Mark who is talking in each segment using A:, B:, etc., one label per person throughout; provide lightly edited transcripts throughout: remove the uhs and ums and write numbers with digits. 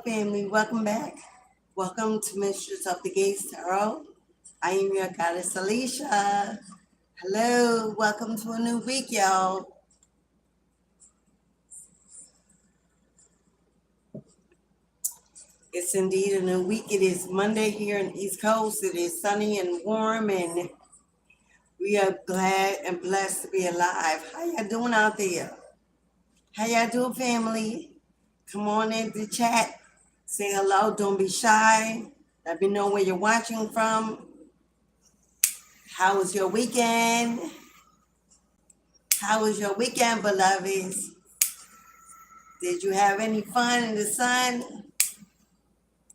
A: family. Welcome back. Welcome to Mistress of the Gates Tarot. I am your goddess, Alicia. Hello. Welcome to a new week, y'all. It's indeed a new week. It is Monday here in the East Coast. It is sunny and warm, and we are glad and blessed to be alive. How y'all doing out there? How y'all doing, family? Come on in the chat. Say hello. Don't be shy. Let me know where you're watching from. How was your weekend? How was your weekend, beloveds? Did you have any fun in the sun?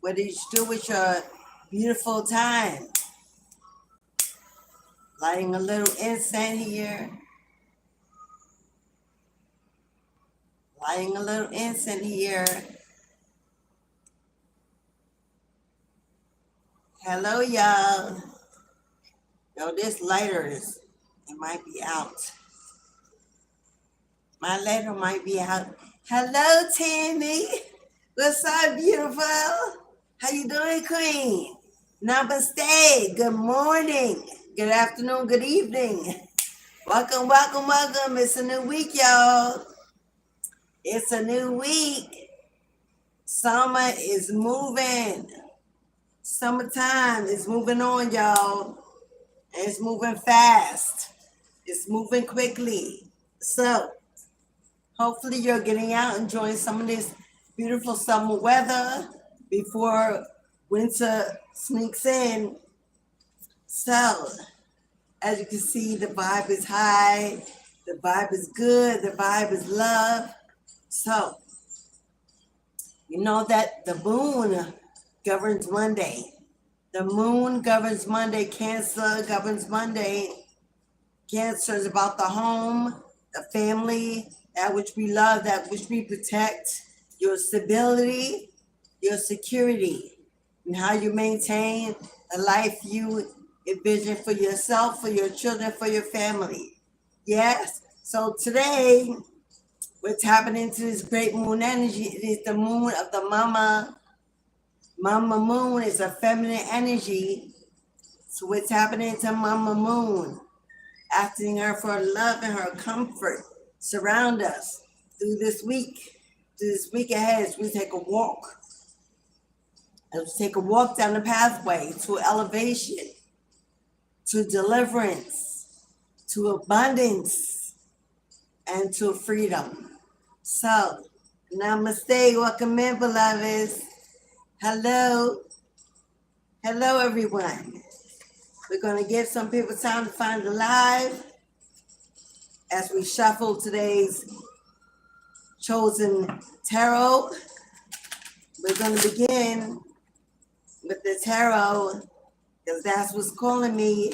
A: What did you do with your beautiful time? Lighting a little incense here. Lighting a little incense here. Hello, y'all. Yo, this lighter it might be out. My lighter might be out. Hello, Tammy. What's up, beautiful? How you doing, Queen? Namaste. Good morning. Good afternoon. Good evening. Welcome, welcome, welcome. It's a new week, y'all. It's a new week. Summer is moving. Summertime is moving on, y'all. And it's moving fast. It's moving quickly. So, hopefully you're getting out, enjoying some of this beautiful summer weather before winter sneaks in. So, as you can see, the vibe is high. The vibe is good. The vibe is love. So, you know that the moon governs Monday. The moon governs Monday. Cancer governs Monday. Cancer is about the home, the family, that which we love, that which we protect, your stability, your security, and how you maintain the life you envision for yourself, for your children, for your family. Yes? So today, we're tapping into this great moon energy. It is the moon of the mama. Mama Moon is a feminine energy. So we're tapping into Mama Moon, asking her for love and her comfort. Surround us through this week. Through this week ahead as we take a walk. As we take a walk down the pathway to elevation, to deliverance, to abundance, and to freedom. So, namaste. Welcome in, beloveds. Hello. Hello, everyone. We're going to give some people time to find the live as we shuffle today's chosen tarot. We're going to begin with the tarot because that's what's calling me.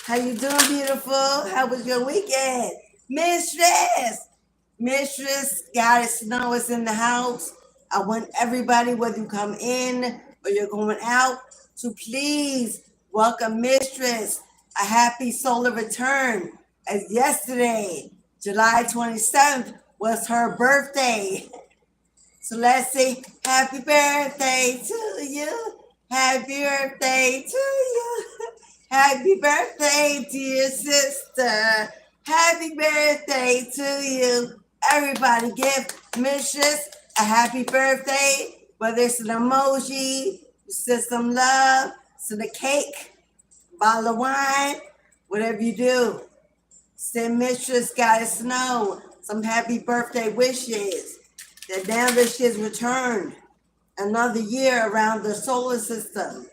A: How you doing, beautiful? How was your weekend? Mistress, Goddess Snow is in the house. I want everybody, whether you come in or you're going out, to please welcome Mistress. A happy solar return, as yesterday, July 27th, was her birthday. So let's say happy birthday to you. Happy birthday to you. Happy birthday, dear sister. Happy birthday to you. Everybody give Mistress a happy birthday, whether it's an emoji, send some love, send a cake, bottle of wine, whatever you do. Send Mistress Goddess Snow some happy birthday wishes. That now that she's returned another year around the solar system.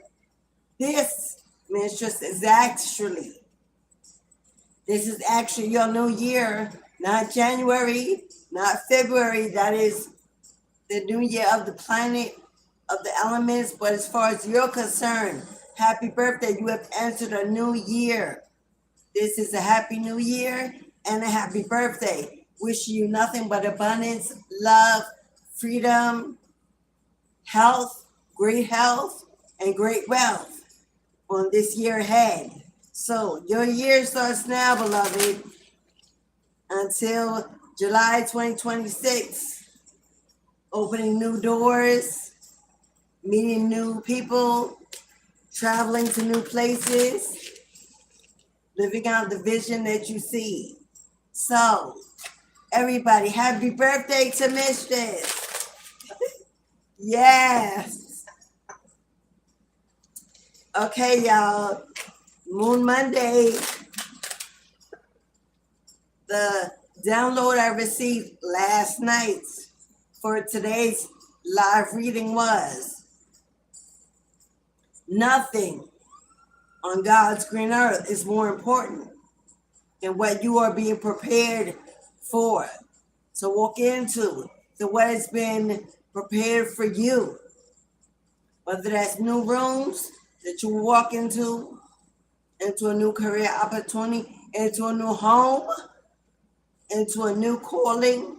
A: This, Mistress, is actually your new year, not January, not February. That is the new year of the planet, of the elements. But as far as you're concerned, happy birthday. You have entered a new year. This is a happy new year and a happy birthday. Wishing you nothing but abundance, love, freedom, health, and great wealth on this year ahead. So your year starts now, beloved, until July 2026. opening new doors, meeting new people, traveling to new places, living out the vision that you see. So, everybody, happy birthday to Mistress. Yes. Okay, y'all. Moon Monday. The download I received last night for today's live reading was nothing on God's green earth is more important than what you are being prepared for to walk into, to what has been prepared for you. Whether that's new rooms that you walk into a new career opportunity, into a new home, into a new calling,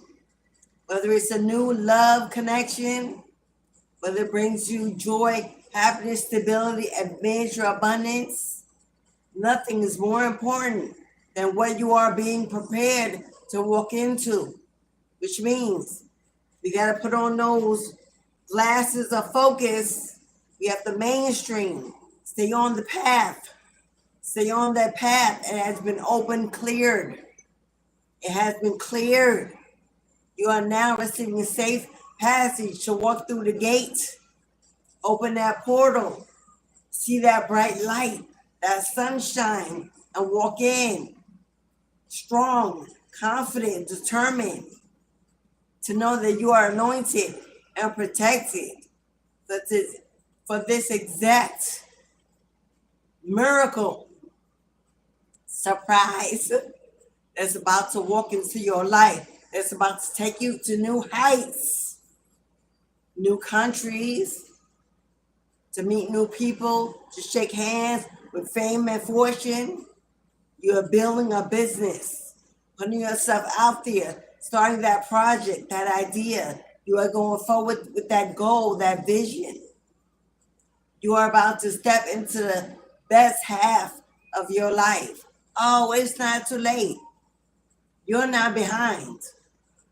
A: whether it's a new love connection, whether it brings you joy, happiness, stability, and major abundance. Nothing is more important than what you are being prepared to walk into, which means we got to put on those glasses of focus. We have to mainstream, stay on the path, stay on that path. It has been open, cleared. It has been cleared. You are now receiving a safe passage to walk through the gate, open that portal, see that bright light, that sunshine, and walk in strong, confident, determined to know that you are anointed and protected for this exact miracle surprise that's about to walk into your life, that's about to take you to new heights, new countries, to meet new people, to shake hands with fame and fortune. You are building a business, putting yourself out there, starting that project, that idea. You are going forward with that goal, that vision. You are about to step into the best half of your life. Oh, it's not too late. You're not behind.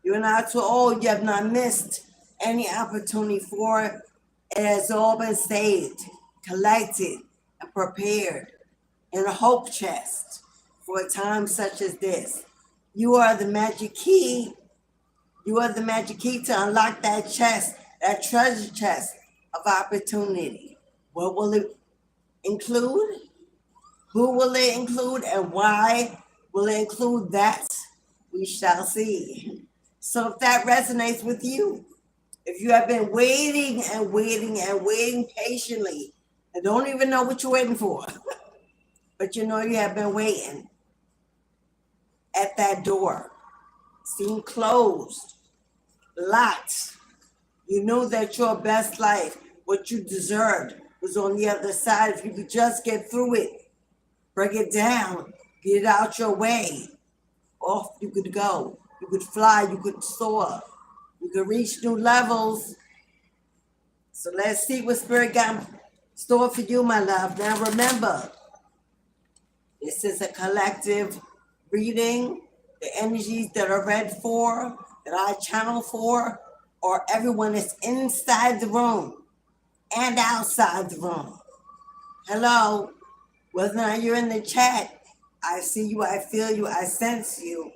A: You're not too old. You have not missed any opportunity for it. It has all been saved, collected, and prepared in a hope chest for a time such as this. You are the magic key. You are the magic key to unlock that chest, that treasure chest of opportunity. What will it include? Who will it include? And why will it include that? We shall see. So if that resonates with you, if you have been waiting and waiting and waiting patiently and don't even know what you're waiting for, but you know you have been waiting at that door, seemed closed, locked. You knew that your best life, what you deserved, was on the other side. If you could just get through it, break it down, get it out your way, off you could go. You could fly, you could soar, you could reach new levels. So let's see what Spirit got in store for you, my love. Now remember, this is a collective reading. The energies that are read for, that I channel for, or everyone that's inside the room and outside the room. Hello, whether or not you're in the chat, I see you, I feel you, I sense you.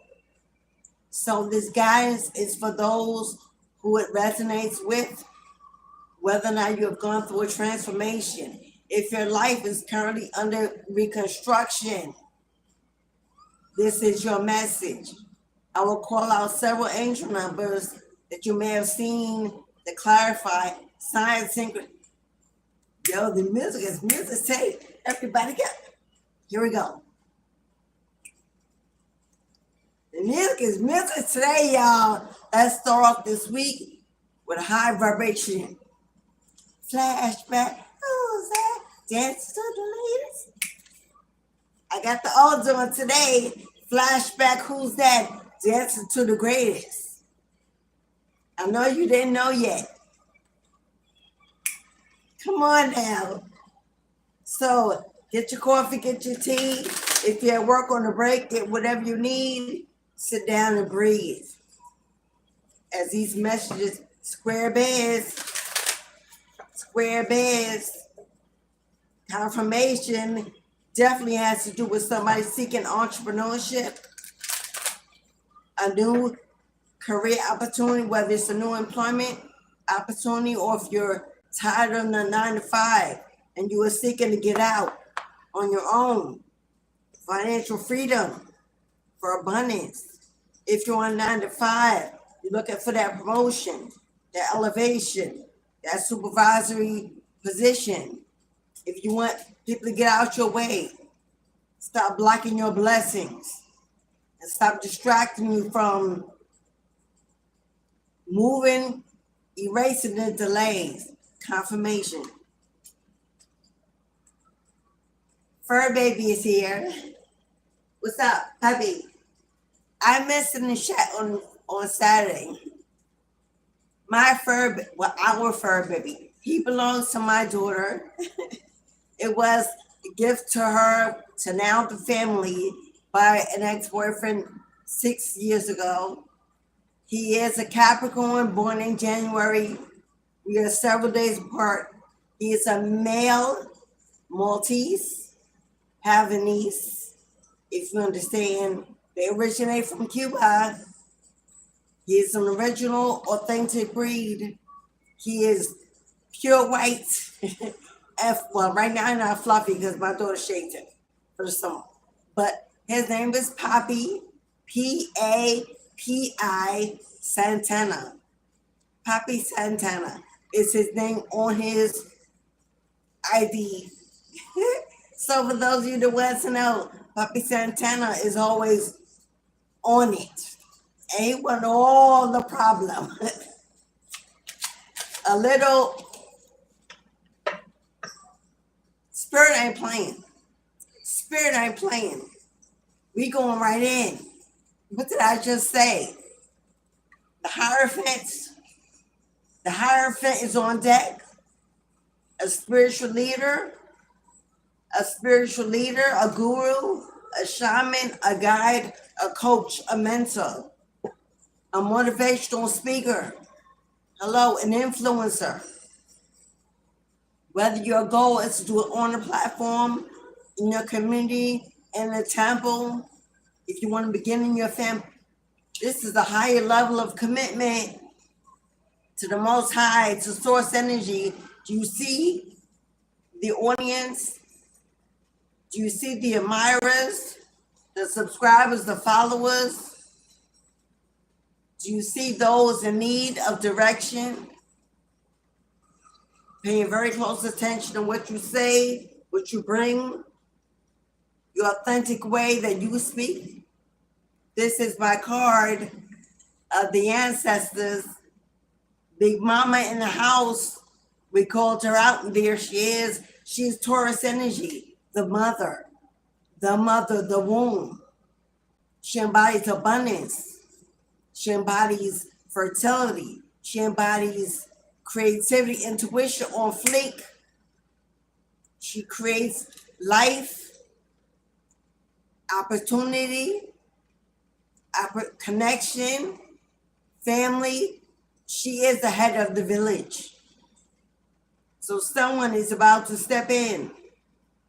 A: So this guidance is for those who it resonates with, whether or not you have gone through a transformation. If your life is currently under reconstruction, this is your message. I will call out several angel numbers that you may have seen to clarify signs, synchron. Yo, the music is music tape. Everybody get it. Here we go. The music is music today, y'all. Let's start off this week with a high vibration. Flashback. Who's that? Dance to the latest. I got the old one today. Flashback. Who's that? Dancing to the greatest. I know you didn't know yet. Come on now. So get your coffee, get your tea. If you're at work on a break, get whatever you need. Sit down and breathe as these messages Square bears. Square bears. Confirmation definitely has to do with somebody seeking entrepreneurship, a new career opportunity, whether it's a new employment opportunity or if you're tired of the 9 to 5 and you are seeking to get out on your own. Financial freedom for abundance. If you're on 9 to 5, you're looking for that promotion, that elevation, that supervisory position. If you want people to get out your way, stop blocking your blessings and stop distracting you from moving, erasing the delays. Confirmation. Fur baby is here. What's up, puppy? I missed in the chat on Saturday. Our fur baby. He belongs to my daughter. It was a gift to her, to now the family, by an ex-boyfriend 6 years ago. He is a Capricorn, born in January. We are several days apart. He is a male Maltese, Havanese, if you understand. They originate from Cuba. He is an original, authentic breed. He is pure white. Well, right now I'm not fluffy because my daughter shaved him for the summer. But his name is Papi, P-A-P-I Santana. Papi Santana is his name on his ID. So for those of you that want to know, Papi Santana is always on it. And he wasn't all the problem. A little spirit ain't playing. Spirit ain't playing. We going right in. What did I just say? The Hierophant is on deck. A spiritual leader, a guru, a shaman, a guide, a coach, a mentor, a motivational speaker. Hello, an influencer. Whether your goal is to do it on a platform, in your community, in a temple, if you want to begin in your family, this is a higher level of commitment to the Most High, to source energy. Do you see the audience? Do you see the admirers, the subscribers, the followers? Do you see those in need of direction? Paying very close attention to what you say, what you bring, your authentic way that you speak. This is my card of the ancestors. Big Mama in the house, we called her out, and there she is. She's Taurus energy, the mother, the womb. She embodies abundance. She embodies fertility. She embodies creativity, intuition on fleek. She creates life, opportunity, connection, family. She is the head of the village. So someone is about to step in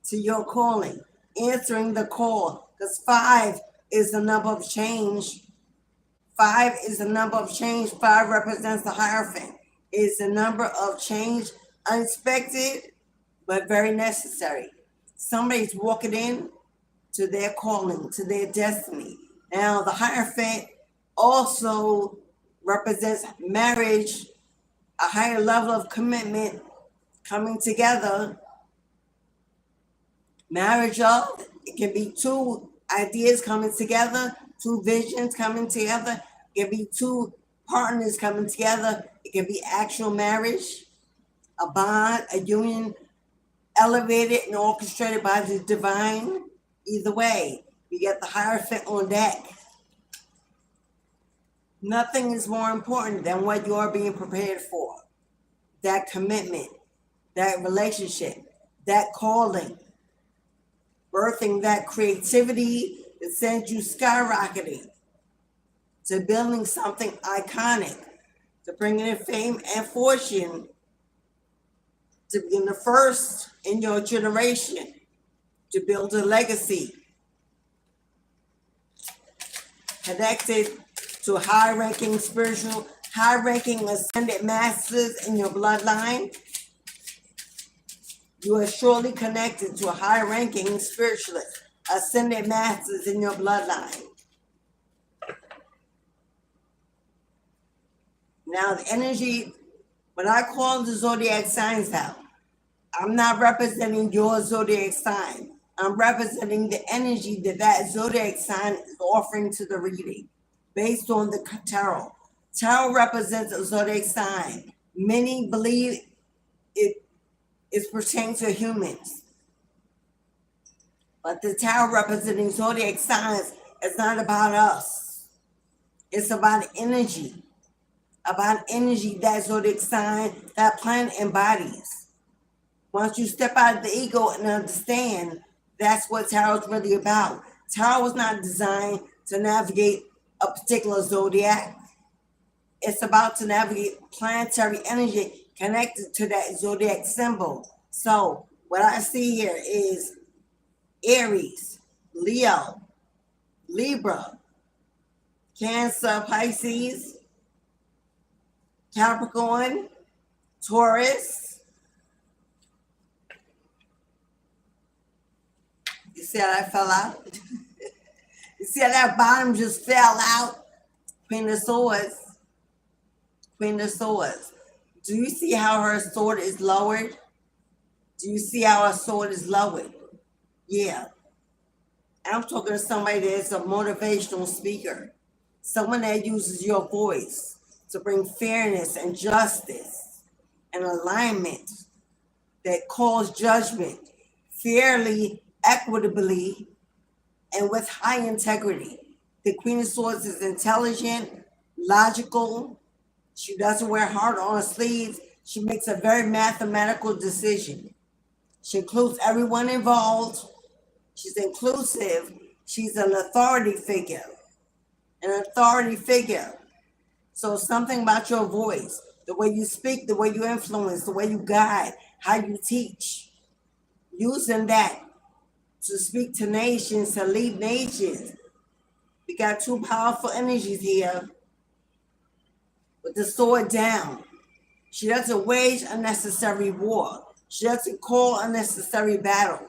A: to your calling, answering the call, because 5 is the number of change. 5 is the number of change. 5 represents the Hierophant. It's the number of change, unexpected, but very necessary. Somebody's walking in to their calling, to their destiny. Now, the Hierophant also represents marriage, a higher level of commitment coming together. Marriage, it can be 2 ideas coming together, 2 visions coming together. It can be 2 partners coming together. It can be actual marriage, a bond, a union, elevated and orchestrated by the divine. Either way, you get the Hierophant on deck. Nothing is more important than what you are being prepared for. That commitment, that relationship, that calling, birthing that creativity that sends you skyrocketing to building something iconic, to bring in fame and fortune, to be the first in your generation, to build a legacy, connected to high-ranking spiritual, high-ranking ascended masters in your bloodline. You are surely connected to high-ranking spiritualist, ascended masters in your bloodline. Now the energy, when I call the zodiac signs out, I'm not representing your zodiac sign. I'm representing the energy that that zodiac sign is offering to the reading based on the tarot. Tarot represents a zodiac sign. Many believe it is pertaining to humans. But the tarot representing zodiac signs is not about us. It's about energy. About energy that zodiac sign, that planet embodies. Once you step out of the ego and understand, that's what tarot is really about. Tarot was not designed to navigate a particular zodiac. It's about to navigate planetary energy connected to that zodiac symbol. So what I see here is Aries, Leo, Libra, Cancer, Pisces, Capricorn, Taurus. You see how that fell out? You see how that bottom just fell out? Queen of Swords. Queen of Swords. Do you see how her sword is lowered? Do you see how her sword is lowered? Yeah. I'm talking to somebody that's a motivational speaker. Someone that uses your voice to bring fairness and justice and alignment, that calls judgment fairly, equitably, and with high integrity. The Queen of Swords is intelligent, logical. She doesn't wear heart on her sleeves. She makes a very mathematical decision. She includes everyone involved. She's inclusive. She's an authority figure. An authority figure. So something about your voice, the way you speak, the way you influence, the way you guide, how you teach, using that to speak to nations, to lead nations. We got two powerful energies here. With the sword down, she doesn't wage unnecessary war. She doesn't call unnecessary battle.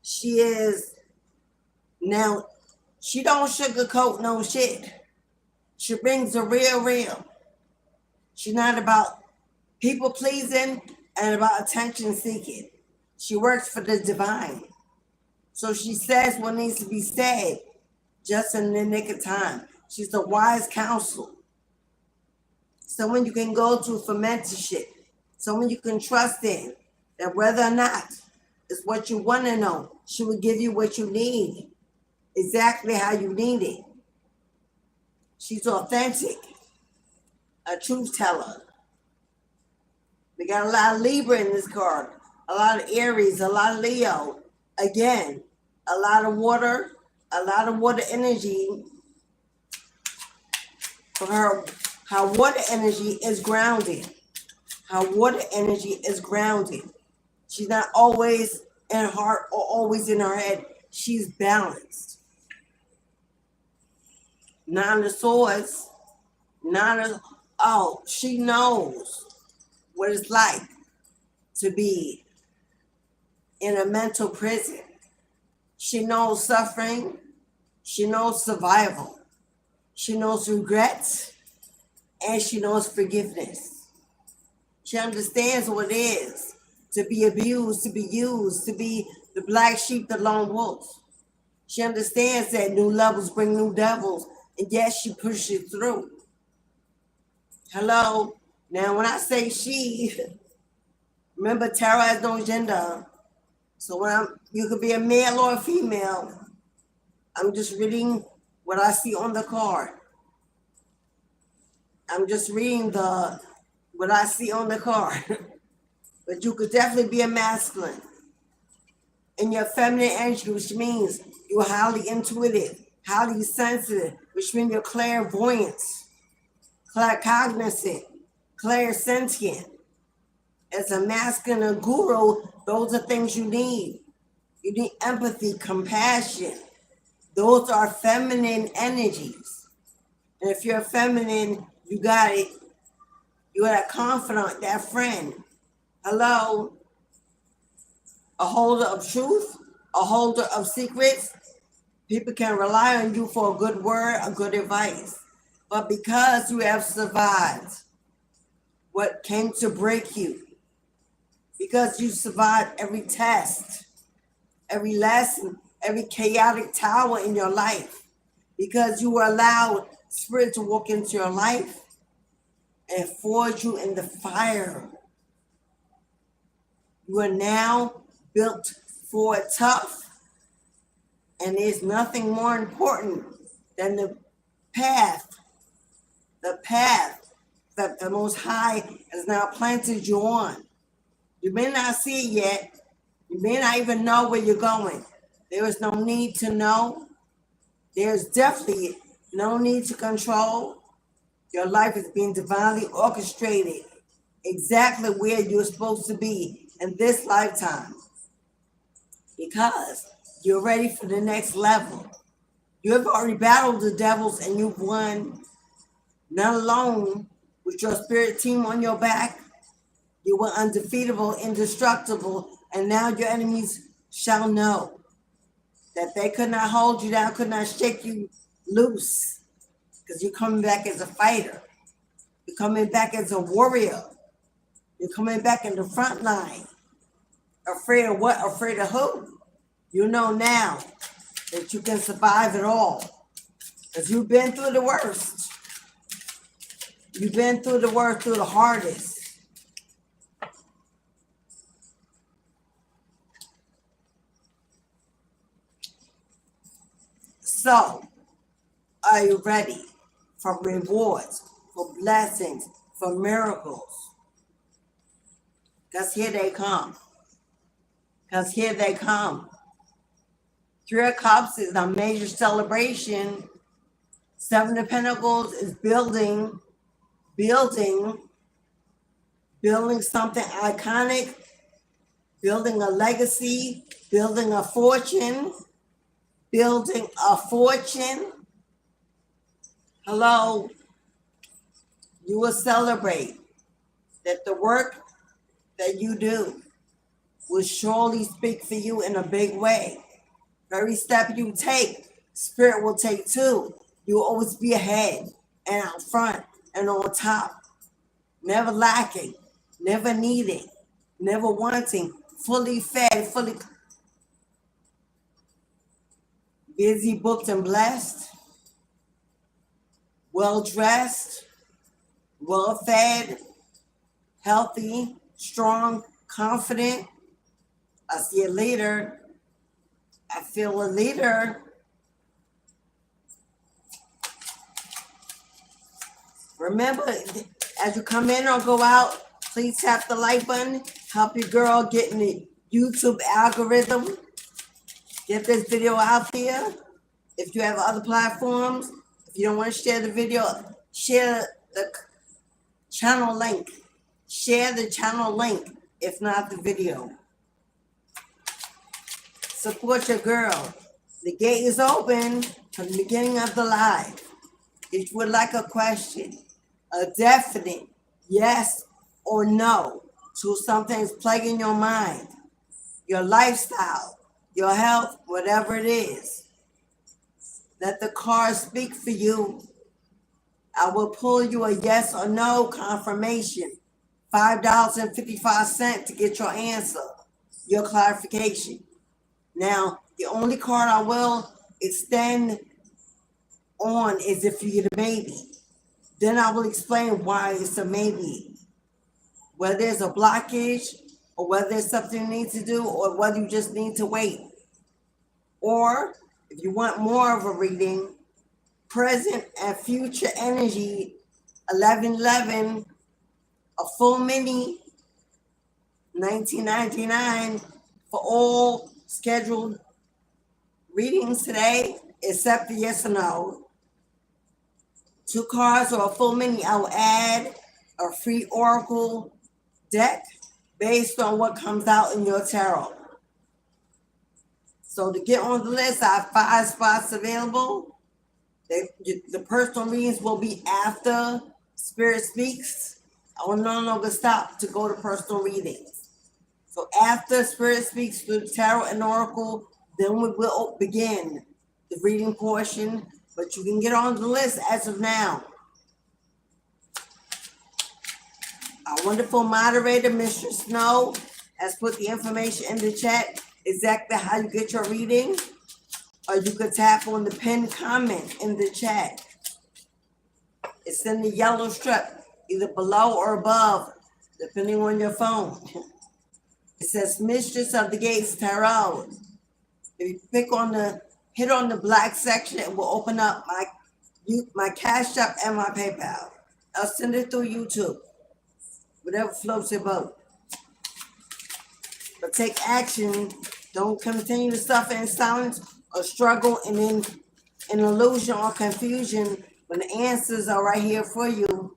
A: She is, now, she don't sugarcoat no shit. She brings the real. She's not about people pleasing and about attention seeking. She works for the divine. So she says what needs to be said just in the nick of time. She's a wise counsel. Someone you can go to for mentorship. Someone you can trust in. That whether or not it's what you want to know, she will give you what you need. Exactly how you need it. She's authentic. A truth teller. We got a lot of Libra in this card. A lot of Aries, a lot of Leo. Again, a lot of water energy. For her water energy is grounded. Her water energy is grounded. She's not always in her heart or always in her head. She's balanced. Nine of Swords. She knows what it's like to be in a mental prison. She knows suffering. She knows survival. She knows regrets. And she knows forgiveness. She understands what it is to be abused, to be used, to be the black sheep, the lone wolf. She understands that new levels bring new devils, and yes, she pushes it through. Hello? Now, when I say she, remember, tarot has no gender. So you could be a male or a female. I'm just reading what I see on the card. I'm just reading what I see on the card. But you could definitely be a masculine. In your feminine energy, which means you're highly intuitive, highly sensitive, which means you're clairvoyant, claircognizant, clairsentient. As a masculine guru, those are things you need. You need empathy, compassion. Those are feminine energies. And if you're feminine, you got it. You're that confidant, that friend. Hello? A holder of truth, a holder of secrets. People can rely on you for a good word, a good advice. But because you have survived what came to break you, because you survived every test, every lesson, every chaotic tower in your life, because you were allowed Spirit to walk into your life and forge you in the fire. You are now built for tough, and there's nothing more important than the path that the Most High has now planted you on. You may not see it yet. You may not even know where you're going. There is no need to know. There's definitely no need to control. Your life is being divinely orchestrated exactly where you're supposed to be in this lifetime, because you're ready for the next level. You have already battled the devils and you've won, not alone with your spirit team on your back. You were undefeatable, indestructible, and now your enemies shall know that they could not hold you down, could not shake you loose, because you're coming back as a fighter. You're coming back as a warrior. You're coming back in the front line. Afraid of what? Afraid of who? You know now that you can survive it all, because you've been through the worst. You've been through the worst, through the hardest. So, are you ready for rewards, for blessings, for miracles? Because here they come. Because here they come. Three of Cups is a major celebration. Seven of Pentacles is building something iconic, building a legacy, building a fortune, Hello, you will celebrate that the work that you do will surely speak for you in a big way. Every step you take, Spirit will take too. You will always be ahead and out front and on top, never lacking, never needing, never wanting, fully fed, fully busy, booked, and blessed, well-dressed, well-fed, healthy, strong, confident. I see a leader. I feel a leader. Remember, as you come in or go out, please tap the like button. Help your girl get in the YouTube algorithm. Get this video out there. If you have other platforms, if you don't want to share the video, share the channel link. Share the channel link, if not the video. Support your girl. The gate is open from the beginning of the live. If you would like a question, a definite yes or no to something that's plaguing your mind, your lifestyle, your health, whatever it is, let the cards speak for you. I will pull you a yes or no confirmation. $5.55 to get your answer, your clarification. Now, the only card I will extend on is if you get a maybe. Then I will explain why it's a maybe. Whether there's a blockage, or whether there's something you need to do, or whether you just need to wait. Or if you want more of a reading, present and future energy, 1111, a full mini, $19.99 for all scheduled readings today, except the yes or no. 2 cards or a full mini, I will add a free oracle deck based on what comes out in your tarot. So to get on the list, I have 5 spots available. The personal readings will be after Spirit Speaks. I will no longer stop to go to personal readings. So after Spirit Speaks through the tarot and oracle, then we will begin the reading portion. But you can get on the list as of now. Our wonderful moderator, Mr. Snow, has put the information in the chat exactly how you get your reading. Or you could tap on the pinned comment in the chat. It's in the yellow strip, either below or above, depending on your phone. It says Mistress of the Gates Tarot. If you hit on the black section, it will open up my Cash App and my PayPal. I'll send it through YouTube. Whatever floats your boat. But take action. Don't continue to suffer in silence or struggle in illusion or confusion when the answers are right here for you.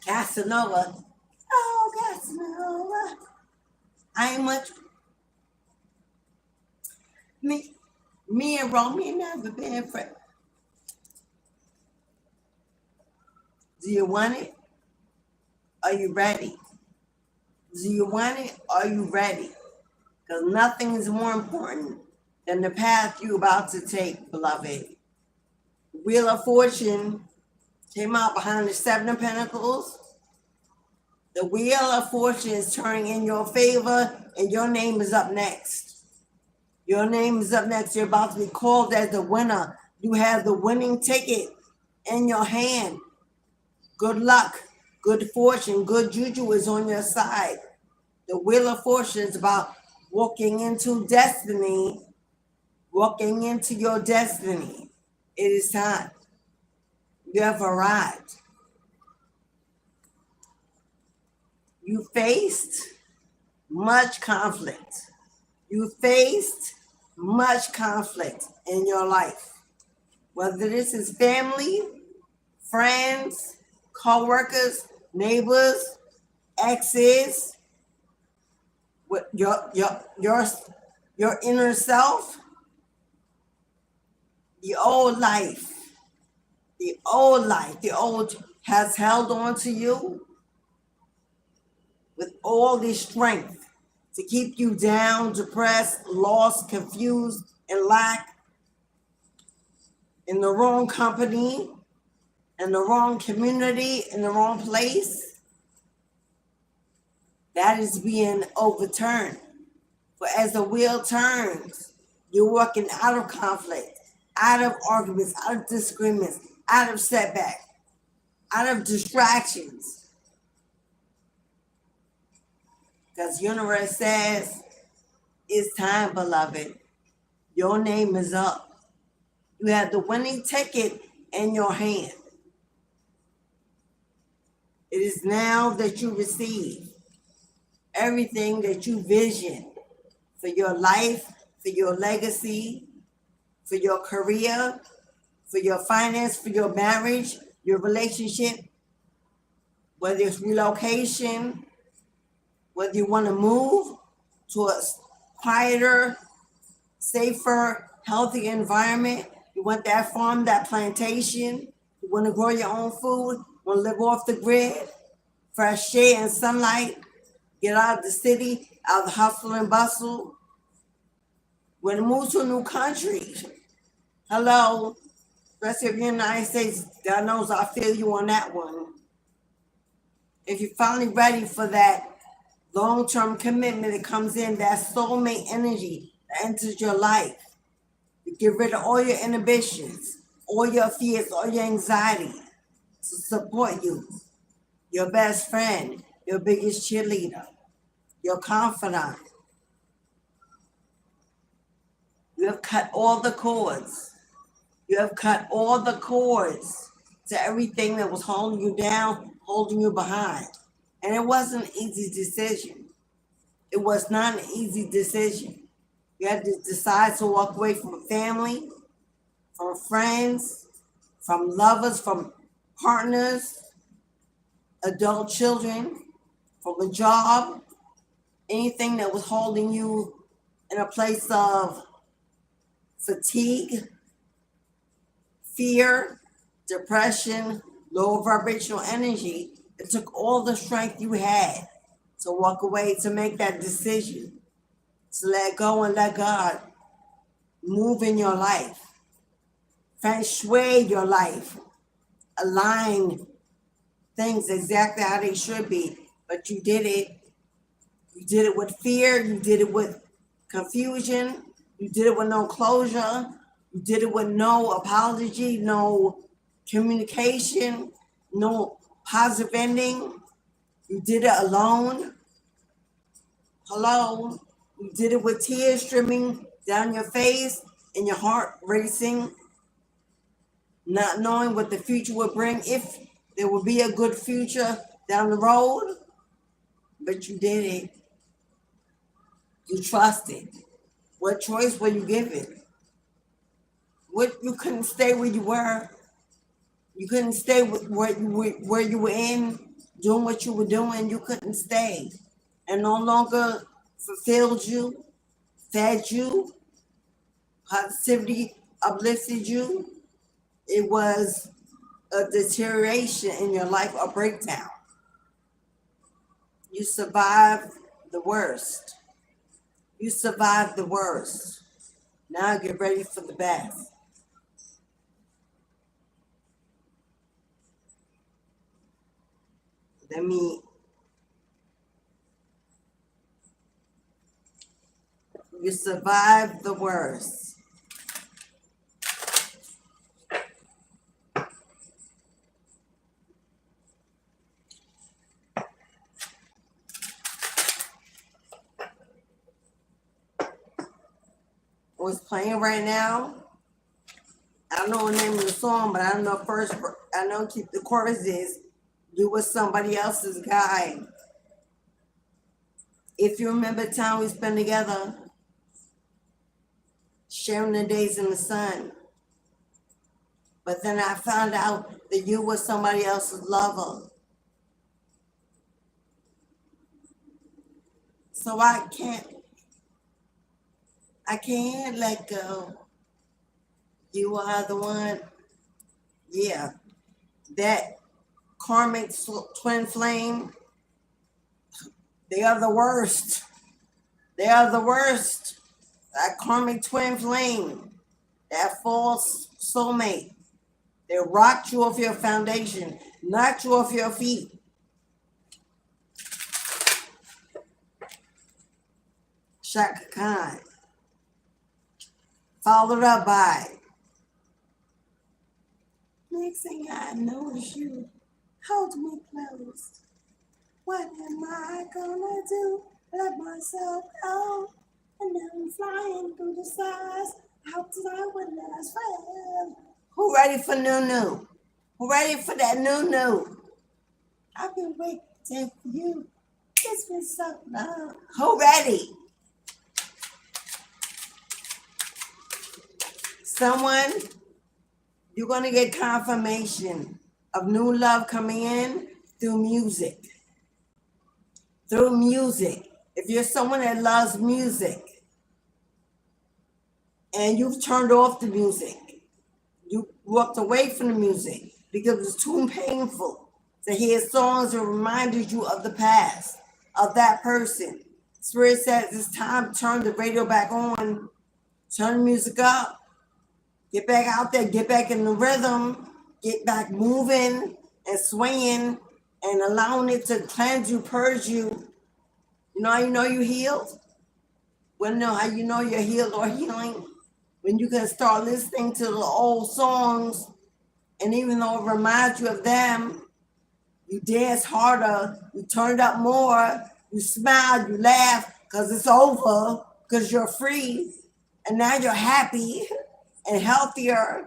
A: Casanova. Oh, Casanova. I ain't much. Me and Romy never been friends. Do you want it? Are you ready? Do you want it? Are you ready? Because nothing is more important than the path you're about to take, beloved. Wheel of Fortune came out behind the 7 of Pentacles. The Wheel of Fortune is turning in your favor, and your name is up next. Your name is up next. You're about to be called as the winner. You have the winning ticket in your hand. Good luck, good fortune, good juju is on your side. The Wheel of Fortune is about walking into destiny, walking into your destiny. It is time. You have arrived. You faced much conflict. You faced much conflict in your life. Whether this is family, friends, co-workers, neighbors, exes, with your inner self, the old has held on to you with all this strength to keep you down, depressed, lost, confused, and lack in the wrong company, in the wrong community, in the wrong place. That is being overturned. For as the wheel turns, you're working out of conflict, out of arguments, out of disagreements, out of setback, out of distractions. Because universe says, it's time, beloved. Your name is up. You have the winning ticket in your hand. It is now that you receive everything that you vision for your life, for your legacy, for your career, for your finance, for your marriage, your relationship, whether it's relocation, whether you want to move to a quieter, safer, healthy environment. You want that farm, that plantation. You want to grow your own food, want to live off the grid, fresh air and sunlight, get out of the city, out of the hustle and bustle. Want to move to a new country. Hello, especially if you're in the United States, God knows I feel you on that one. If you're finally ready for that long-term commitment that comes in, that soulmate energy that enters your life. You get rid of all your inhibitions, all your fears, all your anxiety to support you. Your best friend, your biggest cheerleader, your confidant. You have cut all the cords. You have cut all the cords to everything that was holding you down, holding you behind. And it wasn't an easy decision. It was not an easy decision. You had to decide to walk away from family, from friends, from lovers, from partners, adult children, from a job, anything that was holding you in a place of fatigue, fear, depression, low vibrational energy. It took all the strength you had to walk away, to make that decision, to let go and let God move in your life, feng shui your life, align things exactly how they should be. But you did it. You did it with fear. You did it with confusion. You did it with no closure. You did it with no apology, no communication, no positive ending. You did it alone. Hello. You did it with tears streaming down your face and your heart racing, not knowing what the future would bring, if there would be a good future down the road. But you did it. You trusted. What choice were you given? What, you couldn't stay where you were. You couldn't stay with where you were in, doing what you were doing. You couldn't stay, and no longer fulfilled you, fed you, positivity uplifted you. It was a deterioration in your life, a breakdown. You survived the worst. You survived the worst. Now get ready for the best. You survived the worst. What's playing right now? I don't know the name of the song, but I don't know I know the chorus is, "You were somebody else's guy." If you remember the time we spent together, sharing the days in the sun. But then I found out that you were somebody else's lover. So I can't let go. You are the one. Yeah. That karmic twin flame, they are the worst. They are the worst. That karmic twin flame, that false soulmate, they rocked you off your foundation, knocked you off your feet. Shaka Khan. Followed up by, next thing I know is you hold me close. What am I gonna do? Let myself go. And then I'm flying through the stars. How did I would let us fail? Who ready for new? Who ready for that new? I've been waiting for you. It's been so long. Who ready? Someone, you're going to get confirmation of new love coming in through music. Through music. If you're someone that loves music and you've turned off the music, you walked away from the music because it's too painful to hear songs that reminded you of the past, of that person. Spirit says it's time to turn the radio back on, turn the music up. Get back out there, get back in the rhythm, get back moving and swaying and allowing it to cleanse you, purge you. You know how you know you healed? Well, know how you know you're healed or healing? When you can start listening to the old songs, and even though it reminds you of them, you dance harder, you turned up more, you smile, you laugh, because it's over, because you're free, and now you're happy and healthier,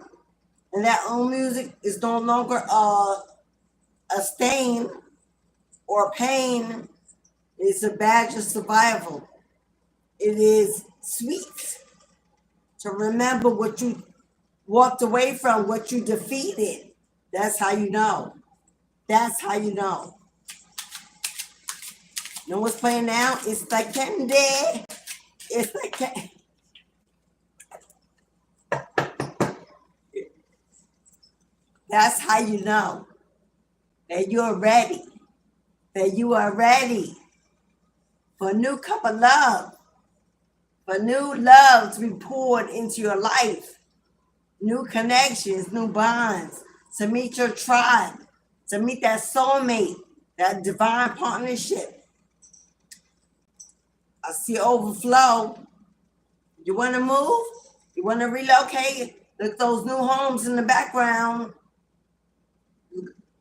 A: and that old music is no longer a stain or pain. It's a badge of survival. It is sweet to remember what you walked away from, what you defeated. That's how you know. That's how you know. You know what's playing now? It's the candy. It's the candy. That's how you know that you're ready. That you are ready for a new cup of love. For new love to be poured into your life. New connections, new bonds. To meet your tribe. To meet that soulmate. That divine partnership. I see overflow. You want to move? You want to relocate? Look at those new homes in the background.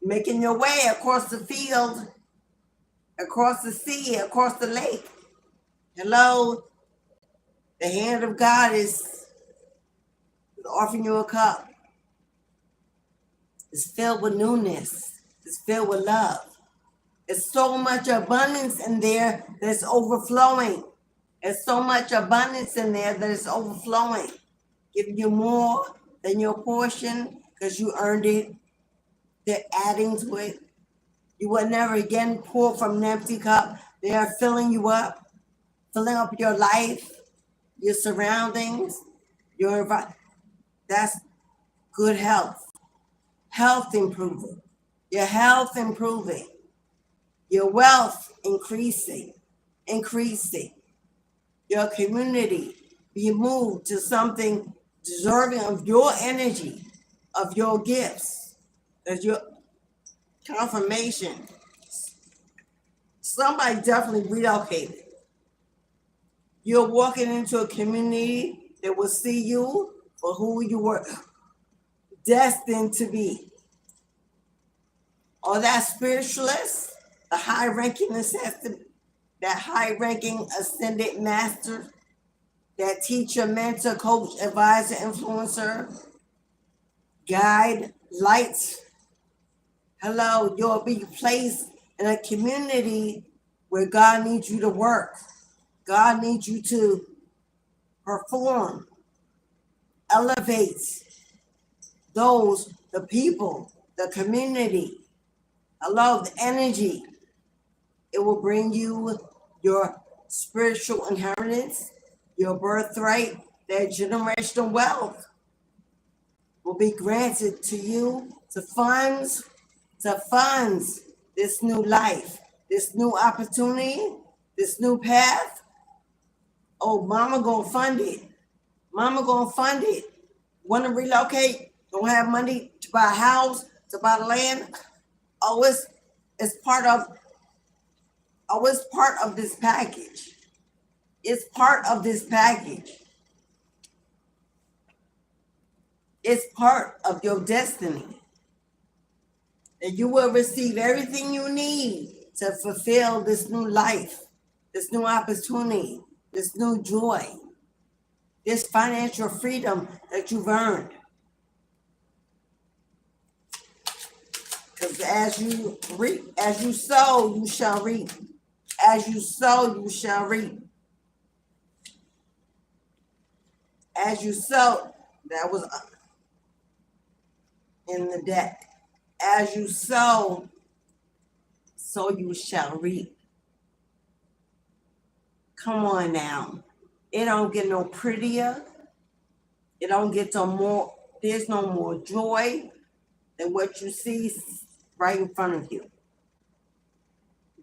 A: Making your way across the field, across the sea, across the lake. Hello? The hand of God is offering you a cup. It's filled with newness. It's filled with love. There's so much abundance in there that's overflowing. There's so much abundance in there that is overflowing. Giving you more than your portion because you earned it. They're adding to it. You will never again pour from an empty cup. They are filling you up, filling up your life, your surroundings, your environment. That's good health. Health improving. Your health improving. Your wealth increasing. Your community be moved to something deserving of your energy, of your gifts, of your confirmation. Somebody definitely relocated. You're walking into a community that will see you for who you were destined to be. Or that spiritualist, the high-ranking assistant, that high-ranking ascended master, that teacher, mentor, coach, advisor, influencer, guide, light. Hello, you'll be placed in a community where God needs you to work. God needs you to perform, elevate those, the people, the community. Hello, the energy. It will bring you your spiritual inheritance, your birthright, that generational wealth will be granted to you to funds this new life, this new opportunity, this new path. Oh, mama gonna fund it. Mama gonna fund it. Want to relocate? Don't have money to buy a house, to buy the land? Oh, it's part of this package. It's part of this package. It's part of your destiny. That you will receive everything you need to fulfill this new life, this new opportunity, this new joy, this financial freedom that you've earned. Because as you sow, you shall reap. As you sow, you shall reap. As you sow, that was in the deck. As you sow, so you shall reap. Come on now. It don't get no prettier. It don't get no more, there's no more joy than what you see right in front of you.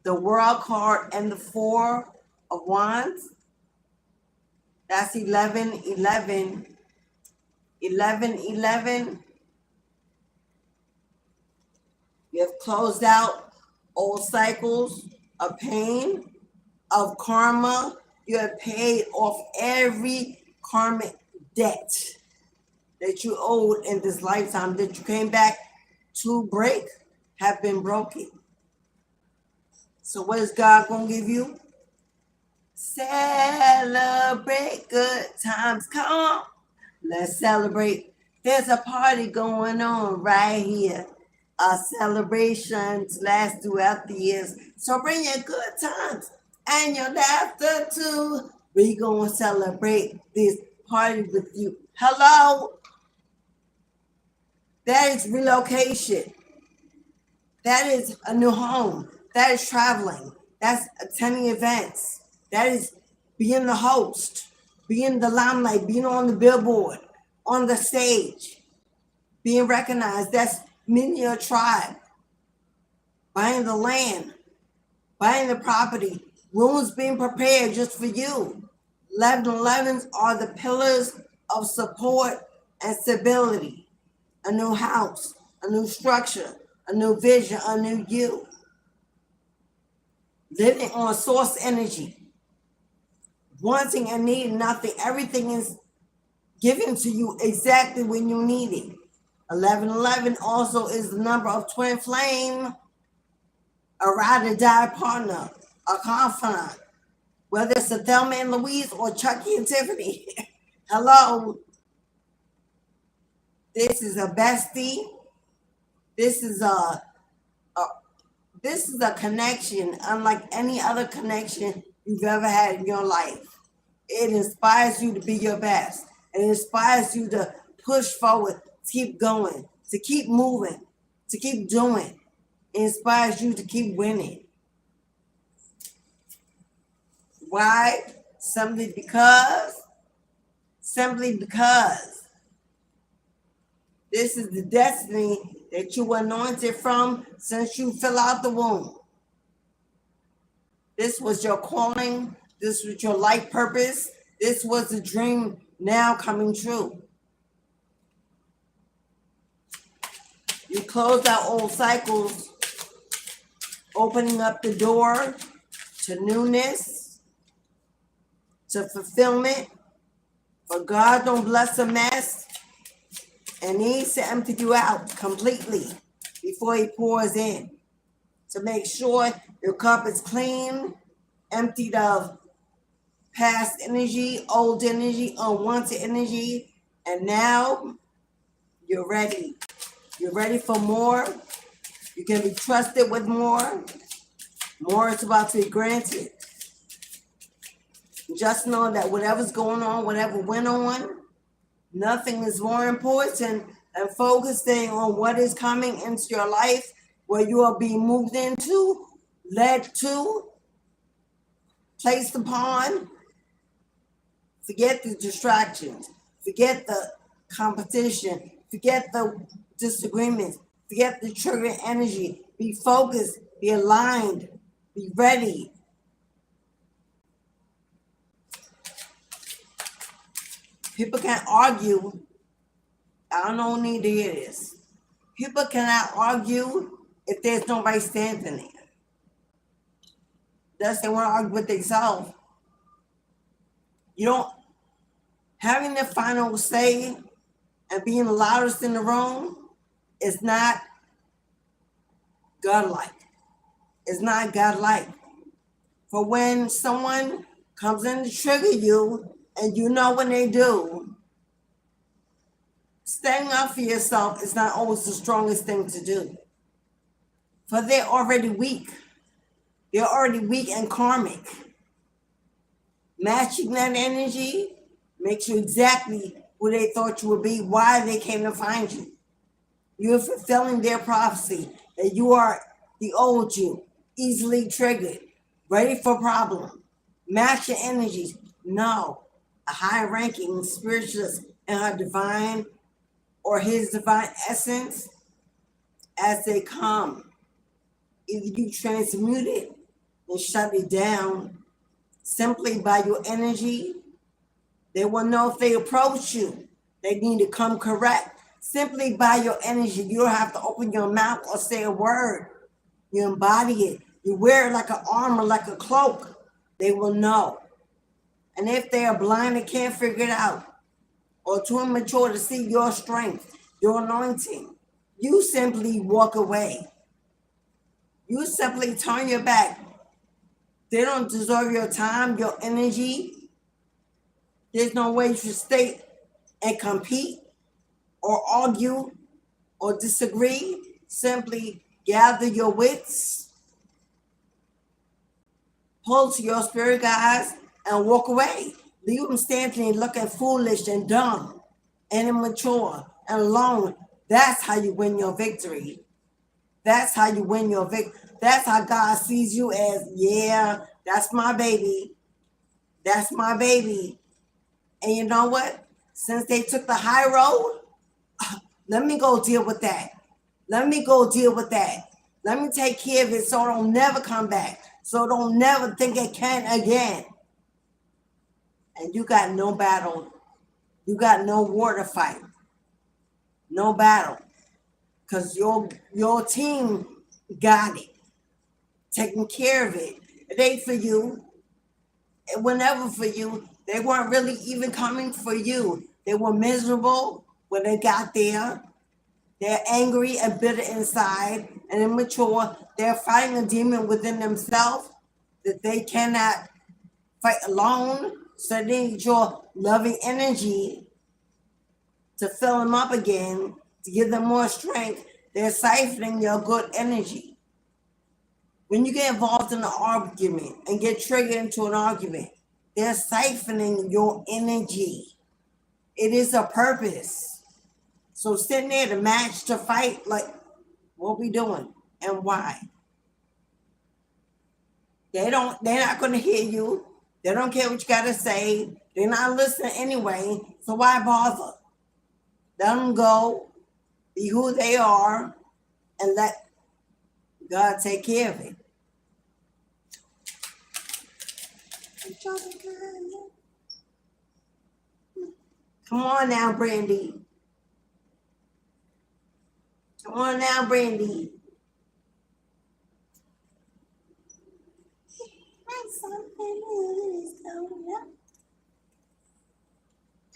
A: The World card and the Four of Wands, that's 11, 11, 11, 11. You have closed out old cycles of pain, of karma. You have paid off every karmic debt that you owed in this lifetime, that you came back to break, have been broken. So what is God going to give you? Celebrate good times. Come on. Let's celebrate. There's a party going on right here. Celebrations last throughout the years. So bring your good times and your laughter too. We're going to celebrate this party with you. Hello. That is relocation. That is a new home. That is traveling. That's attending events. That is being the host, being the limelight, being on the billboard, on the stage, being recognized. That's meeting your tribe, buying the land, buying the property, rooms being prepared just for you. 1111s are the pillars of support and stability. A new house, a new structure, a new vision, a new you. Living on source energy. Wanting and needing nothing. Everything is given to you exactly when you need it. 1111 also is the number of twin flame, a ride or die partner, a confidant, whether it's a Thelma and Louise or Chucky and Tiffany. Hello. This is a bestie. This is a connection unlike any other connection you've ever had in your life. It inspires you to be your best. It inspires you to push forward, to keep going, to keep moving, to keep doing. It inspires you to keep winning. Why? Simply because this is the destiny that you were anointed from since you fell out the womb. This was your calling. This was your life purpose. This was a dream now coming true. You closed out old cycles, opening up the door to newness, to fulfillment. But God don't bless a mess and needs to empty you out completely before he pours in, to make sure your cup is clean, emptied of past energy, old energy, unwanted energy, and now you're ready. You're ready for more. You can be trusted with more. More is about to be granted. Just know that whatever's going on, whatever went on, nothing is more important than focusing on what is coming into your life, where you are being moved into, led to, placed upon. Forget the distractions. Forget the competition. Forget the disagreements. Forget the triggering energy. Be focused. Be aligned. Be ready. People can't argue. I don't need to hear this. People cannot argue if there's nobody standing there. Thus, they want to argue with themselves. You don't, having the final say and being the loudest in the room is not godlike. It's not godlike. For when someone comes in to trigger you, and you know when they do, standing up for yourself is not always the strongest thing to do. For they're already weak. They're already weak and karmic. Matching that energy makes you exactly who they thought you would be, why they came to find you. You're fulfilling their prophecy that you are the old you, easily triggered, ready for problem. Match your energies. No. A high ranking spiritualist in her divine or his divine essence, as they come, either you transmute it and shut it down simply by your energy. They will know if they approach you, they need to come correct. Simply by your energy, you don't have to open your mouth or say a word. You embody it. You wear it like an armor, like a cloak. They will know. And if they are blind and can't figure it out, or too immature to see your strength, your anointing, you simply walk away. You simply turn your back. They don't deserve your time, your energy. There's no way you should stay and compete or argue or disagree. Simply gather your wits, pull to your spirit guides, and walk away. Leave them standing looking foolish and dumb and immature and alone That's how you win your victory. That's how you win your victory. That's how God sees you as, yeah, that's my baby. That's my baby. And you know what? Since they took the high road, let me go deal with that. Let me go deal with that. Let me take care of it so it don't never come back. So don't never think it can again. And you got no battle. You got no war to fight. No battle. Because your team got it. Taking care of it. It ain't for you. It was never for you. They weren't really even coming for you. They were miserable when they got there. They're angry and bitter inside and immature. They're fighting a demon within themselves that they cannot fight alone. So they need your loving energy to fill them up again, to give them more strength. They're siphoning your good energy. When you get involved in an argument and get triggered into an argument, they're siphoning your energy. It is a purpose. So sitting there to match, to fight, like, what we doing and why? They're not going to hear you. They don't care what you got to say. They're not listening anyway. So why bother? Let them go, be who they are, and let God take care of it. Come on now, Brandy. Come on now, Brandy.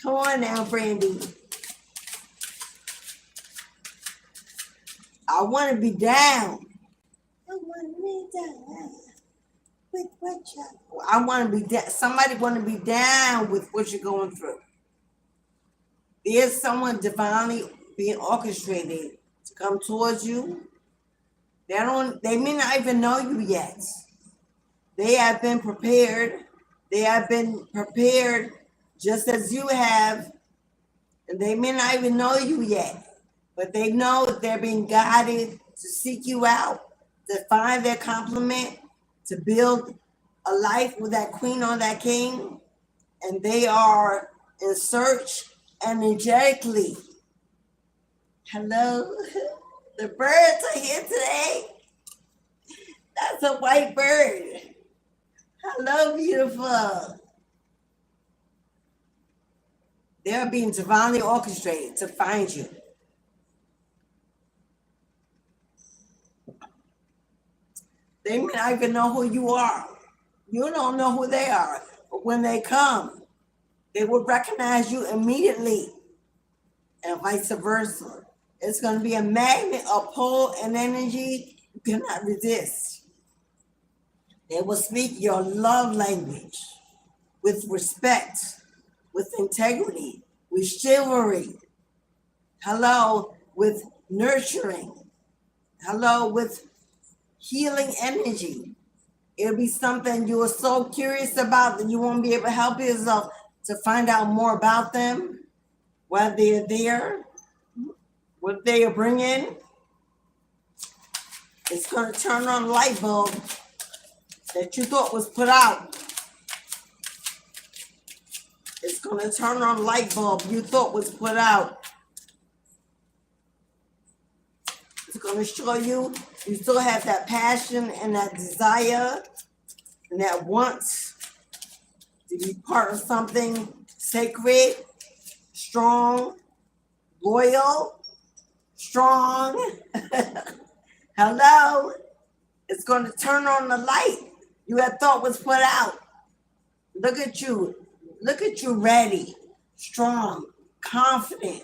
A: Come on now, Brandy. I want to be down. I want to be down with what you. I want to be down. Somebody want to be down with what you're going through. There's someone divinely being orchestrated to come towards you. They may not even know you yet. They have been prepared. They have been prepared just as you have. And they may not even know you yet. But they know that they're being guided to seek you out, to find their complement, to build a life with that queen or that king. And they are in search energetically. Hello. The birds are here today. That's a white bird. Hello, beautiful. They're being divinely orchestrated to find you. They may not even know who you are. You don't know who they are. But when they come, they will recognize you immediately, and vice versa. It's going to be a magnet, a pull, and energy you cannot resist. They will speak your love language with respect, with integrity, with chivalry. Hello, with nurturing. Hello, with healing energy. It'll be something you are so curious about that you won't be able to help yourself to find out more about them, why they're there, what they are bringing. It's going to turn on a light bulb that you thought was put out. It's going to turn on a light bulb you thought was put out. It's going to show you still have that passion and that desire and that want to be part of something sacred, strong, loyal, strong. Hello. It's going to turn on the light you had thought was put out. Look at you. Look at you ready, strong, confident.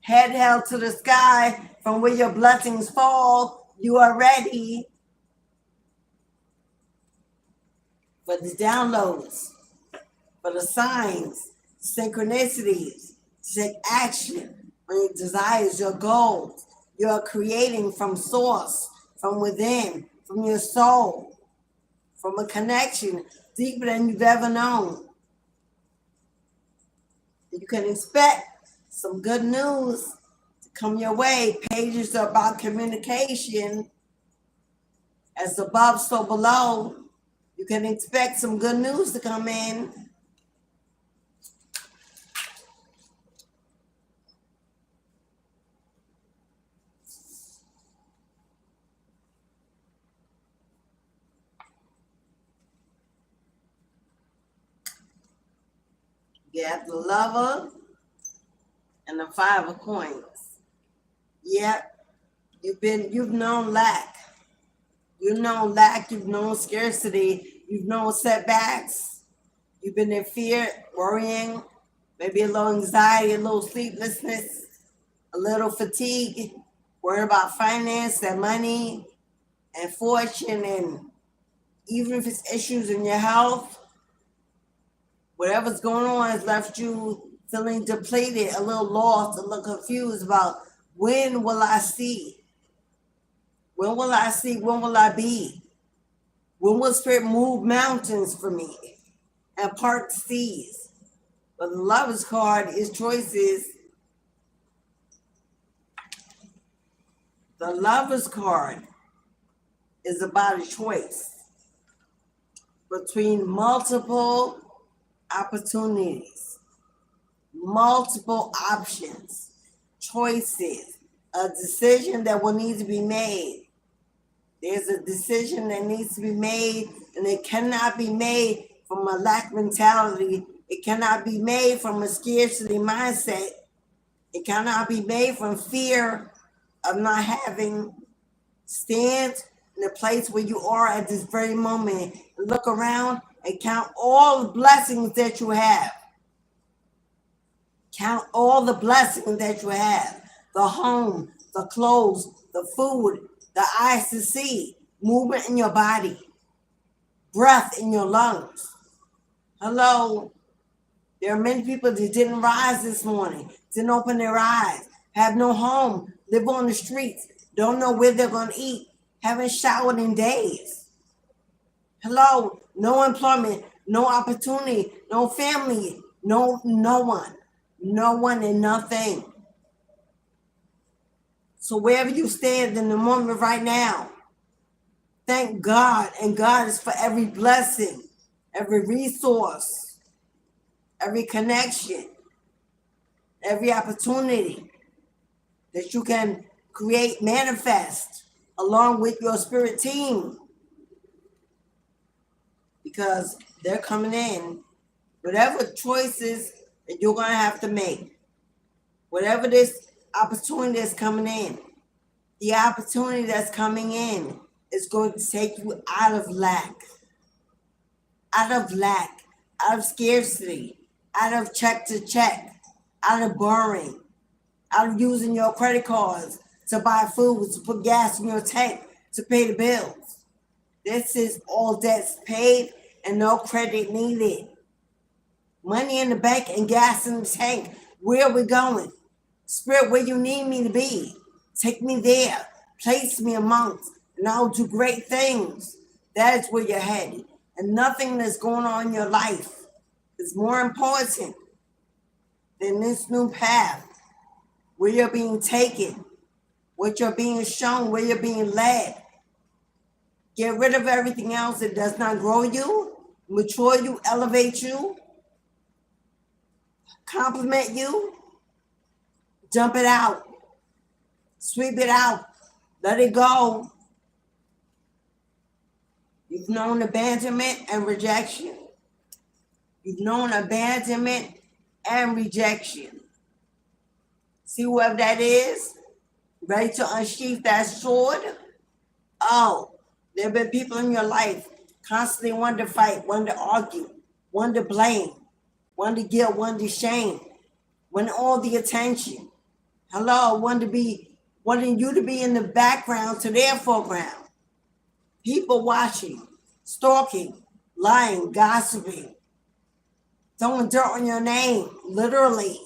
A: Head held to the sky from where your blessings fall. You are ready for the downloads, for the signs, synchronicities, to take action on your desires, your goals. You are creating from source, from within, from your soul, from a connection deeper than you've ever known. You can expect some good news to come your way. Pages are about communication. As above, so below. You can expect some good news to come in. You have the Lover and the Five of Coins. Yep, you've known lack. You've known lack, you've known scarcity, you've known setbacks. You've been in fear, worrying, maybe a little anxiety, a little sleeplessness, a little fatigue, worrying about finance and money and fortune, and even if it's issues in your health, whatever's going on has left you feeling depleted, a little lost, a little confused about when will I see? When will I see? When will I be? When will Spirit move mountains for me and part seas? But the Lover's card is choices. The Lover's card is about a choice between multiple opportunities, multiple options, choices, a decision that will need to be made. There's a decision that needs to be made, and it cannot be made from a lack mentality. It cannot be made from a scarcity mindset. It cannot be made from fear of not having. Stand in the place where you are at this very moment and look around and count all the blessings that you have. Count all the blessings that you have. The home, the clothes, the food, the eyes to see, movement in your body, breath in your lungs. Hello. There are many people that didn't rise this morning, didn't open their eyes, have no home, live on the streets, don't know where they're going to eat, haven't showered in days. Hello. No employment, no opportunity, no family, no one and nothing. So wherever you stand in the moment right now, thank God, and God is for every blessing, every resource, every connection, every opportunity that you can create, manifest along with your spirit team, because they're coming in. Whatever choices that you're going to have to make, whatever this opportunity that's coming in, the opportunity that's coming in is going to take you out of lack, out of scarcity, out of check to check, out of borrowing, out of using your credit cards to buy food, to put gas in your tank, to pay the bills. This is all debts paid and no credit needed. Money in the bank and gas in the tank. Where are we going? Spirit, where you need me to be. Take me there. Place me amongst, and I'll do great things. That is where you're headed. And nothing that's going on in your life is more important than this new path, where you're being taken, what you're being shown, where you're being led. Get rid of everything else that does not grow you, mature you, elevate you, compliment you. Dump it out. Sweep it out. Let it go. You've known abandonment and rejection. You've known abandonment and rejection. See whoever that is, ready to unsheath that sword? Oh, there have been people in your life constantly wanting to fight, wanting to argue, wanting to blame, wanting to guilt, wanting to shame, wanting all the attention. Hello, wanting you to be in the background to their foreground. People watching, stalking, lying, gossiping, throwing dirt on your name, literally,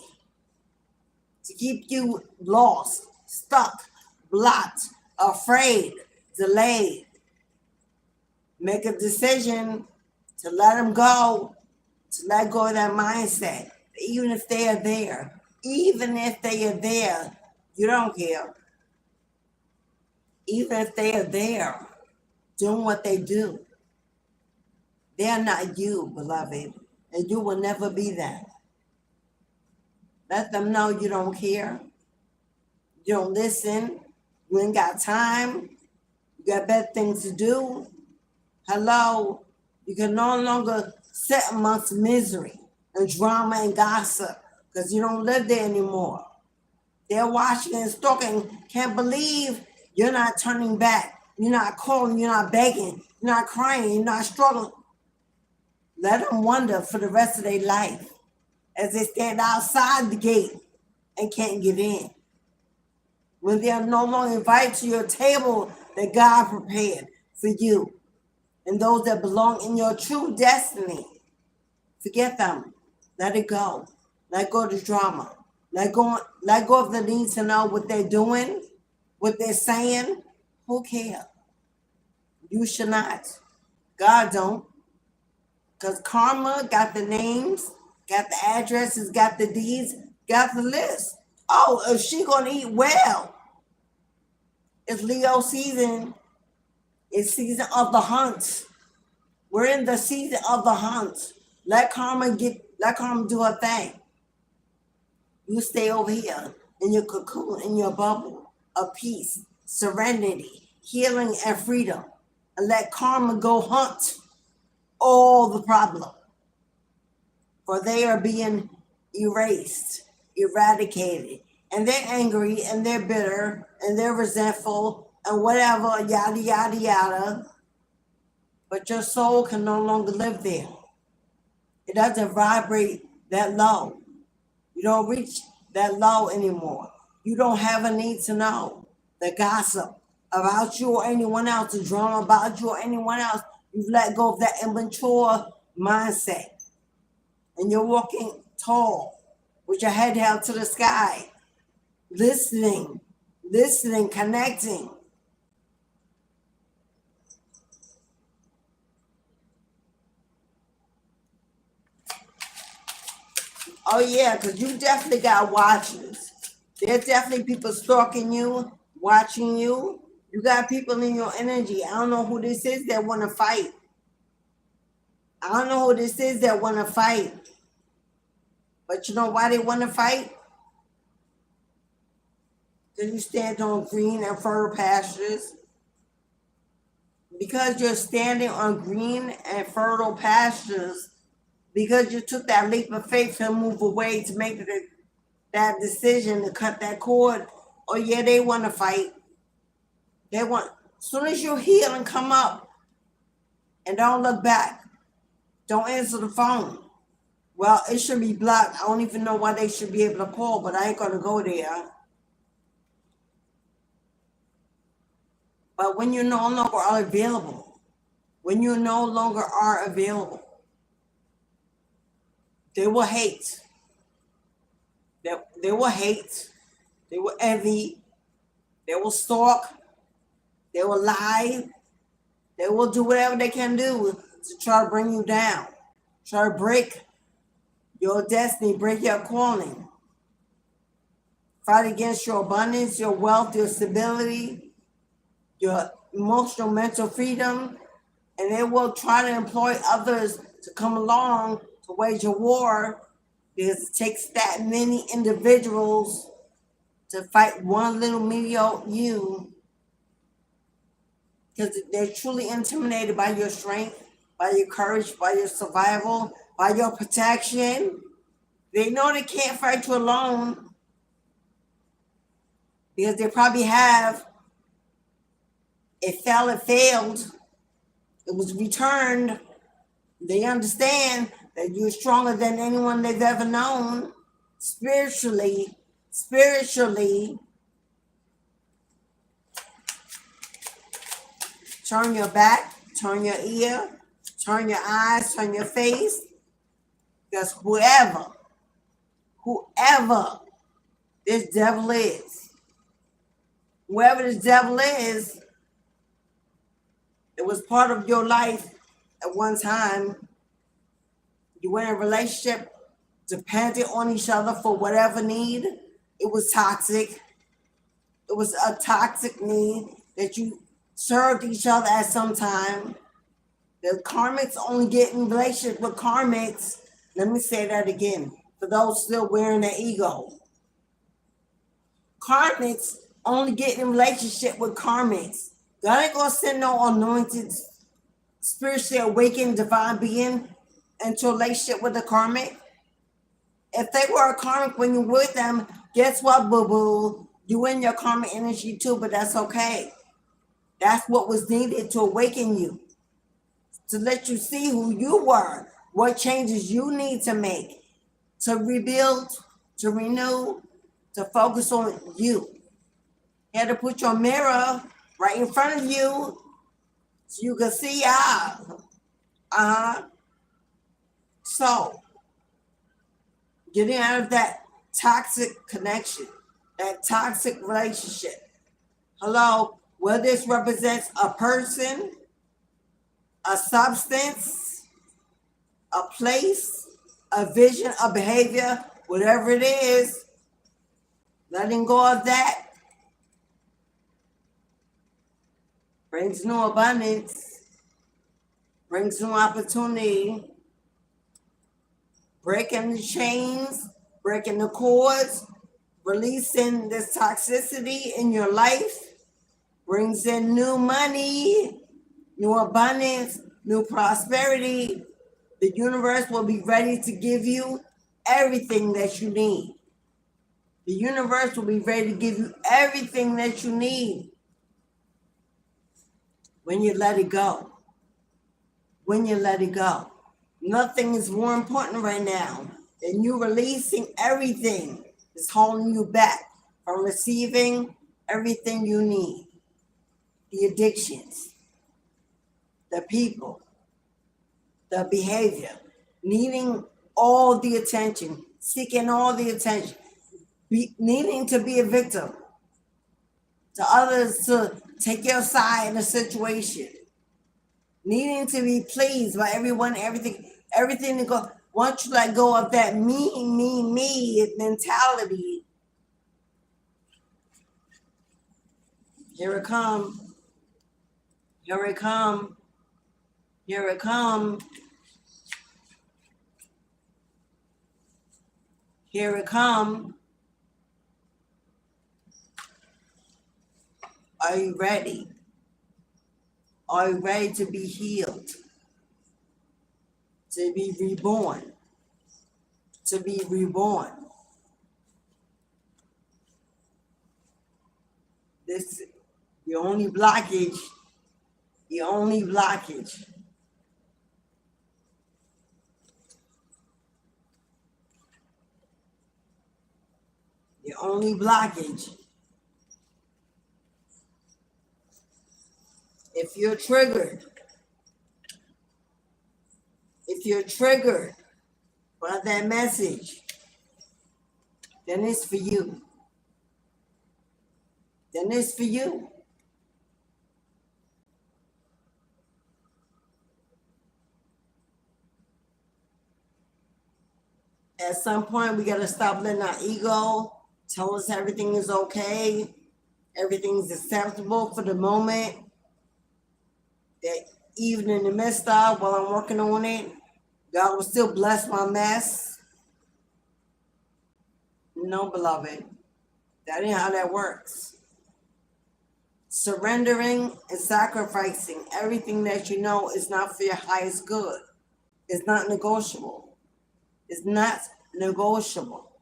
A: to keep you lost, stuck, blocked, afraid, delayed. Make a decision to let them go, to let go of that mindset. Even if they are there, You don't care. Even if they are there doing what they do, they're not you, beloved, and you will never be that. Let them know you don't care. You don't listen. You ain't got time. You got better things to do. Hello. You can no longer sit amongst misery and drama and gossip because you don't live there anymore. They're watching and stalking. Can't believe you're not turning back. You're not calling. You're not begging. You're not crying. You're not struggling. Let them wonder for the rest of their life as they stand outside the gate and can't get in. When they are no longer invited to your table that God prepared for you and those that belong in your true destiny. Forget them. Let it go. Let go of the drama. Let go of the need to know what they're doing, what they're saying. Who cares? You should not. God don't. Because karma got the names, got the addresses, got the deeds, got the list. Oh, is she going to eat well? It's Leo season. It's season of the hunt. We're in the season of the hunt. Let karma do her thing. You stay over here in your cocoon, in your bubble of peace, serenity, healing, and freedom. And let karma go hunt all the problem. For they are being erased, eradicated. And they're angry, and they're bitter, and they're resentful, and whatever, yada, yada, yada. But your soul can no longer live there. It doesn't vibrate that low. You don't reach that low anymore. You don't have a need to know the gossip about you or anyone else, the drama about you or anyone else. You've let go of that immature mindset. And you're walking tall with your head held to the sky, listening, connecting. Oh yeah, because you definitely got watchers. There's definitely people stalking you, watching you. You got people in your energy. I don't know who this is that want to fight. I don't know who this is that want to fight. But you know why they want to fight? Because you stand on green and fertile pastures. Because you're standing on green and fertile pastures, because you took that leap of faith to move away, to make that decision, to cut that cord. Oh yeah, they want to fight. They want, as soon as you heal and come up and don't look back, don't answer the phone. Well, it should be blocked. I don't even know why they should be able to call, but I ain't going to go there. But when you no longer are available, they will hate. They will hate. They will envy. They will stalk. They will lie. They will do whatever they can do to try to bring you down. Try to break your destiny, break your calling. Fight against your abundance, your wealth, your stability, your emotional, mental freedom. And they will try to employ others to come along to wage a war, because it takes that many individuals to fight one little mediocre you, because they're truly intimidated by your strength, by your courage, by your survival, by your protection. They know they can't fight you alone, because they probably have, it failed, it was returned. They understand that you're stronger than anyone they've ever known, spiritually. Turn your back, turn your ear, turn your eyes, turn your face, because whoever this devil is, it was part of your life at one time. You were in a relationship, depended on each other for whatever need. It was toxic. It was a toxic need that you served each other at some time. The karmics only get in relationship with karmics. Let me say that again for those still wearing their ego. Karmics only get in relationship with karmics. God ain't gonna send no anointed, spiritually awakened divine being into a relationship with a karmic. If they were a karmic when you're with them, guess what, boo-boo? You in your karmic energy too, but that's okay. That's what was needed to awaken you, to let you see who you were, what changes you need to make, to rebuild, to renew, to focus on you. You had to put your mirror right in front of you so you can see out. So, getting out of that toxic connection, that toxic relationship. Hello, whether this represents a person, a substance, a place, a vision, a behavior, whatever it is, letting go of that brings new abundance, brings new opportunity, breaking the chains, breaking the cords, releasing this toxicity in your life, brings in new money, new abundance, new prosperity. The universe will be ready to give you everything that you need. The universe will be ready to give you everything that you need when you let it go. When you let it go. Nothing is more important right now than you releasing everything that's holding you back from receiving everything you need. The addictions, the people, the behavior, needing all the attention, seeking all the attention, needing to be a victim, to others to take your side in a situation, needing to be pleased by everyone, everything to go. Once you let go of that me mentality, here it come, here it come, here it come, here it come. Are you ready? Are you ready to be healed? To be reborn? To be reborn? This, the only blockage, the only blockage. The only blockage. If you're triggered by that message, then it's for you. Then it's for you. At some point, we got to stop letting our ego tell us everything is okay, everything's acceptable for the moment. That even in the midst of, while I'm working on it, God will still bless my mess. No, beloved, that ain't how that works. Surrendering and sacrificing everything that you know is not for your highest good. It's not negotiable. It's not negotiable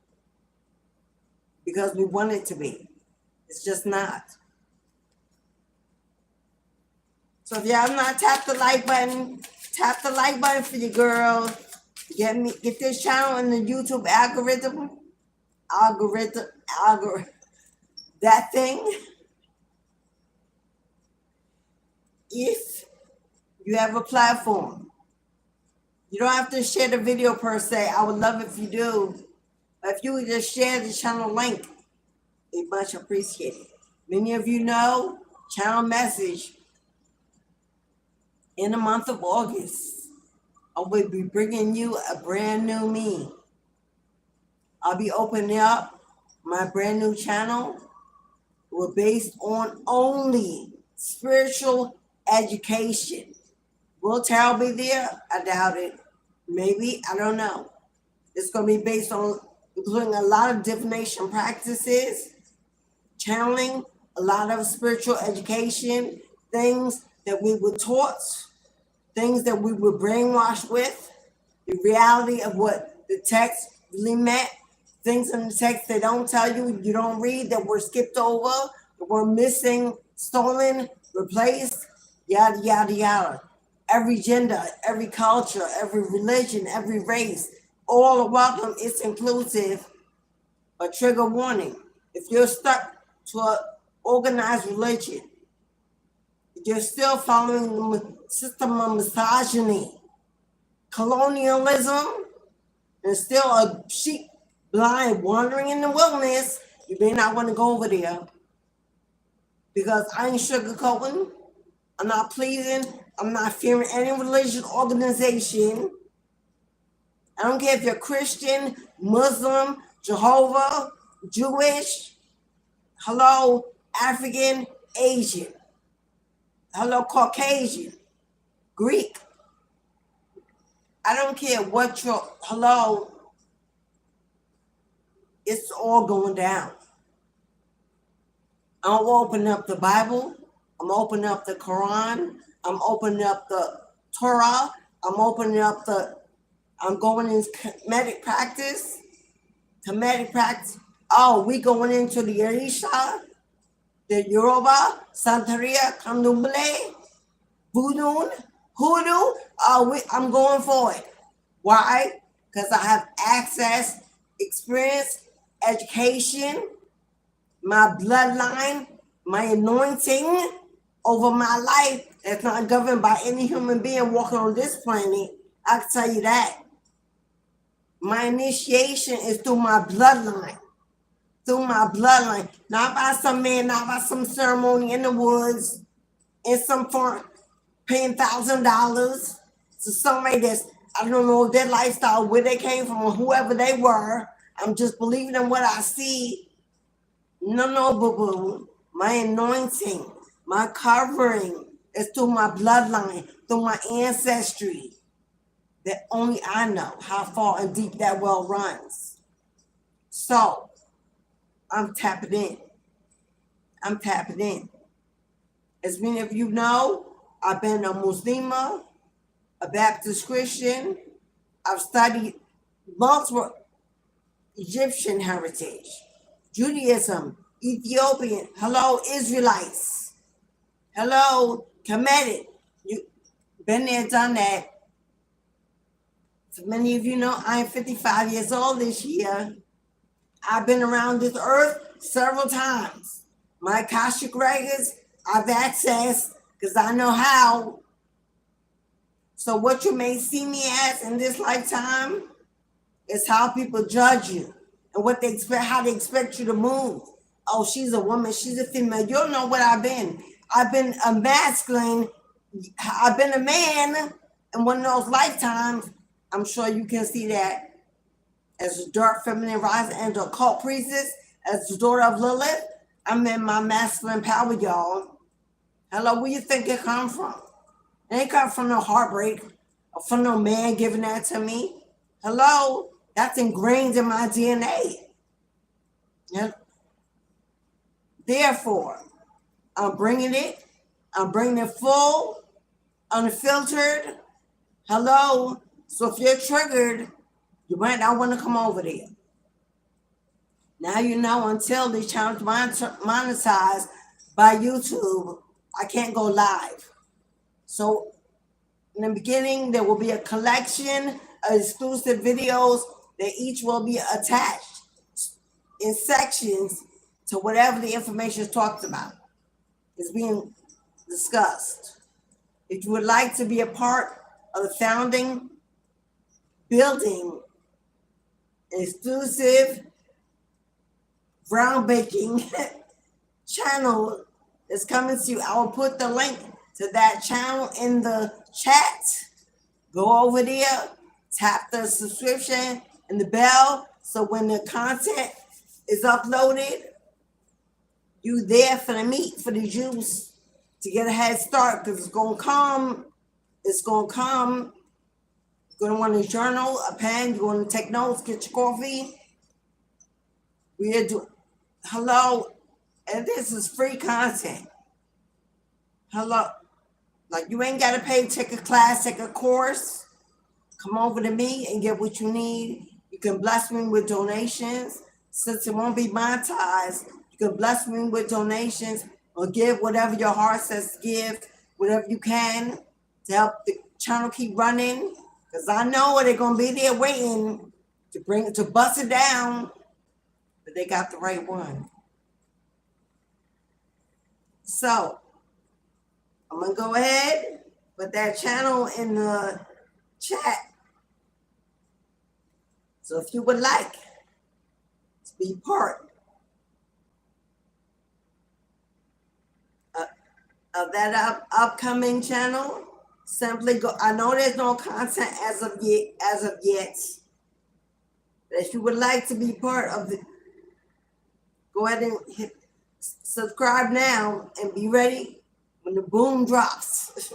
A: because we want it to be. It's just not. So if y'all not tap the like button for you, girl. Get this channel in the YouTube algorithm, that thing. If you have a platform, you don't have to share the video per se. I would love if you do. But if you would just share the channel link, it's much appreciated. Many of you know, channel message. In the month of August, I will be bringing you a brand new me. I'll be opening up my brand new channel were based on only spiritual education. Will Tarot be there? I doubt it. Maybe, I don't know. It's going to be based on including a lot of divination practices, channeling, a lot of spiritual education, things that we were taught, things that we were brainwashed with, the reality of what the text really meant, things in the text they don't tell you, you don't read, that were skipped over, that were missing, stolen, replaced, yada, yada, yada. Every gender, every culture, every religion, every race, all are welcome. It's inclusive. A trigger warning. If you're stuck to an organized religion, if you're still following the system of misogyny, colonialism, and still a sheep blind wandering in the wilderness, you may not want to go over there, because I ain't sugarcoating. I'm not pleasing. I'm not fearing any religious organization. I don't care if you're Christian, Muslim, Jehovah, Jewish, hello, African, Asian, hello, Caucasian, Greek. I don't care what your, hello, it's all going down. I'm opening up the Bible. I'm opening up the Quran. I'm opening up the Torah. I'm going in Kemetic practice. Oh, we going into the Orisha, the Yoruba, Santeria, Candomblé, Voodoo, Hoodoo. Oh, I'm going for it. Why? Because I have access, experience, education, my bloodline, my anointing over my life that's not governed by any human being walking on this planet. I can tell you that. My initiation is through my bloodline. Not by some man, not by some ceremony in the woods, in some farm, paying $1,000 to somebody that's, I don't know their lifestyle, where they came from, or whoever they were. I'm just believing in what I see. No, boo-boo. My anointing, my covering is through my bloodline, through my ancestry, that only I know how far and deep that well runs. So, I'm tapping in. As many of you know, I've been a Muslima, a Baptist Christian. I've studied multiple Egyptian heritage, Judaism, Ethiopian, hello, Israelites, hello, Kemetic. You been there, done that. So many of you know I am 55 years old this year. I've been around this earth several times. My Cashapp records, I've accessed because I know how. So what you may see me as in this lifetime is how people judge you and what they expect, how they expect you to move. Oh, she's a woman, she's a female. You don't know what I've been. I've been a masculine. I've been a man in one of those lifetimes. I'm sure you can see that. As a dark feminine rising and a occult priestess, as the daughter of Lilith, I'm in my masculine power, y'all. Hello, where you think it come from? It ain't come from no heartbreak or from no man giving that to me. Hello, that's ingrained in my DNA. Yeah. Therefore, I'm bringing it. I'm bringing it full, unfiltered. Hello. So if you're triggered, you might not want to come over there. Now you know, until the channel's monetized by YouTube, I can't go live. So in the beginning, there will be a collection of exclusive videos that each will be attached in sections to whatever the information is talked about, is being discussed. If you would like to be a part of the founding, building, exclusive, groundbreaking channel that's coming to you, I will put the link to that channel in the chat. Go over there, tap the subscription and the bell, so when the content is uploaded, You there for the meat, for the juice, to get a head start, because it's gonna come. It's gonna come. You're gonna want a journal, a pen. You're gonna take notes. Get your coffee. We are doing. Hello, and this is free content. Hello, like you ain't gotta pay. Take a class, take a course. Come over to me and get what you need. You can bless me with donations. Since it won't be monetized, you can bless me with donations or give whatever your heart says to give, whatever you can to help the channel keep running. Because I know they're going to be there waiting to bust it down, but they got the right one. So I'm going to go ahead, put that channel in the chat. So if you would like to be part of that upcoming channel, simply go. I know there's no content as of yet, but if you would like to be part of the, go ahead and hit subscribe now and be ready when the boom drops.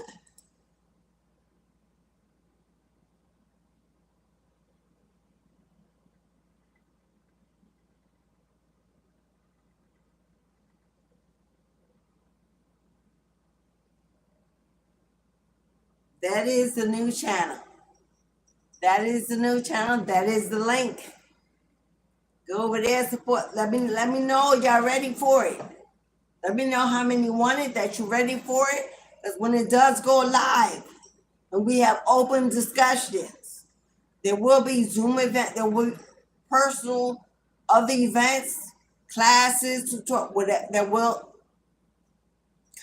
A: That is the new channel. That is the new channel. That is the link. Go over there, support. Let me know y'all ready for it. Let me know how many want it, that you're ready for it. Because when it does go live and we have open discussions, there will be Zoom event, there will be personal other events, classes, tutorial, whatever. That will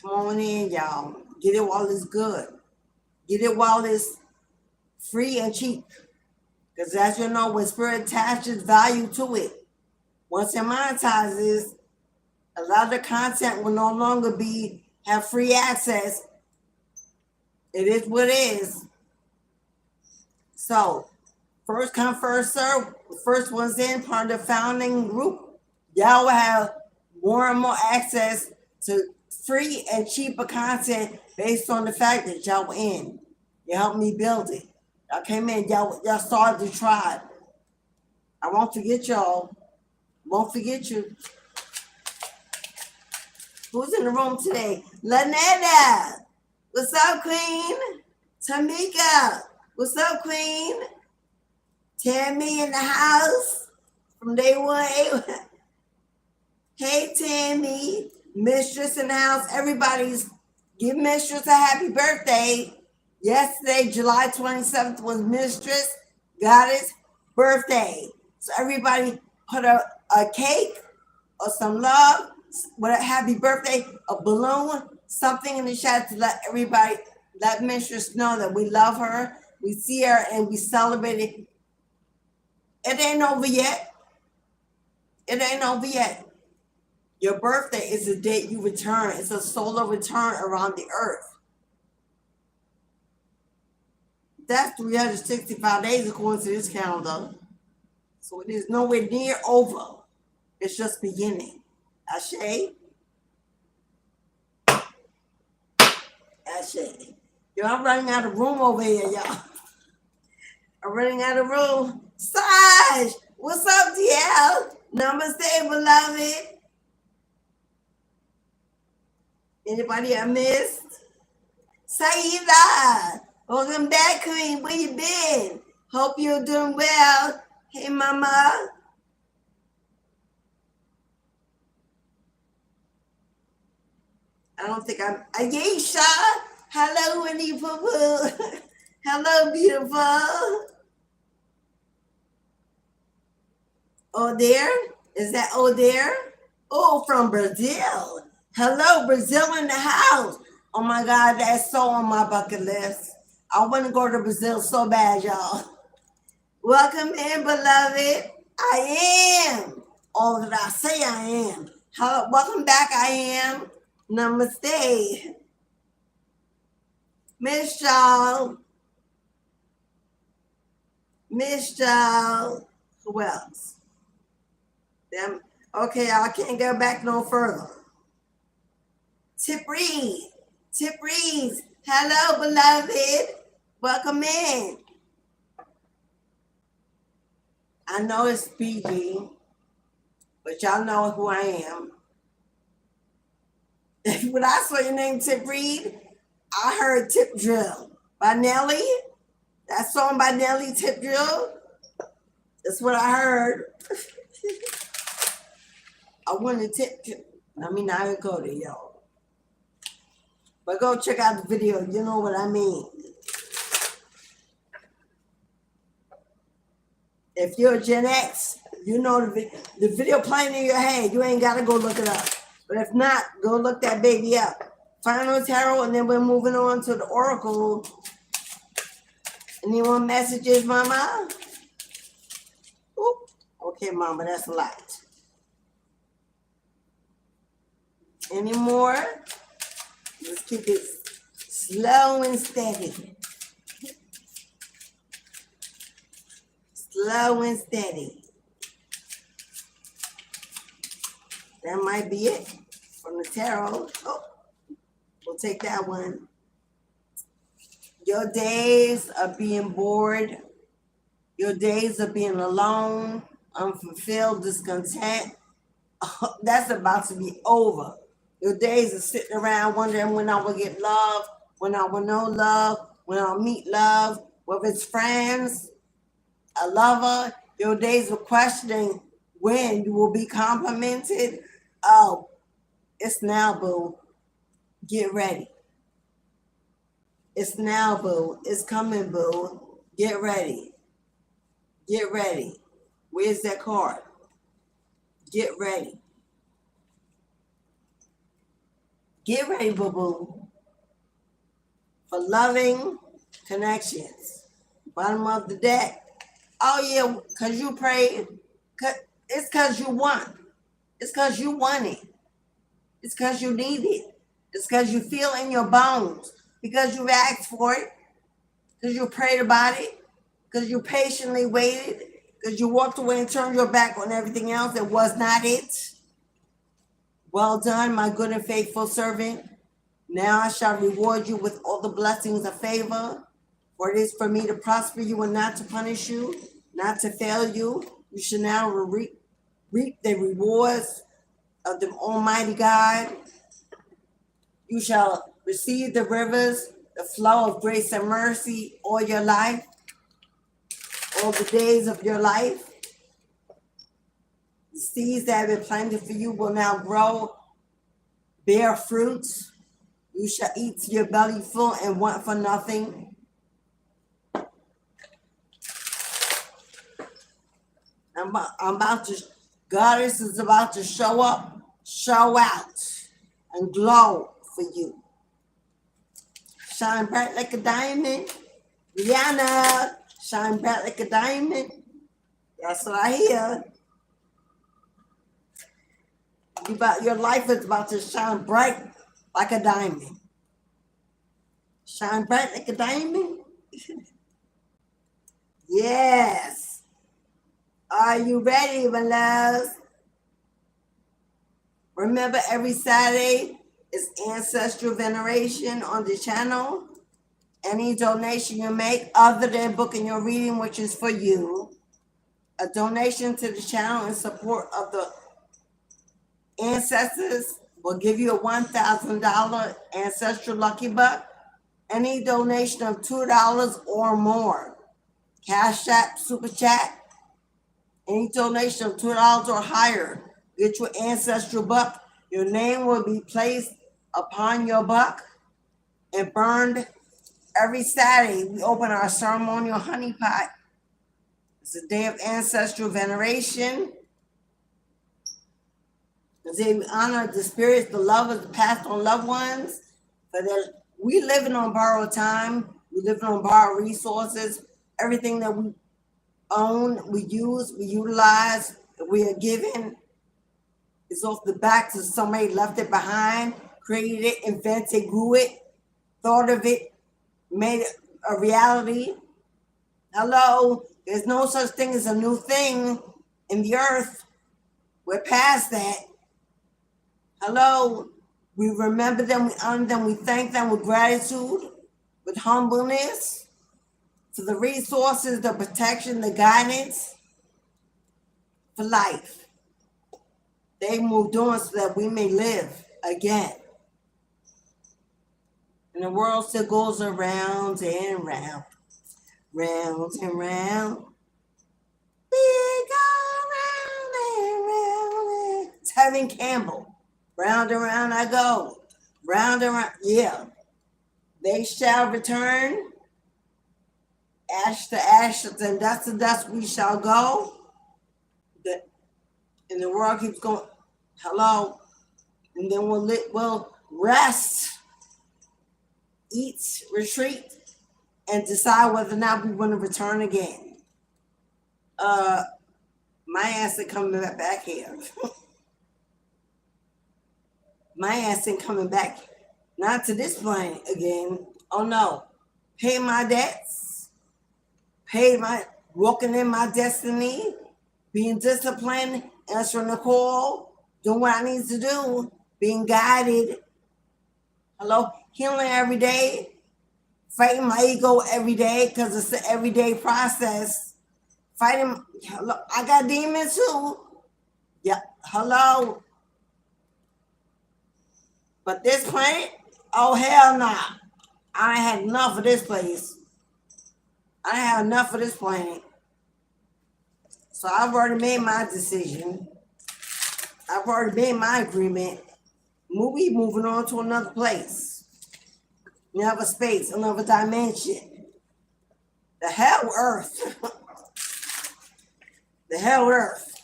A: come on in, y'all. Get it while it's good. Get it while it's free and cheap. Because as you know, when spirit attaches value to it, once it monetizes, a lot of the content will no longer have free access. It is what it is. So, first come, first serve. The first one's in, part of the founding group. Y'all will have more and more access to free and cheaper content based on the fact that y'all were in. You helped me build it. Y'all came in, y'all started the tribe. I won't forget y'all. Won't forget you. Who's in the room today? Lanetta. What's up, Queen? Tamika. What's up, Queen? Tammy in the house from day one. Hey, Tammy. Mistress in the house. Everybody's give Mistress a happy birthday. Yesterday, July 27th, was Mistress Goddess birthday. So everybody put a cake or some love, with a happy birthday, a balloon, something in the chat to let everybody, let Mistress know that we love her, we see her, and we celebrate it. It ain't over yet. It ain't over yet. Your birthday is the date you return. It's a solar return around the earth. That's 365 days according to this calendar. So it is nowhere near over. It's just beginning. Ashe? Ashe. Yo, I'm running out of room over here, y'all. I'm running out of room. Saj! What's up, DL? Namaste, beloved. Anybody I missed? Saida! Welcome back, Queen. Where you been? Hope you're doing well. Hey, Mama. I don't think I'm Ayesha. Hello, Winnie Poo Poo. Hello, beautiful. Oh, there? Is that there? Oh, from Brazil. Hello, Brazil in the house. Oh my God, that's so on my bucket list. I want to go to Brazil so bad, y'all. Welcome in, beloved. I am all that I say I am. Hello, welcome back, I am. Namaste. Miss y'all. Miss y'all. Who else? Them. Okay, I can't go back no further. Tip Reed. Tip Reed. Hello, beloved. Welcome in. I know it's PG, but y'all know who I am. When I saw your name, Tip Reed, I heard Tip Drill by Nelly. That song by Nelly, Tip Drill. That's what I heard. I wanted Tip Drill. I mean, I didn't go there, y'all. But go check out the video. You know what I mean. If you're Gen X, you know the video playing in your head. You ain't got to go look it up. But if not, go look that baby up. Final tarot, and then we're moving on to the oracle. Anyone messages, Mama? Oop. Okay, Mama, that's a lot. Any more? Let's keep it slow and steady. Slow and steady. That might be it from the tarot. Oh, we'll take that one. Your days of being bored. Your days of being alone, unfulfilled, discontent. That's about to be over. Your days of sitting around wondering when I will get love, when I will know love, when I'll meet love, whether it's friends, a lover. Your days of questioning when you will be complimented. Oh, it's now, boo. Get ready. It's now, boo. It's coming, boo. Get ready. Get ready. Where's that card? Get ready. Get ready, boo-boo, for loving connections. Bottom of the deck. Oh, yeah, because you prayed. It's because you want. It's because you want it. It's because you need it. It's because you feel in your bones. Because you asked for it. Because you prayed about it. Because you patiently waited. Because you walked away and turned your back on everything else that was not it. Well done, my good and faithful servant. Now I shall reward you with all the blessings of favor. For it is for me to prosper you and not to punish you, not to fail you. You shall now reap the rewards of the Almighty God. You shall receive the rivers, the flow of grace and mercy all your life, all the days of your life. The seeds that have been planted for you will now grow, bear fruits. You shall eat to your belly full and want for nothing. Goddess is about to show up, show out, and glow for you. Shine bright like a diamond. Rihanna, shine bright like a diamond. That's what I hear. Your life is about to shine bright like a diamond. Shine bright like a diamond? Yes. Are you ready, my loves? Remember, every Saturday is Ancestral Veneration on the channel. Any donation you make other than booking your reading, which is for you, a donation to the channel in support of the ancestors will give you a $1,000 ancestral lucky buck. Any donation of $2 or more, Cashapp Super Chat. Any donation of $2 or higher, get your ancestral buck. Your name will be placed upon your buck and burned every Saturday. We open our ceremonial honey pot. It's a day of ancestral veneration. Today we honor the spirits, the lovers, the passed on loved ones. But we living on borrowed time. We living on borrowed resources. Everything that we own, we use, we utilize, that we are given is off the backs of somebody left it behind, created it, invented, grew it, thought of it, made it a reality. Hello, there's no such thing as a new thing in the earth. We're past that. Hello, We remember them, we honor them, we thank them with gratitude, with humbleness, for the resources, the protection, the guidance for life. They moved on so that we may live again. And the world still goes around and round, round and round. We go round and round. It's Tevin Campbell. Round and round I go. Round and round. Yeah. They shall return. Ash to ash, and dust to dust we shall go. And the world keeps going. Hello. And then we'll rest, eat, retreat, and decide whether or not we want to return again. My ass ain't coming back here. My ass ain't coming back. Not to this planet again. Oh no. Pay my debts. Walking in my destiny. Being disciplined. Answering the call. Doing what I need to do. Being guided. Hello. Healing every day. Fighting my ego every day because it's an everyday process. Fighting. Hello. I got demons too. Yeah. Hello. But this planet, oh hell nah. I had enough of this place. I had enough of this planet. So I've already made my decision. I've already made my agreement. We moving on to another place. Another space, another dimension. The hell earth. The hell earth.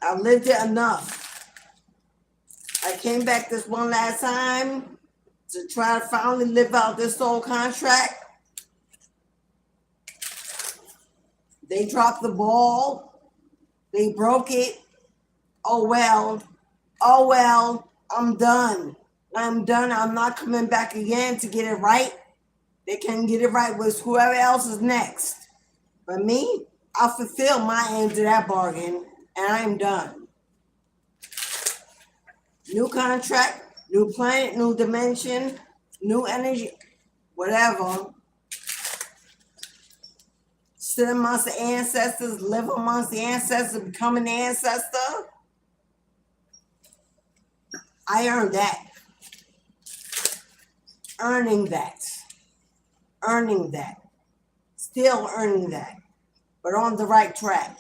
A: I've lived it enough. I came back this one last time to try to finally live out this soul contract. They dropped the ball. They broke it. Oh well. Oh well. I'm done. I'm done. I'm not coming back again to get it right. They can get it right with whoever else is next. But me, I'll fulfill my end of that bargain, and I'm done. New contract, new planet, new dimension, new energy, whatever. Sit amongst the ancestors, live amongst the ancestors, become an ancestor. I earned that. Earning that. Earning that. Still earning that. But on the right track.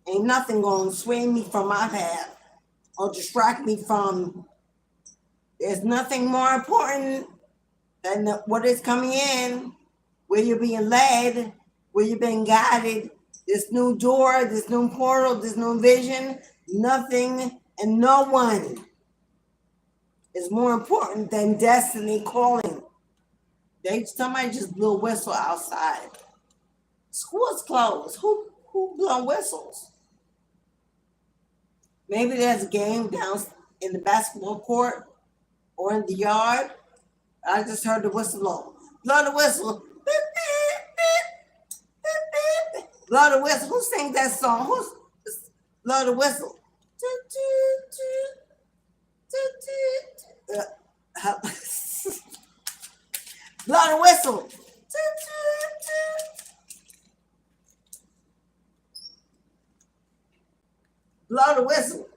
A: Ain't nothing gonna sway me from my path or distract me from. There's nothing more important than what is coming in, where you're being led, where you're being guided, this new door, this new portal, this new vision. Nothing and no one is more important than destiny calling. Somebody just blew a whistle outside. School's closed. Who blew whistles? Maybe there's a game down in the basketball court or in the yard. I just heard the whistle blow. Blow the whistle. Blow the whistle. Who sings that song? Blow the whistle? Blow the whistle. Blow the whistle.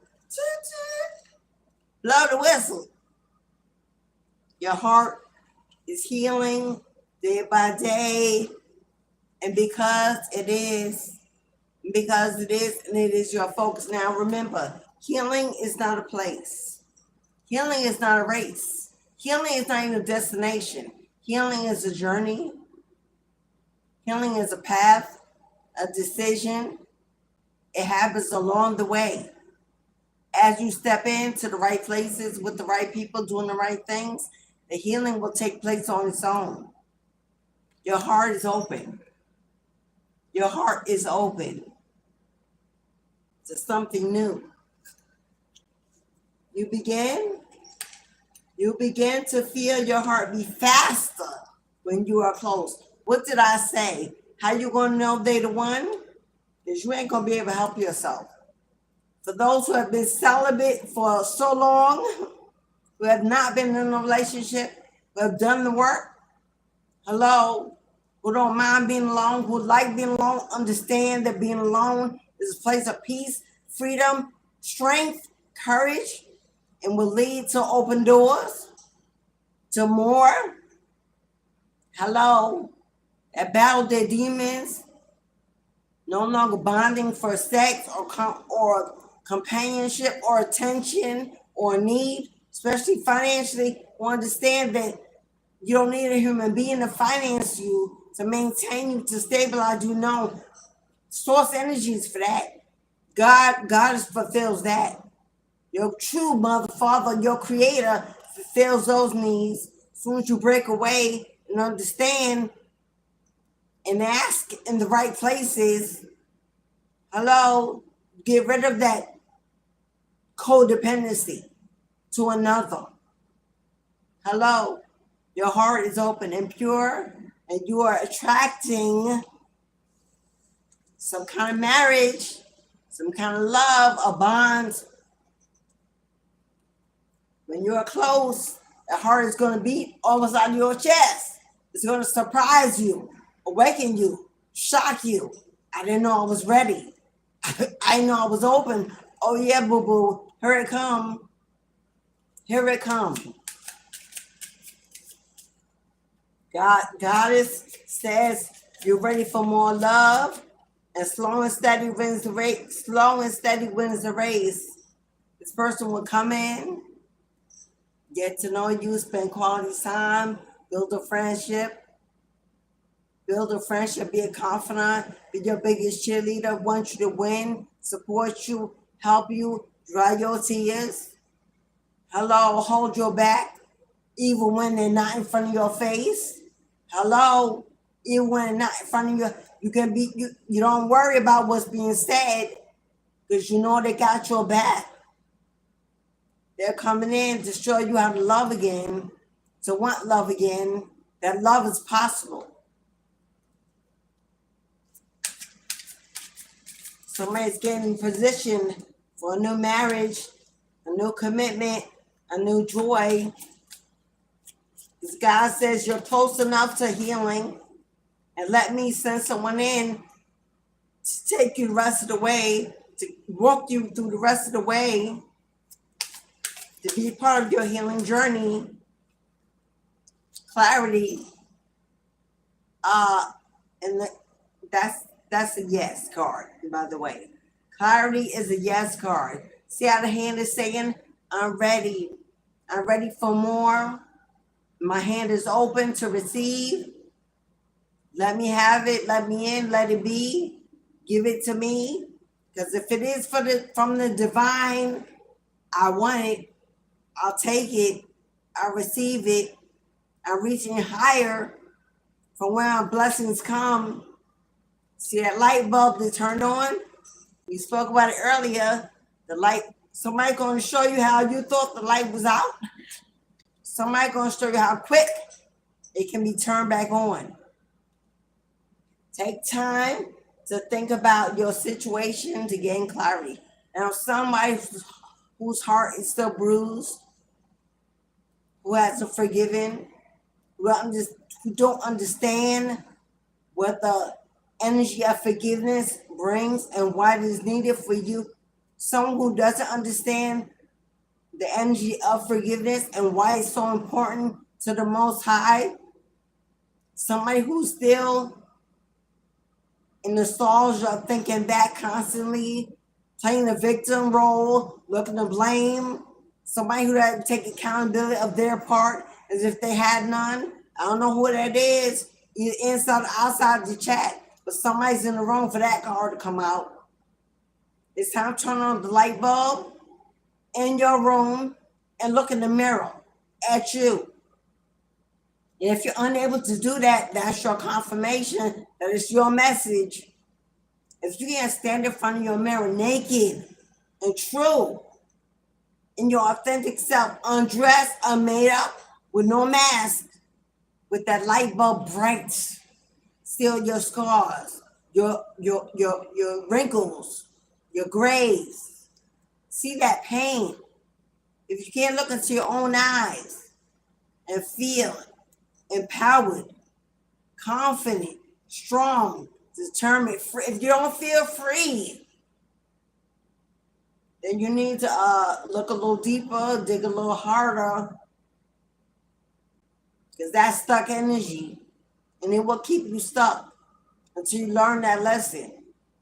A: Blow the whistle. Your heart is healing day by day. And because it is, and it is your focus. Now remember, healing is not a place. Healing is not a race. Healing is not even a destination. Healing is a journey. Healing is a path, a decision. It happens along the way. As you step into the right places with the right people doing the right things, the healing will take place on its own. Your heart is open. Your heart is open to something new. You begin to feel your heart beat faster when you are close. What did I say? How you gonna know they the one? Because you ain't gonna be able to help yourself. For those who have been celibate for so long, who have not been in a relationship, who have done the work, hello, who don't mind being alone, who like being alone, understand that being alone is a place of peace, freedom, strength, courage, and will lead to open doors, to more. Hello, that battle their demons, no longer bonding for sex or companionship or attention or need, especially financially, will understand that you don't need a human being to finance you, to maintain you, to stabilize you. No, source energies for that. God fulfills that. Your true mother, father, your creator fulfills those needs. As soon as you break away and understand and ask in the right places, hello, get rid of that codependency to another. Hello, your heart is open and pure, and you are attracting some kind of marriage, some kind of love, a bond. When you're close, the heart is going to beat almost out of your chest. It's going to surprise you, awaken you, shock you. I didn't know I was ready. I know I was open. Oh yeah, boo-boo, here it come. Here it come. Goddess says you're ready for more love, and slow and steady wins the race. Slow and steady wins the race. This person will come in, get to know you, spend quality time, build a friendship. Be a confidant, be your biggest cheerleader, want you to win, support you, help you, dry your tears. Hello, hold your back, even when they're not in front of your face. Hello, even when they're not in front of you, you don't worry about what's being said because you know they got your back. They're coming in to show you how to love again, to want love again, that love is possible. Somebody's getting positioned for a new marriage, a new commitment, a new joy. This God says you're close enough to healing, and let me send someone in to take you the rest of the way, to walk you through the rest of the way, to be part of your healing journey. Clarity, and that's a yes card, by the way. Clarity is a yes card. See how the hand is saying, I'm ready. I'm ready for more. My hand is open to receive. Let me have it. Let me in. Let it be. Give it to me. Because if it is from the divine, I want it. I'll take it. I'll receive it. I'm reaching higher from where our blessings come. See that light bulb that turned on? We spoke about it earlier. The light, somebody going to show you how you thought the light was out. Somebody going to show you how quick it can be turned back on. Take time to think about your situation to gain clarity. Now, somebody whose heart is still bruised, who hasn't forgiven, who don't understand what the energy of forgiveness brings and why it is needed for you. Someone who doesn't understand the energy of forgiveness and why it's so important to the Most High. Somebody who's still in nostalgia of thinking back constantly, playing the victim role, looking to blame. Somebody who doesn't take accountability of their part as if they had none. I don't know who that is, either inside or outside the chat, but somebody's in the room for that card to come out. It's time to turn on the light bulb in your room and look in the mirror at you. And if you're unable to do that, that's your confirmation that it's your message. If you can't stand in front of your mirror naked and true in your authentic self, undressed, unmade up, with no mask, with that light bulb bright, still your scars, your wrinkles, your grays, See that pain. If you can't look into your own eyes and feel empowered, confident, strong, determined, free, if you don't feel free, then you need to look a little deeper, dig a little harder, because that's stuck energy, and it will keep you stuck until you learn that lesson.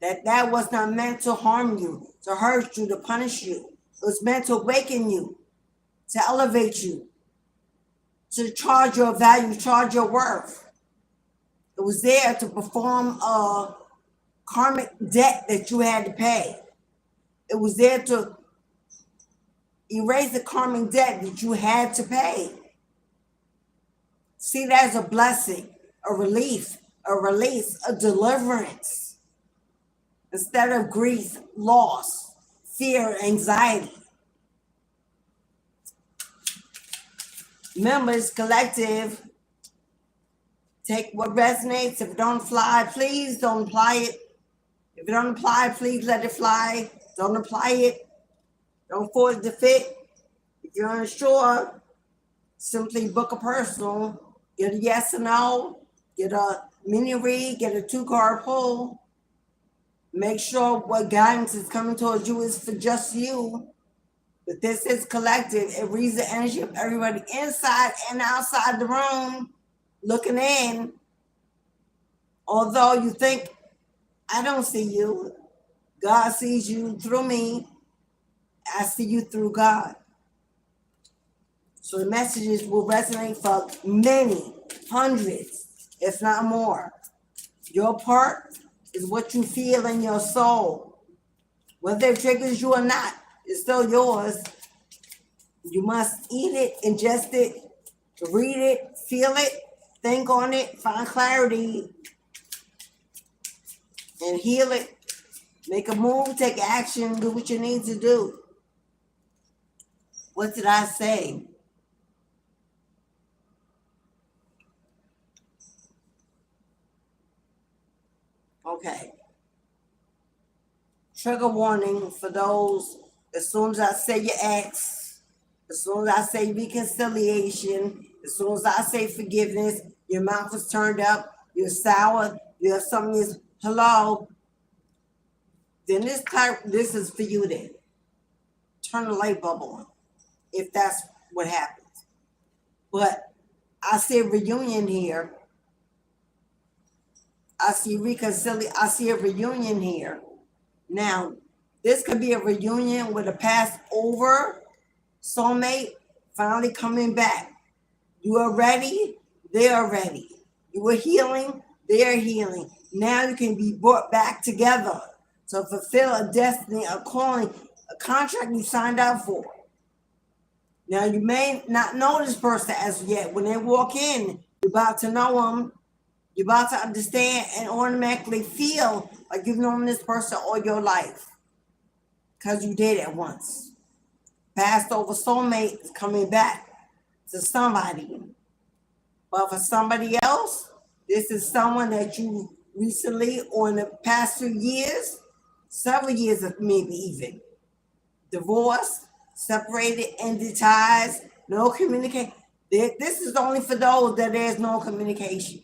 A: That was not meant to harm you, to hurt you, to punish you. It was meant to awaken you, to elevate you, to charge your value, charge your worth. It was there to perform a karmic debt that you had to pay. It was there to erase the karmic debt that you had to pay. See that as a blessing, a relief, a release, a deliverance. Instead of grief, loss, fear, anxiety. Members, collective, take what resonates. If it don't fly, please don't apply it. If it don't apply, please let it fly. Don't apply it. Don't force the fit. If you're unsure, simply book a personal. Get a yes or no. Get a mini read. Get a 2-card pull. Make sure what guidance is coming towards you is for just you. But this is collective. It reads the energy of everybody inside and outside the room looking in. Although you think, I don't see you, God sees you through me. I see you through God. So the messages will resonate for many, hundreds, if not more. Your part is what you feel in your soul. Whether it triggers you or not, it's still yours. You must eat it, ingest it, read it, feel it, think on it, find clarity, and heal it. Make a move, take action, do what you need to do. What did I say? Okay. Trigger warning for those, as soon as I say your ex, as soon as I say reconciliation, as soon as I say forgiveness, your mouth is turned up, you're sour, you have something is hello, then this is for you then. Turn the light bulb on, if that's what happens. But I see a reunion here. I see a reunion here. Now, this could be a reunion with a past over soulmate finally coming back. You are ready, they are ready. You are healing, they are healing. Now you can be brought back together to fulfill a destiny, a calling, a contract you signed up for. Now, you may not know this person as yet. When they walk in, you're about to know them. You're about to understand and automatically feel like you've known this person all your life because you did it once. Past over soulmate is coming back to somebody. But for somebody else, this is someone that you recently or in the past few years, several years of maybe even, divorced, separated, ended ties, no communication. This is only for those that there's no communication.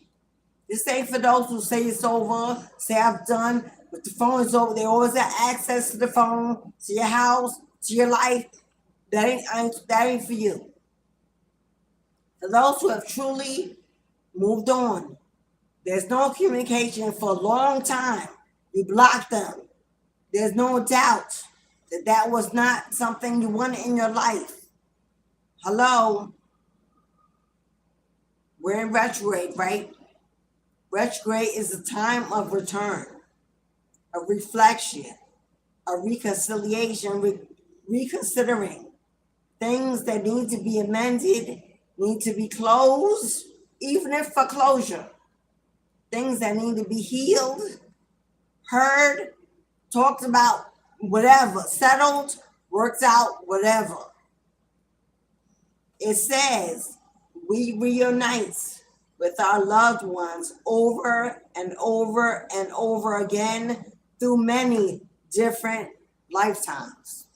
A: This ain't for those who say it's over, say I've done, but the phone is over. They always have access to the phone, to your house, to your life. That ain't for you. For those who have truly moved on, there's no communication for a long time. You blocked them. There's no doubt that was not something you wanted in your life. Hello? We're in retrograde, right? Retrograde is a time of return, a reflection, a reconciliation, reconsidering things that need to be amended, need to be closed, even if for closure. Things that need to be healed, heard, talked about, whatever, settled, worked out, whatever. It says we reunite with our loved ones over and over and over again through many different lifetimes.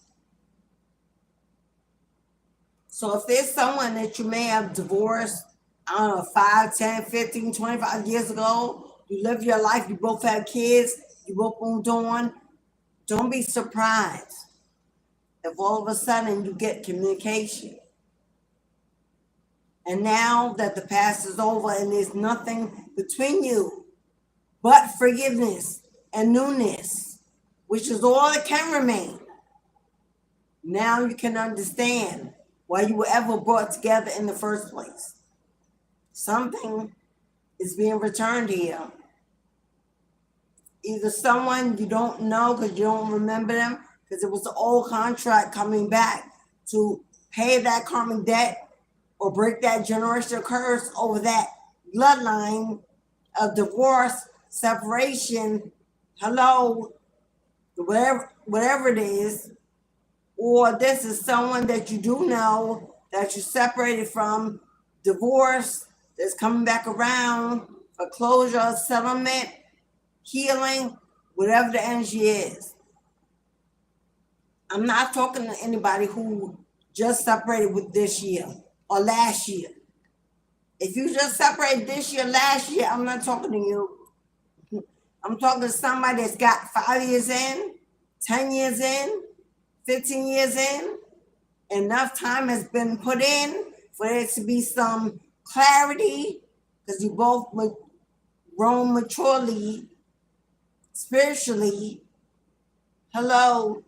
A: So if there's someone that you may have divorced, I don't know, 5, 10, 15, 25 years ago, you live your life, you both have kids, you both moved on, don't be surprised if all of a sudden you get communication. And now that the past is over and there's nothing between you but forgiveness and newness, which is all that can remain, now you can understand why you were ever brought together in the first place. Something is being returned here. Either someone you don't know because you don't remember them, because it was an old contract coming back to pay that karmic debt or break that generational curse over that bloodline of divorce, separation, hello, whatever it is. Or this is someone that you do know that you separated from, divorce, that's coming back around for closure, settlement, healing, whatever the energy is. I'm not talking to anybody who just separated with this year or last year. If you just separated this year, last year, I'm not talking to you. I'm talking to somebody that's got 5 years in, 10 years in, 15 years in. Enough time has been put in for there to be some clarity, because you both grown maturely, spiritually. Hello,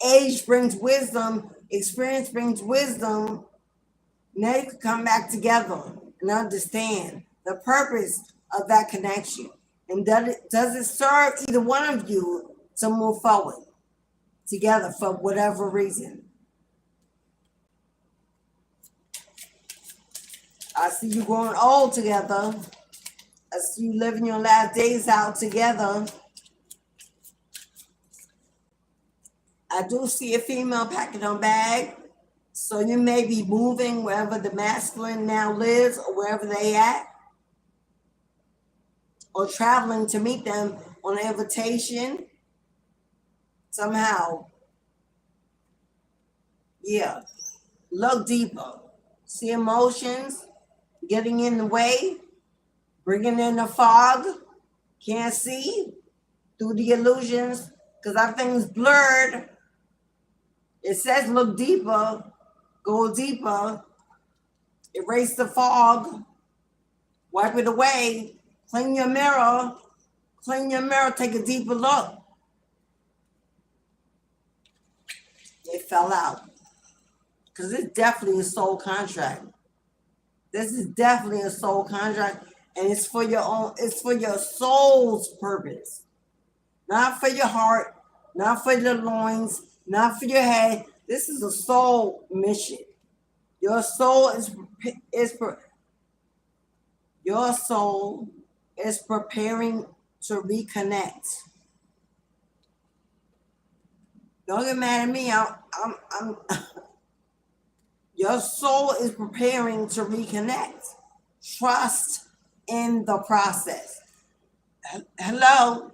A: age brings wisdom, experience brings wisdom. Now you can come back together and understand the purpose of that connection. And does it serve either one of you to move forward together for whatever reason? I see you growing old together. I see you living your last days out together. I do see a female packing her bag. So you may be moving wherever the masculine now lives or wherever they at. Or traveling to meet them on an invitation. Somehow. Yeah. Look deeper. See emotions getting in the way, bringing in the fog, can't see through the illusions because everything's blurred. It says look deeper, go deeper, erase the fog, wipe it away, clean your mirror, take a deeper look. It fell out because it's definitely a soul contract. This is definitely a soul contract, and it's for your own, it's for your soul's purpose. Not for your heart, not for your loins, not for your head. This is a soul mission. Your soul is preparing to reconnect. Don't get mad at me. I'm Your soul is preparing to reconnect. Trust in the process. Hello.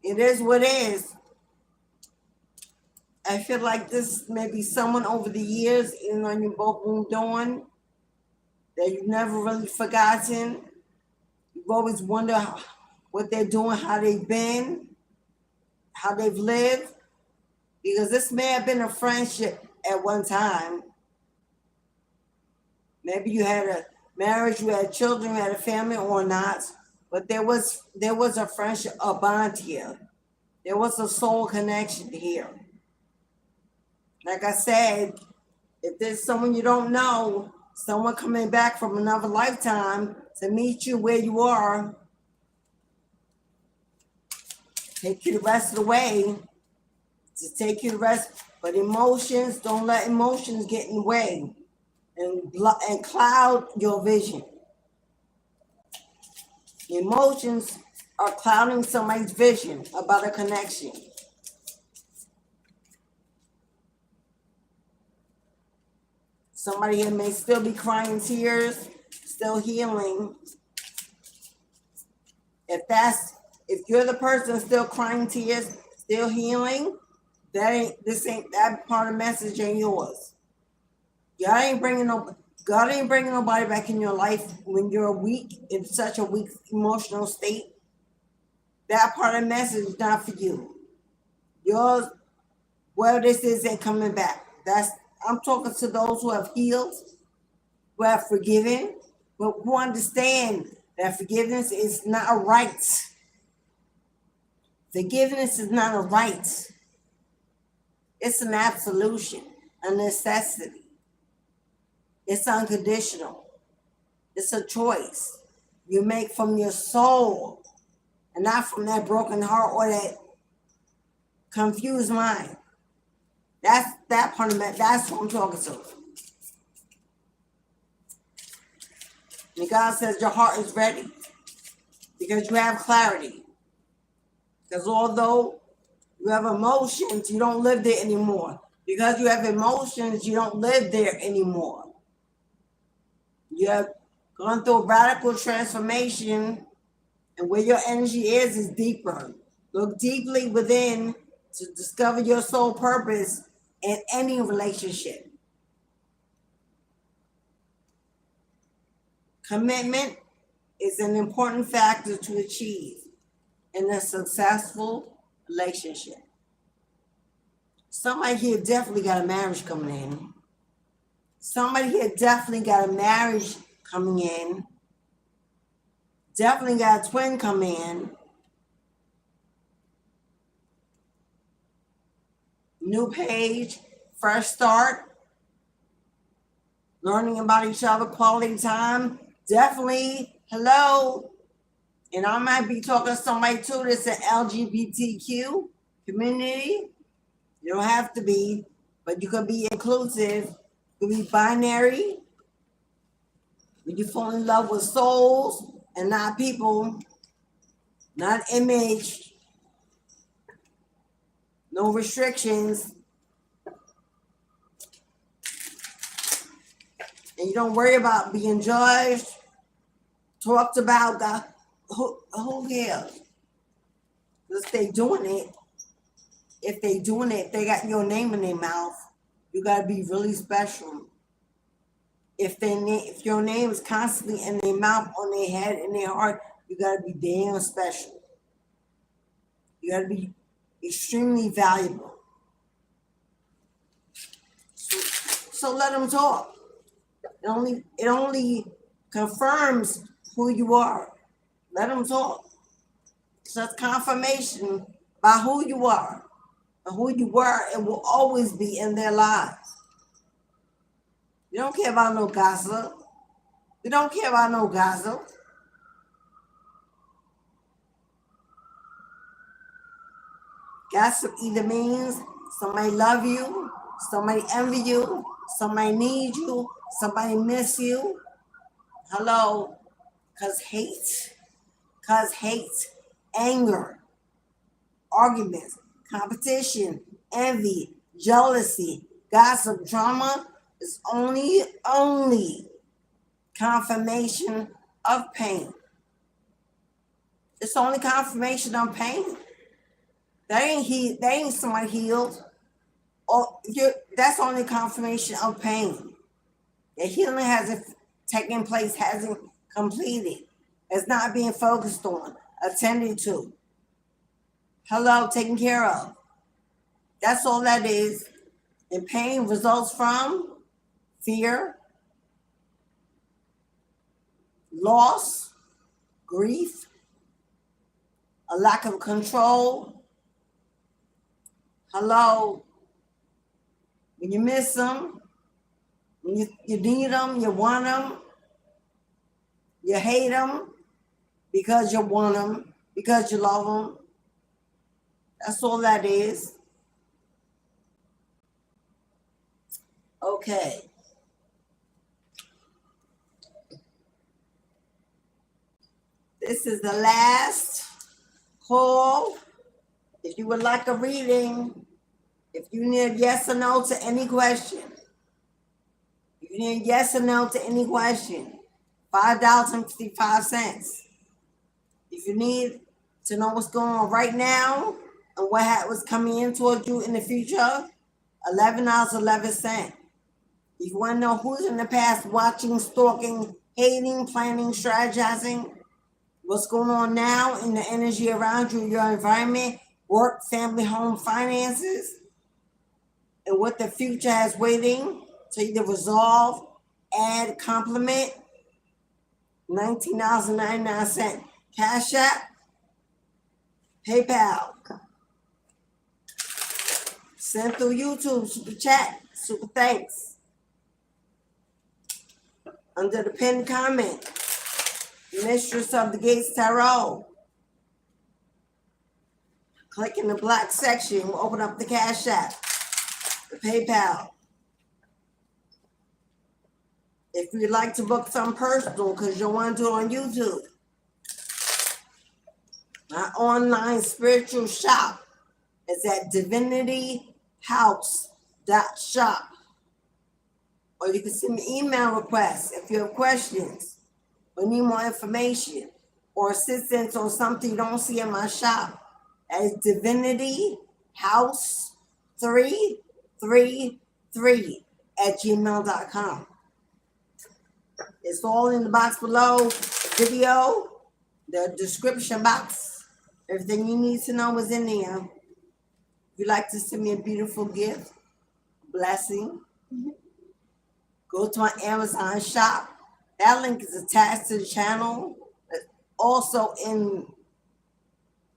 A: It is what it is. I feel like this may be someone over the years, even though you both moved on, that you've never really forgotten. You've always wondered what they're doing, how they've been, how they've lived. Because this may have been a friendship at one time. Maybe you had a marriage, you had children, you had a family or not, but there was a friendship, a bond here. There was a soul connection here. Like I said, if there's someone you don't know, someone coming back from another lifetime to meet you where you are, take you the rest of the way, to take you the rest. But emotions, don't let emotions get in the way and cloud your vision. Emotions are clouding somebody's vision about a connection. Somebody here may still be crying tears, still healing. If you're the person still crying tears, still healing, that part of the message ain't yours. God ain't bringing nobody back in your life when you're weak, in such a weak emotional state. That part of the message is not for you. Yours, where this is, ain't coming back. I'm talking to those who have healed, who have forgiven, but who understand that forgiveness is not a right. Forgiveness is not a right. It's an absolution, a necessity. It's unconditional. It's a choice you make from your soul and not from that broken heart or that confused mind. That's that part of it. That's what I'm talking to. And God says your heart is ready because you have clarity. Because although you have emotions, you don't live there anymore. Because you have emotions, you don't live there anymore. You have gone through a radical transformation, and where your energy is deeper. Look deeply within to discover your soul purpose in any relationship. Commitment is an important factor to achieve in a successful relationship. Somebody here definitely got a marriage coming in. Somebody here definitely got a marriage coming in. Definitely got a twin coming in. New page, fresh start. Learning about each other, quality time. Definitely, hello. And I might be talking to somebody too that's an LGBTQ community. You don't have to be, but you could be inclusive. You could be binary. When you fall in love with souls and not people, not image, no restrictions. And you don't worry about being judged, talked about. God, who cares? If they doing it, if they got your name in their mouth, you got to be really special. If your name is constantly in their mouth, on their head, in their heart, you got to be damn special. You got to be extremely valuable. So let them talk. It only confirms who you are. Let them talk. So it's confirmation by who you are and who you were and will always be in their lives. You don't care about no gossip. You don't care about no gossip. Gossip either means somebody love you, somebody envy you, somebody need you, somebody miss you. Hello, cause hate, anger, arguments, competition, envy, jealousy, gossip, drama is only confirmation of pain. It's only confirmation of pain. They ain't somebody healed. That's only confirmation of pain. The healing hasn't taken place, hasn't completed. It's not being focused on, attended to. Hello, taken care of. That's all that is. And pain results from fear, loss, grief, a lack of control. Hello, when you miss them, when you need them, you want them, you hate them because you want them, because you love them. That's all that is. Okay. This is the last call. If you would like a reading, if you need yes or no to any question, if you need yes or no to any question, $5.55. If you need to know what's going on right now and what was coming in towards you in the future, $11.11. If you want to know who's in the past watching, stalking, hating, planning, strategizing, what's going on now in the energy around you, your environment, work, family, home, finances, and what the future has waiting to either resolve, add, complement, $19.99. Cashapp, PayPal, send through YouTube, super chat, super thanks. Under the pinned comment, Mistress of the Gates Tarot. Click in the black section, we'll open up the Cash App, the PayPal. If you'd like to book something personal because you want to do it on YouTube, my online spiritual shop is at divinityhouse.shop. Or you can send me email requests if you have questions or need more information or assistance on something you don't see in my shop. That is divinityhouse333 at gmail.com. It's all in the box below the video, the description box. Everything you need to know is in there. If you'd like to send me a beautiful gift, blessing, go to my Amazon shop. That link is attached to the channel. It's also in,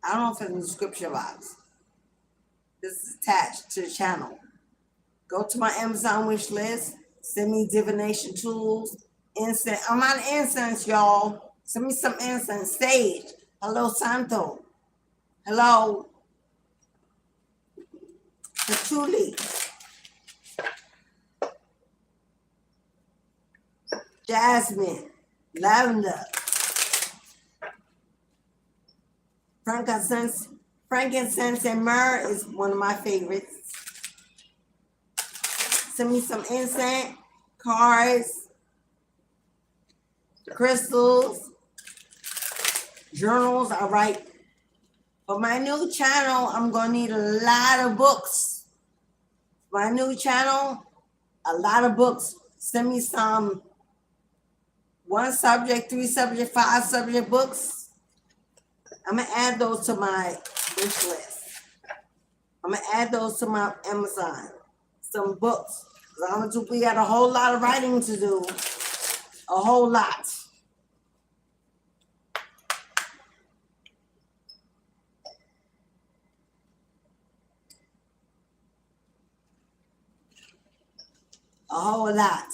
A: I don't know if it's in the description box. This is attached to the channel. Go to my Amazon wish list. Send me divination tools. Incense. I'm out of incense, y'all. Send me some incense. Sage. Hello, Santo. Hello. Patchouli. Jasmine. Lavender. Frankincense and myrrh is one of my favorites. Send me some incense, cards, crystals, journals. I write. For my new channel, I'm going to need a lot of books. My new channel, a lot of books. Send me some 1 subject, 3 subject, 5 subject books. I'm going to add those to my wish list. I'm going to add those to my Amazon. Some books. We got a whole lot of writing to do. A whole lot. A whole lot.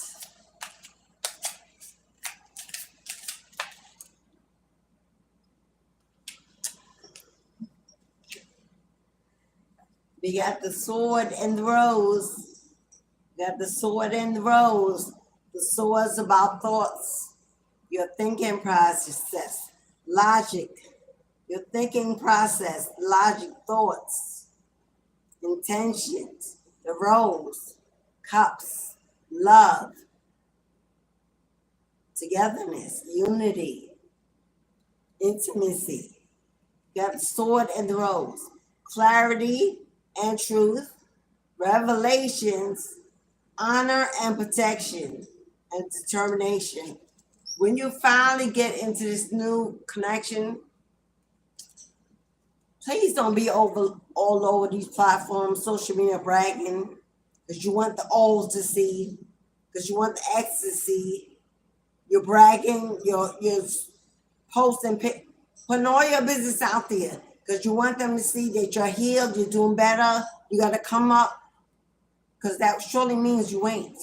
A: We got the sword and the rose. Got the sword and the rose. The sword's about thoughts, your thinking process, logic, your thinking process, logic, thoughts, intentions. The rose, cups, love, togetherness, unity, intimacy. Got the sword and the rose. Clarity and truth, revelations, honor and protection, and determination. When you finally get into this new connection, please don't be all over these platforms, social media bragging, because you want the O's to see, because you want the X to see. You're bragging, you're posting, putting all your business out there, because you want them to see that you're healed, you're doing better, you got to come up, because that surely means you ain't.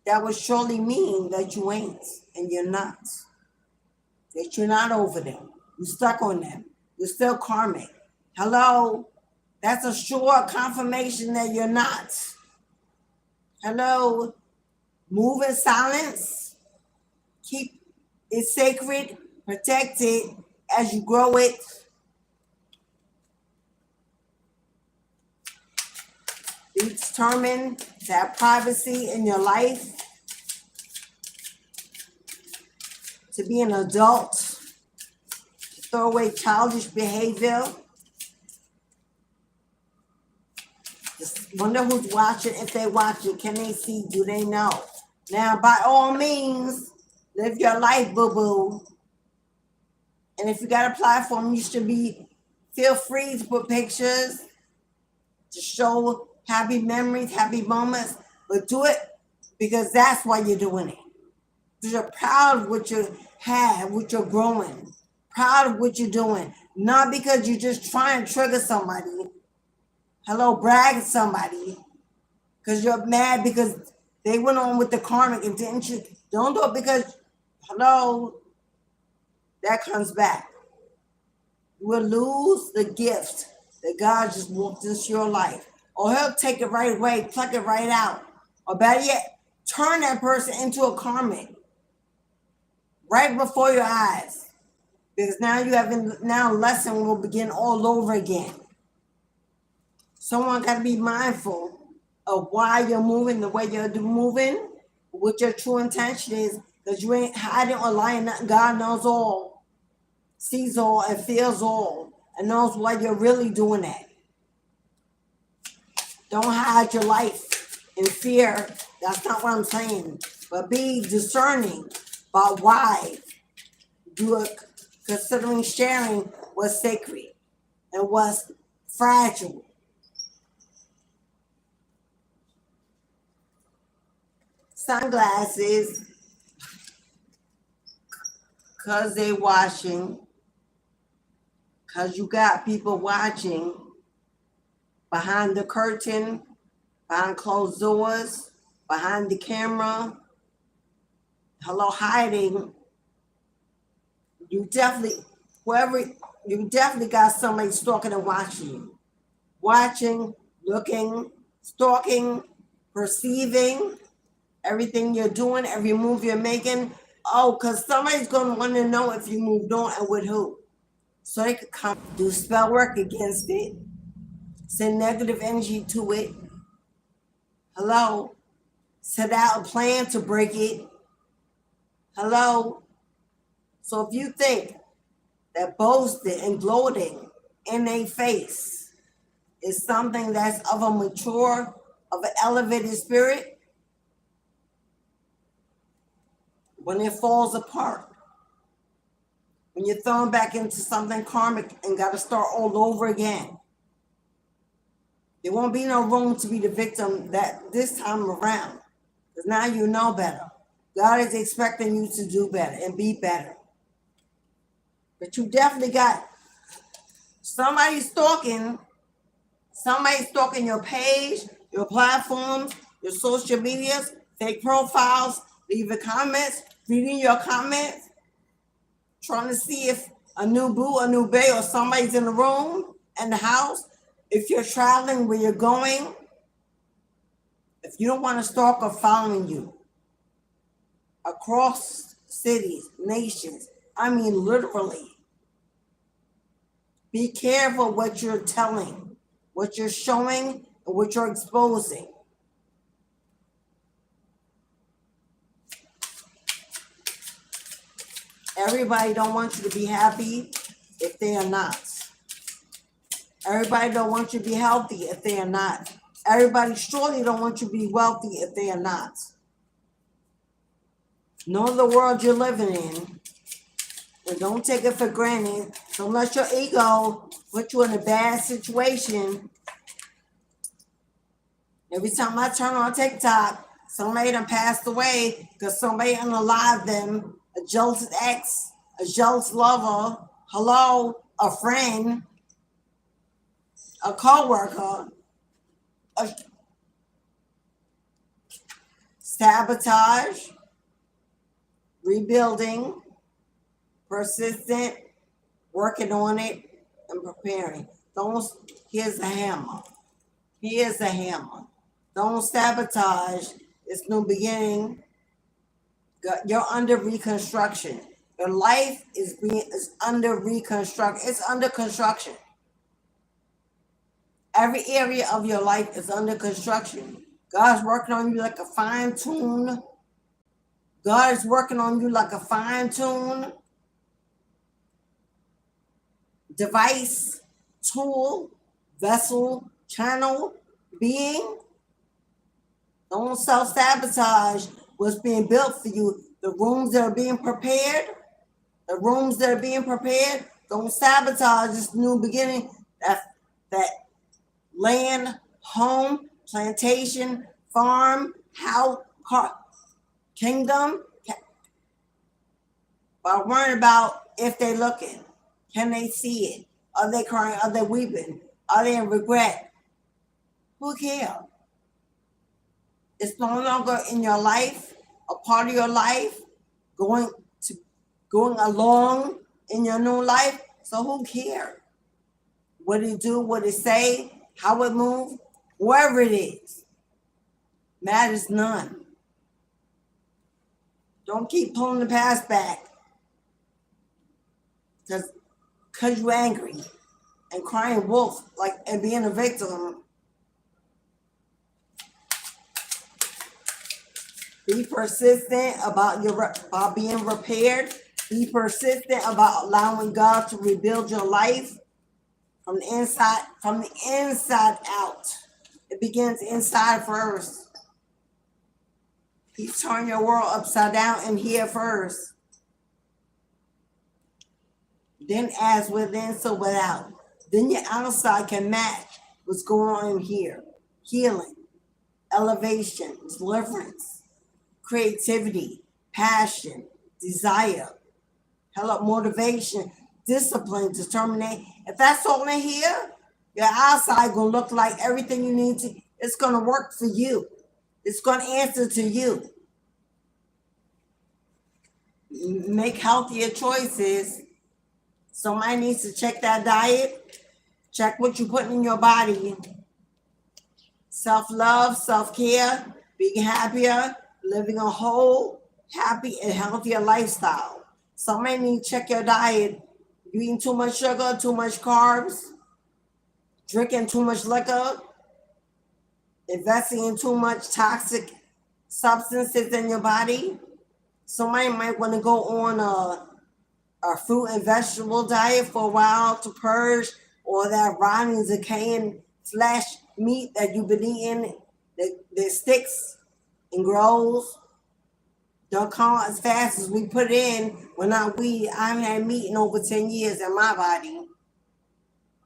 A: That would surely mean that you ain't, and you're not. That you're not over them. You're stuck on them. You're still karmic. Hello? That's a sure confirmation that you're not. Hello? Move in silence. Keep it sacred. Protect it as you grow it. Be determined to have privacy in your life. To be an adult. To throw away childish behavior. Wonder who's watching. If they watching, can they see? Do they know? Now, by all means, live your life, boo-boo. And if you got a platform, you should feel free to put pictures to show happy memories, happy moments, but do it because that's why you're doing it. Because you're proud of what you have, what you're growing, proud of what you're doing, not because you're just trying to trigger somebody. Hello, brag at somebody because you're mad because they went on with the karmic and didn't you? Don't do it because, hello, that comes back. You will lose the gift that God just walked into your life. Or he'll take it right away, pluck it right out. Or better yet, turn that person into a karmic right before your eyes. Because now lesson will begin all over again. Someone got to be mindful of why you're moving the way you're moving, what your true intention is, because you ain't hiding or lying. God knows all, sees all, and feels all, and knows why you're really doing that. Don't hide your life in fear. That's not what I'm saying. But be discerning about why you are considering sharing what's sacred and what's fragile. Sunglasses, because they watching, because you got people watching behind the curtain, behind closed doors, behind the camera, hello, hiding. You definitely got somebody stalking and watching you. Watching, looking, stalking, perceiving everything you're doing, every move you're making. Oh, because somebody's going to want to know if you moved on and with who. So they could come do spell work against it, send negative energy to it. Hello. Set out a plan to break it. Hello. So if you think that boasting and gloating in a face is something that's of a mature, of an elevated spirit, when it falls apart, when you're thrown back into something karmic and got to start all over again, there won't be no room to be the victim that this time around, because now you know better. God is expecting you to do better and be better. But you definitely got somebody stalking your page, your platforms, your social medias, fake profiles, leaving comments, reading your comments, trying to see if a new boo, a new bae, or somebody's in the room, in the house. If you're traveling, where you're going, if you don't want to stalk or following you across cities, nations, I mean literally, be careful what you're telling, what you're showing, and what you're exposing. Everybody don't want you to be happy if they are not. Everybody don't want you to be healthy if they are not. Everybody surely don't want you to be wealthy if they are not. Know the world you're living in, and don't take it for granted. Don't let your ego put you in a bad situation. Every time I turn on TikTok, somebody done passed away because somebody unalived them, a jealous ex, a jealous lover, hello, a friend, a co-worker, a sabotage, rebuilding, persistent, working on it, and preparing. Here's a hammer. Here's a hammer. Don't sabotage. It's new beginning. You're under reconstruction. Your life is under reconstruction. It's under construction. Every area of your life is under construction. God's working on you like a fine-tune. God is working on you like a fine-tune device, tool, vessel, channel. being. Don't self-sabotage what's being built for you. The rooms that are being prepared, don't sabotage this new beginning. That land, home, plantation, farm, house, car, kingdom. But worrying about if they're looking. Can they see it? Are they crying? Are they weeping? Are they in regret? Who cares? It's no longer in your life, a part of your life, going along in your new life. So who cares? What it do, what it say, how it move, wherever it is, matters none. Don't keep pulling the past back because you're angry and crying wolf and being a victim. Be persistent about being repaired. Be persistent about allowing God to rebuild your life from the inside out. It begins inside first. He's turning your world upside down in here first. Then as within, so without. Then your outside can match what's going on in here. Healing, elevation, deliverance, creativity, passion, desire, motivation, discipline, determination. If that's all in here, your outside gonna look like everything you need to. It's gonna work for you. It's gonna answer to you. Make healthier choices. Somebody needs to check that diet. Check what you're putting in your body. Self-love, self-care, being happier, living a whole, happy, and healthier lifestyle. Somebody needs to check your diet. You eating too much sugar, too much carbs, drinking too much liquor, investing in too much toxic substances in your body. Somebody might want to go on a fruit and vegetable diet for a while to purge or that rotting, decaying flesh meat that you've been eating that sticks and grows. Don't come as fast as we put in. When I haven't had meat in over 10 years in my body,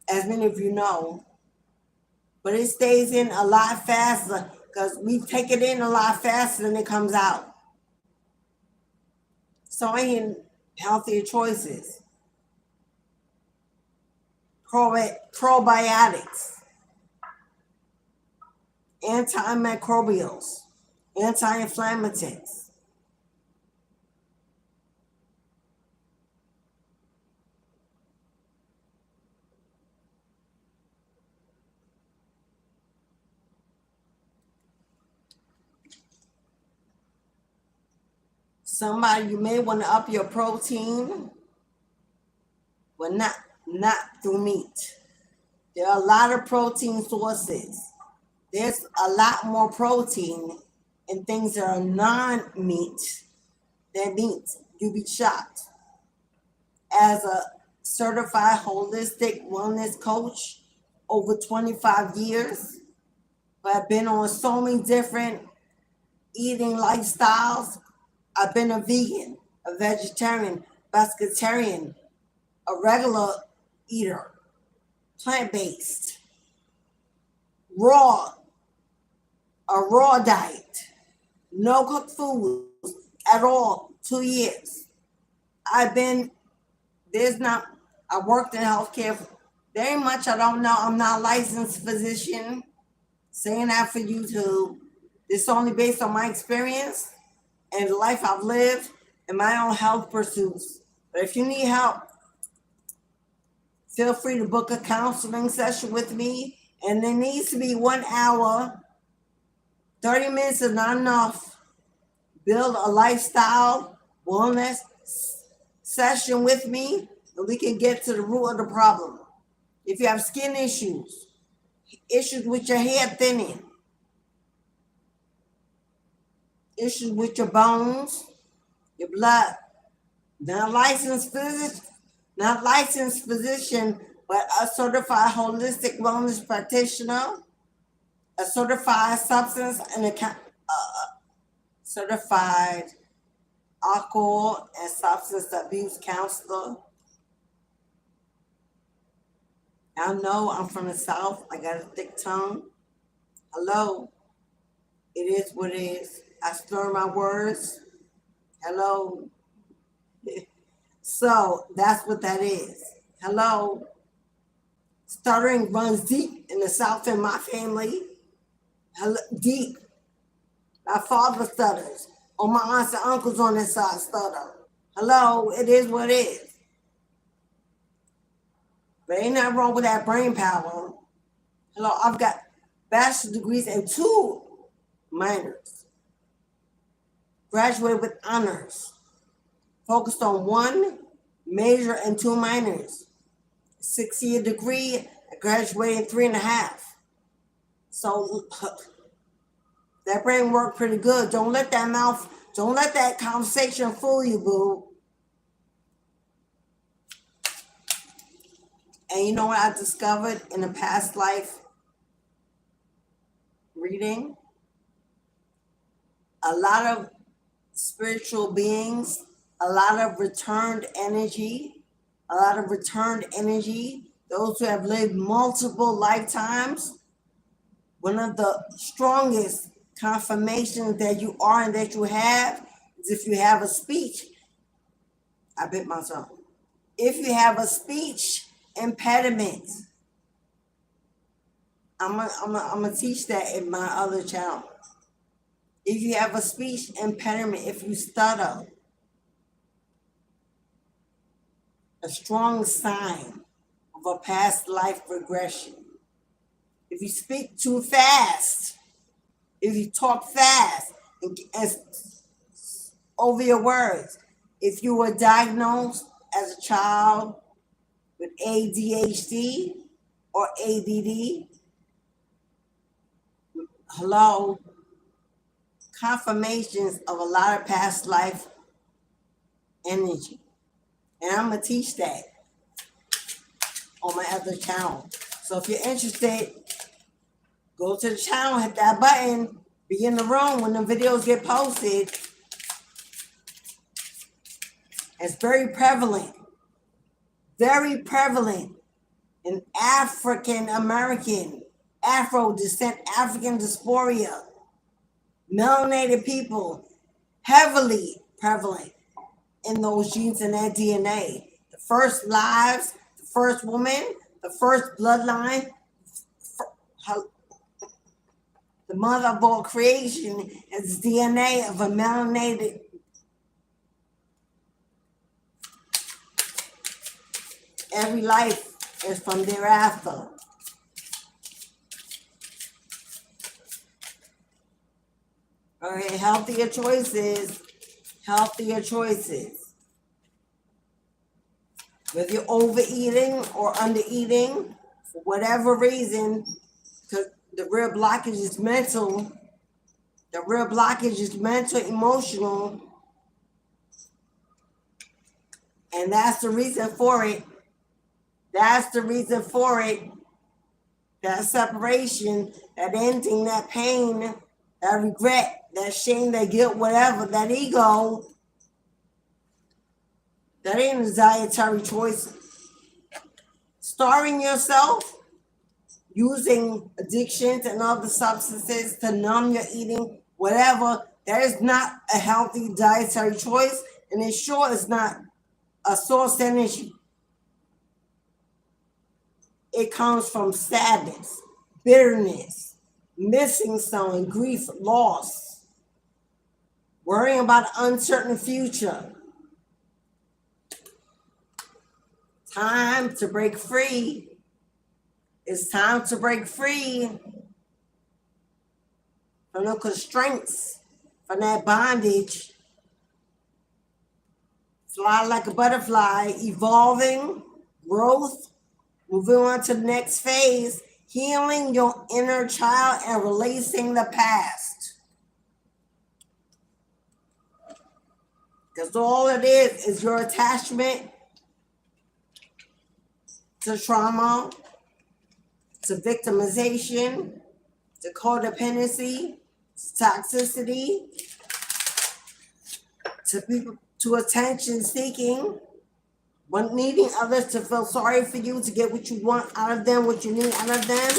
A: as many of you know. But it stays in a lot faster because we take it in a lot faster than it comes out. So I need healthier choices. Probiotics, antimicrobials, anti-inflammatories. Somebody, you may want to up your protein, but not through meat. There are a lot of protein sources. There's a lot more protein in things that are non-meat than meat. You'll be shocked. As a certified holistic wellness coach over 25 years, but I've been on so many different eating lifestyles. I've been a vegan, a vegetarian, pescatarian, a regular eater, plant-based, a raw diet, no cooked foods at all, 2 years. I worked in healthcare very much. I don't know. I'm not a licensed physician. Saying that for YouTube. It's only based on my experience and the life I've lived and my own health pursuits. But if you need help, feel free to book a counseling session with me. And there needs to be 1 hour, 30 minutes is not enough. Build a lifestyle wellness session with me, and we can get to the root of the problem. If you have skin issues with your hair thinning, issues with your bones, your blood, not licensed physician, but a certified holistic wellness practitioner, a certified substance and certified alcohol and substance abuse counselor. I know I'm from the South. I got a thick tongue. Hello. It is what it is. I slur my words. Hello. So that's what that is. Hello. Stuttering runs deep in the South in my family. Hello, deep. My father stutters. All my aunts and uncles on this side stutter. Hello, it is what it is. But ain't nothing wrong with that brain power. Hello, I've got bachelor's degrees and 2 minors. Graduated with honors. Focused on 1 major and 2 minors. 6-year degree, I graduated in 3.5. So that brain worked pretty good. Don't let that conversation fool you, boo. And you know what I discovered in a past life reading? A lot of spiritual beings, a lot of returned energy, those who have lived multiple lifetimes. One of the strongest confirmations that you are and that you have is if you have a speech. I bit myself. If you have a speech impediment, I'm gonna teach that in my other channel. If you have a speech impediment, if you stutter, a strong sign of a past life regression. If you speak too fast, if you talk fast and over your words, if you were diagnosed as a child with ADHD or ADD, hello, confirmations of a lot of past life energy. And I'm going to teach that on my other channel. So if you're interested, go to the channel, hit that button, be in the room when the videos get posted. It's very prevalent in African American, Afro descent, African dysphoria, melanated people, heavily prevalent in those genes and that DNA. The first lives, the first woman, the first bloodline, the mother of all creation is DNA of a melanated. Every life is from thereafter. Okay, healthier choices. Whether you're overeating or undereating, for whatever reason, because the real blockage is mental. Emotional. And that's the reason for it. That separation, that ending, that pain, that regret, that shame, that guilt, whatever, that ego, that ain't a dietary choice. Starving yourself, using addictions and other substances to numb your eating, whatever, that is not a healthy dietary choice, and it sure is not a source energy. It comes from sadness, bitterness, missing someone, grief, loss, worrying about an uncertain future. Time to break free. It's time to break free from the constraints, from that bondage. Fly like a butterfly, evolving, growth, moving on to the next phase, healing your inner child and releasing the past. Because all it is your attachment to trauma, to victimization, to codependency, toxicity, to people, to attention seeking, needing others to feel sorry for you, to get what you want out of them, what you need out of them.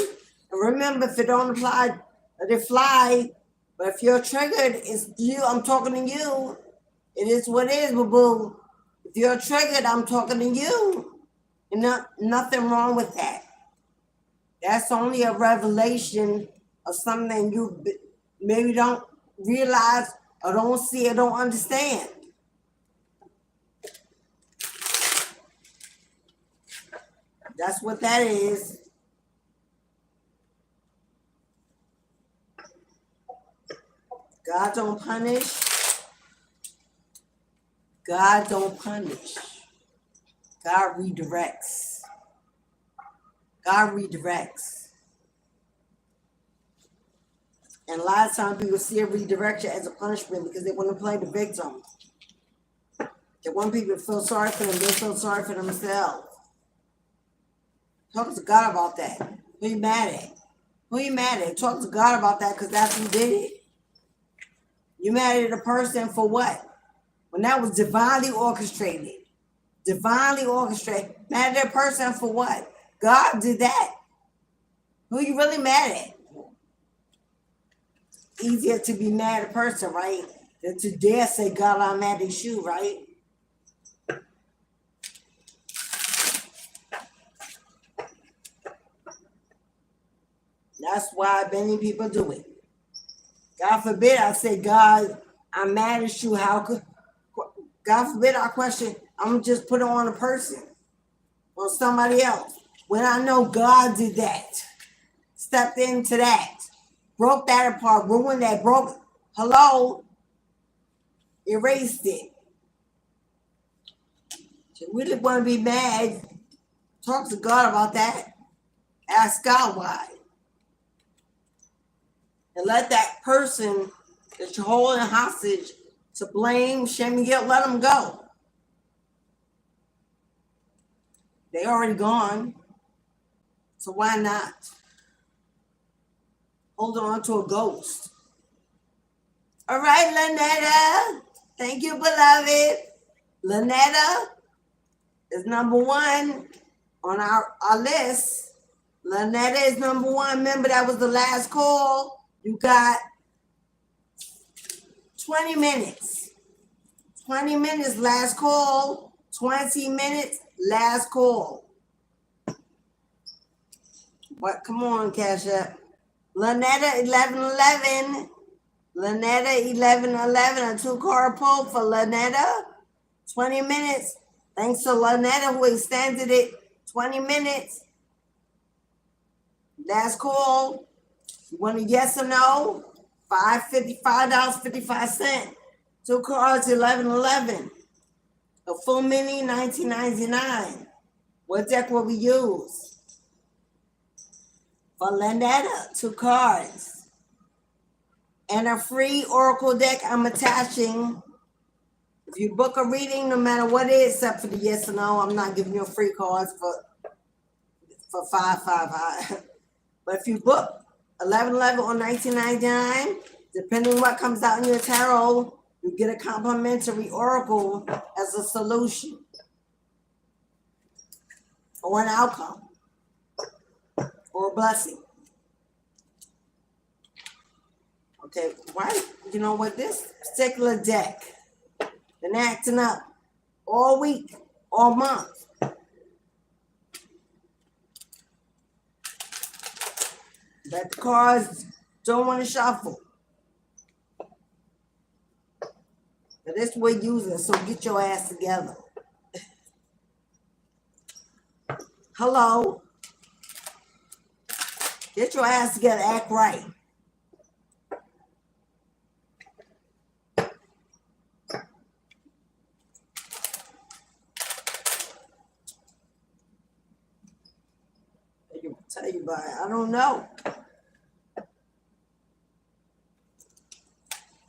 A: And remember, if it don't apply, let it fly. But if you're triggered, it's you. I'm talking to you. It is what it is, boo-boo. If you're triggered, I'm talking to you. And nothing wrong with that. That's only a revelation of something you maybe don't realize or don't see or don't understand. That's what that is. God don't punish. God don't punish. God redirects. God redirects. And a lot of times people see a redirection as a punishment because they want to play the victim. They want people to feel sorry for them. They feel sorry for themselves. Talk to God about that. Who you mad at? Who you mad at? Talk to God about that, because that's who did it. You mad at a person for what? When that was divinely orchestrated. Divinely orchestrated. Mad at a person for what? God did that. Who you really mad at? Easier to be mad at a person, right? Than to dare say, God, I'm mad at you, right? That's why many people do it. God forbid I say, God, I'm mad at you. How could, God forbid I question, I'm going to just put it on a person or somebody else. When I know God did that, stepped into that, broke that apart, ruined that, broke, hello, erased it. You really want to be mad, talk to God about that. Ask God why. And let that person that you're holding hostage to blame, shame, and guilt, let them go. They already gone. So why not? Hold on to a ghost. All right, Lynetta. Thank you, beloved. Lynetta is number one on our list. Lynetta is number one. Remember, that was the last call. You got 20 minutes. 20 minutes, last call. 20 minutes, last call. What? Come on, Cashapp. Lynetta 1111. Lynetta 1111. A 2-card pull for Lynetta. 20 minutes. Thanks to Lynetta who extended it. 20 minutes. Last call. You want a yes or no? $5.55. 2 cards, 1111. A full mini, $19.99. What deck will we use? For Lynetta, 2 cards. And a free Oracle deck I'm attaching. If you book a reading, no matter what it is, except for the yes or no, I'm not giving you free cards for $5.55. But if you book 1111 or $19.99, depending what comes out in your tarot, you get a complimentary oracle as a solution or an outcome or a blessing. Okay, right? You know what? This particular deck been acting up all week, all month. That the cards don't want to shuffle. But this way using, so get your ass together. Hello. Get your ass together, act right. I tell you about it. I don't know.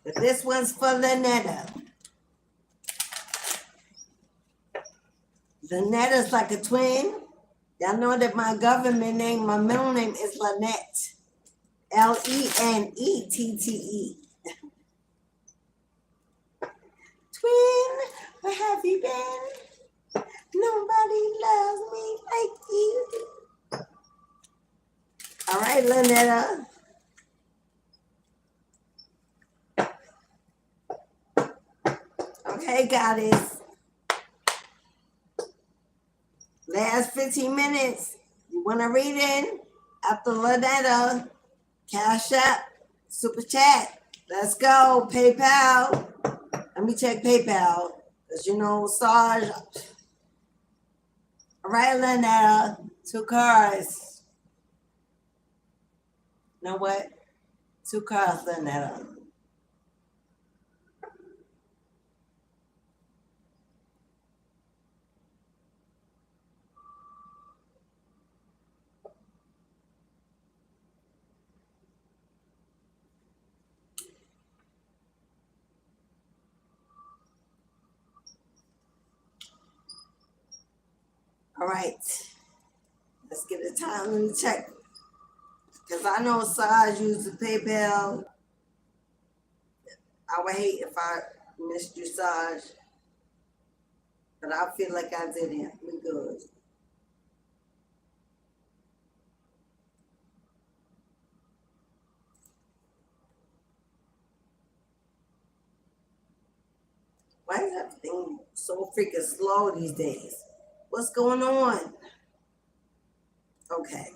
A: But this one's for Lynetta. Lynetta's like a twin. Y'all know that my government name, my middle name is Lynette. Lenette. Twin, where have you been? Nobody loves me like you. All right, Lenetta. Okay, goddess. Last 15 minutes. You want to read in? After Lenetta, Cashapp, Super Chat. Let's go. PayPal. Let me check PayPal. Because you know, Sarge. All right, Lenetta. 2 cars. You know what? 2 cars, Lenetta. All right. Let's get the time. Let me check. Because I know Saj uses PayPal. I would hate if I missed you, Saj. But I feel like I didn't. We good. Why is everything so freaking slow these days? What's going on? Okay.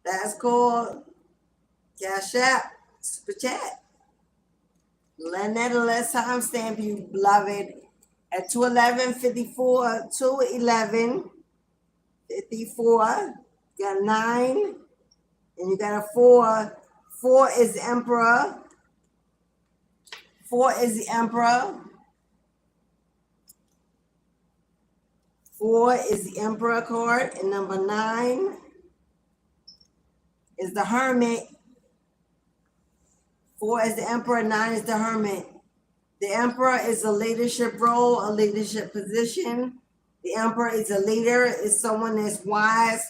A: That's called Cashapp Super Chat. Lenetta, let's timestamp you, beloved, at 211.54, 211.54. You got 9, and you got a 4. 4 is the Emperor. 4 is the Emperor. 4 is the Emperor card, and number 9 is the Hermit. 4 is the Emperor, 9 is the Hermit. The Emperor is a leadership role, a leadership position. The Emperor is a leader, is someone that's wise,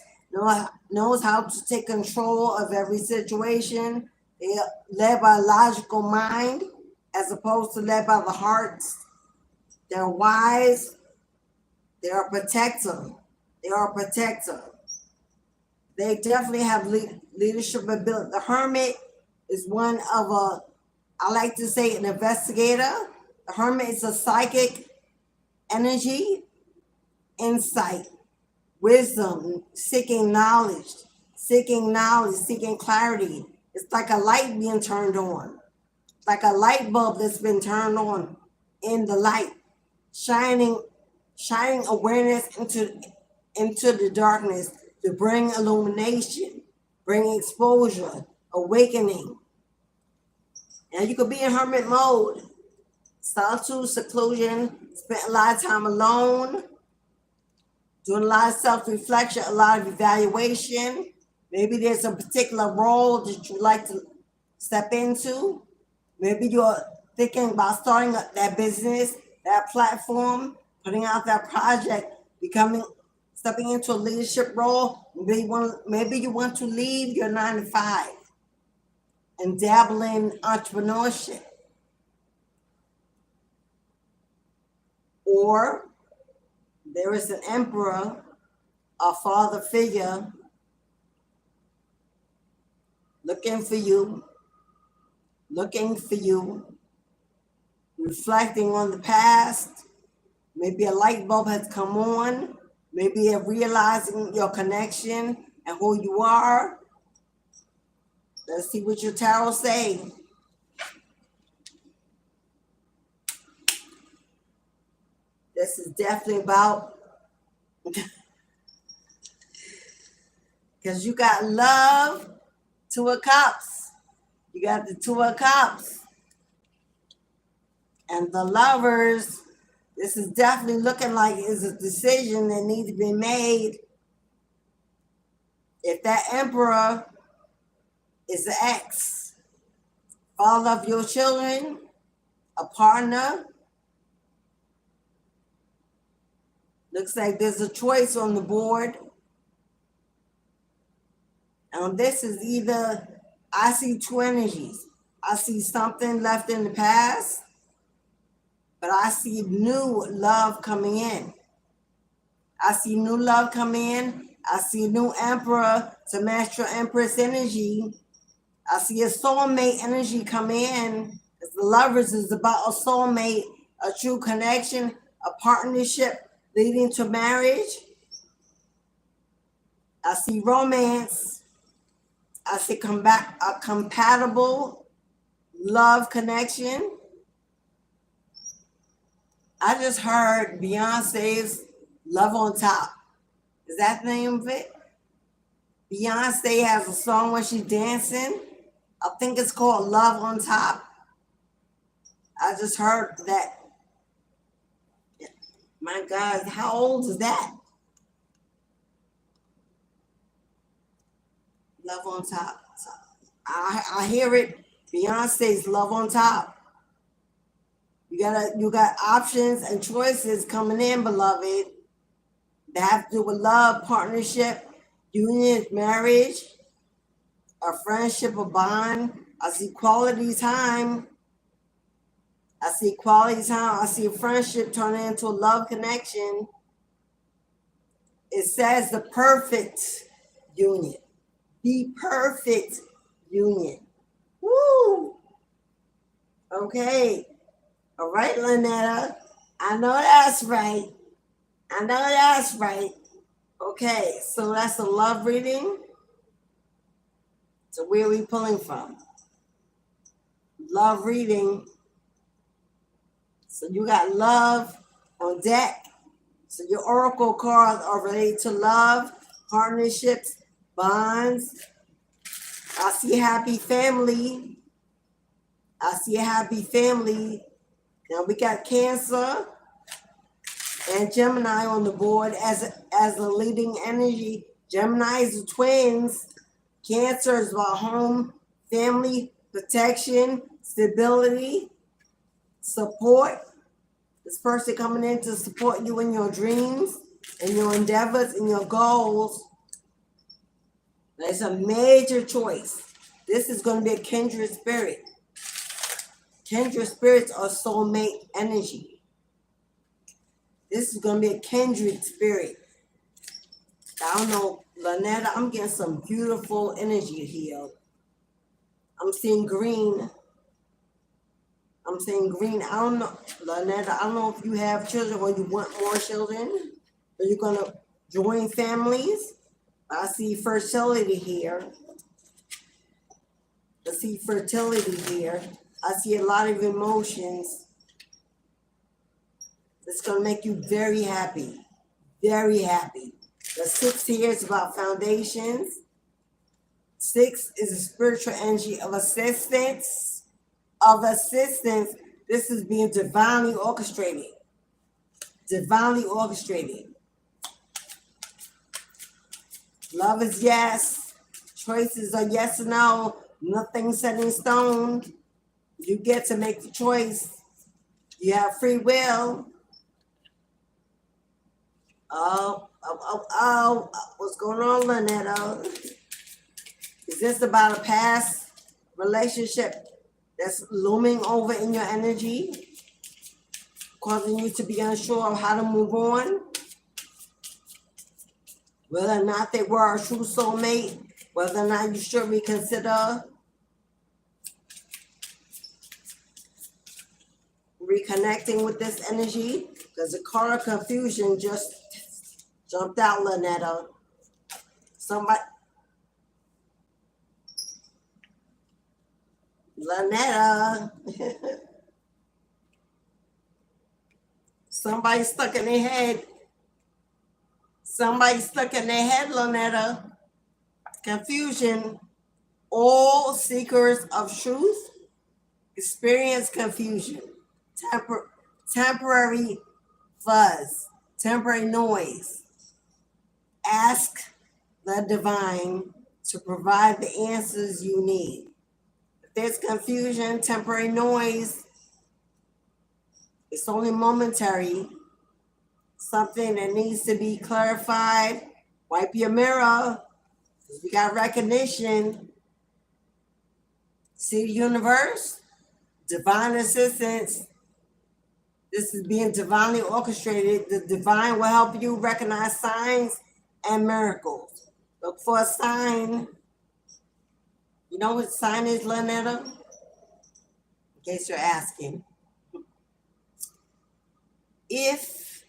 A: knows how to take control of every situation. They are led by a logical mind as opposed to led by the heart. They're wise. They are a protector. They are a protector. They definitely have leadership ability. The Hermit is one of I like to say an investigator. The Hermit is a psychic energy, insight, wisdom, seeking knowledge, seeking clarity. It's like a light being turned on, like a light bulb that's been turned on in the light, shining awareness into the darkness to bring illumination, bring exposure, awakening. And you could be in hermit mode, solitude, seclusion, spend a lot of time alone, doing a lot of self-reflection, a lot of evaluation. Maybe there's a particular role that you like to step into. Maybe you're thinking about starting up that business, that platform, putting out that project, stepping into a leadership role. Maybe you want to leave your 9 to 5 and dabble in entrepreneurship. Or there is an emperor, a father figure looking for you, reflecting on the past. Maybe a light bulb has come on. Maybe you're realizing your connection and who you are. Let's see what your tarot say. This is definitely about, because you got love, 2 of Cups. You got the 2 of Cups. And the Lovers, this is definitely looking like it's a decision that needs to be made. If that Emperor is the ex, father of your children, a partner, looks like there's a choice on the board. And this is either I see two energies. I see something left in the past, but I see new love coming in. I see new love coming in. I see a new emperor to match your empress energy. I see a soulmate energy coming in. The lovers is about a soulmate, a true connection, a partnership leading to marriage. I see romance. I see a compatible love connection. I just heard Beyonce's Love on Top. Is that the name of it? Beyonce has a song when she's dancing. I think it's called Love on Top. I just heard that. My God, how old is that? Love on Top. I hear it. Beyonce's Love on Top. You got options and choices coming in, beloved. They have to do with love, partnership, union, marriage, a friendship, a bond. I see quality time. I see quality time. I see a friendship turning into a love connection. It says the perfect union. The perfect union. Woo! Okay. All right, Lynetta. I know that's right. I know that's right. Okay, so that's a love reading. So where are we pulling from? Love reading. So you got love on deck. So your oracle cards are related to love, partnerships, bonds. I see a happy family. I see a happy family. Now we got Cancer and Gemini on the board as a leading energy. Gemini is the twins. Cancer is about home, family, protection, stability, support. This person coming in to support you in your dreams and your endeavors and your goals. It's a major choice. This is going to be a kindred spirit. Kindred spirits are soulmate energy. This is going to be a kindred spirit. I don't know, Lynetta, I'm getting some beautiful energy here. I'm seeing green. I'm saying green. I don't know, Lynetta, I don't know if you have children or you want more children. Or you're going to join families. I see fertility here. I see fertility here. I see a lot of emotions. It's going to make you very happy. Very happy. The 6 here is about foundations. 6 is a spiritual energy of assistance. This is being divinely orchestrated. Divinely orchestrated. Love is yes. Choices are yes or no. Nothing set in stone. You get to make the choice. You have free will. Oh. What's going on, Lynetta? Is this about a past relationship that's looming over in your energy, causing you to be unsure of how to move on? Whether or not they were a true soulmate, whether or not you should reconsider reconnecting with this energy, because the card of confusion just jumped out, Lynetta. Lynetta. Somebody stuck in their head. Somebody stuck in their head, Lynetta. Confusion. All seekers of truth experience confusion. Temporary fuzz. Temporary noise. Ask the divine to provide the answers you need. If there's confusion, temporary noise, it's only momentary. Something that needs to be clarified. Wipe your mirror. We got recognition. See the universe? Divine assistance. This is being divinely orchestrated. The divine will help you recognize signs and miracles. Look for a sign. You know what sign is, Lynetta? In case you're asking. If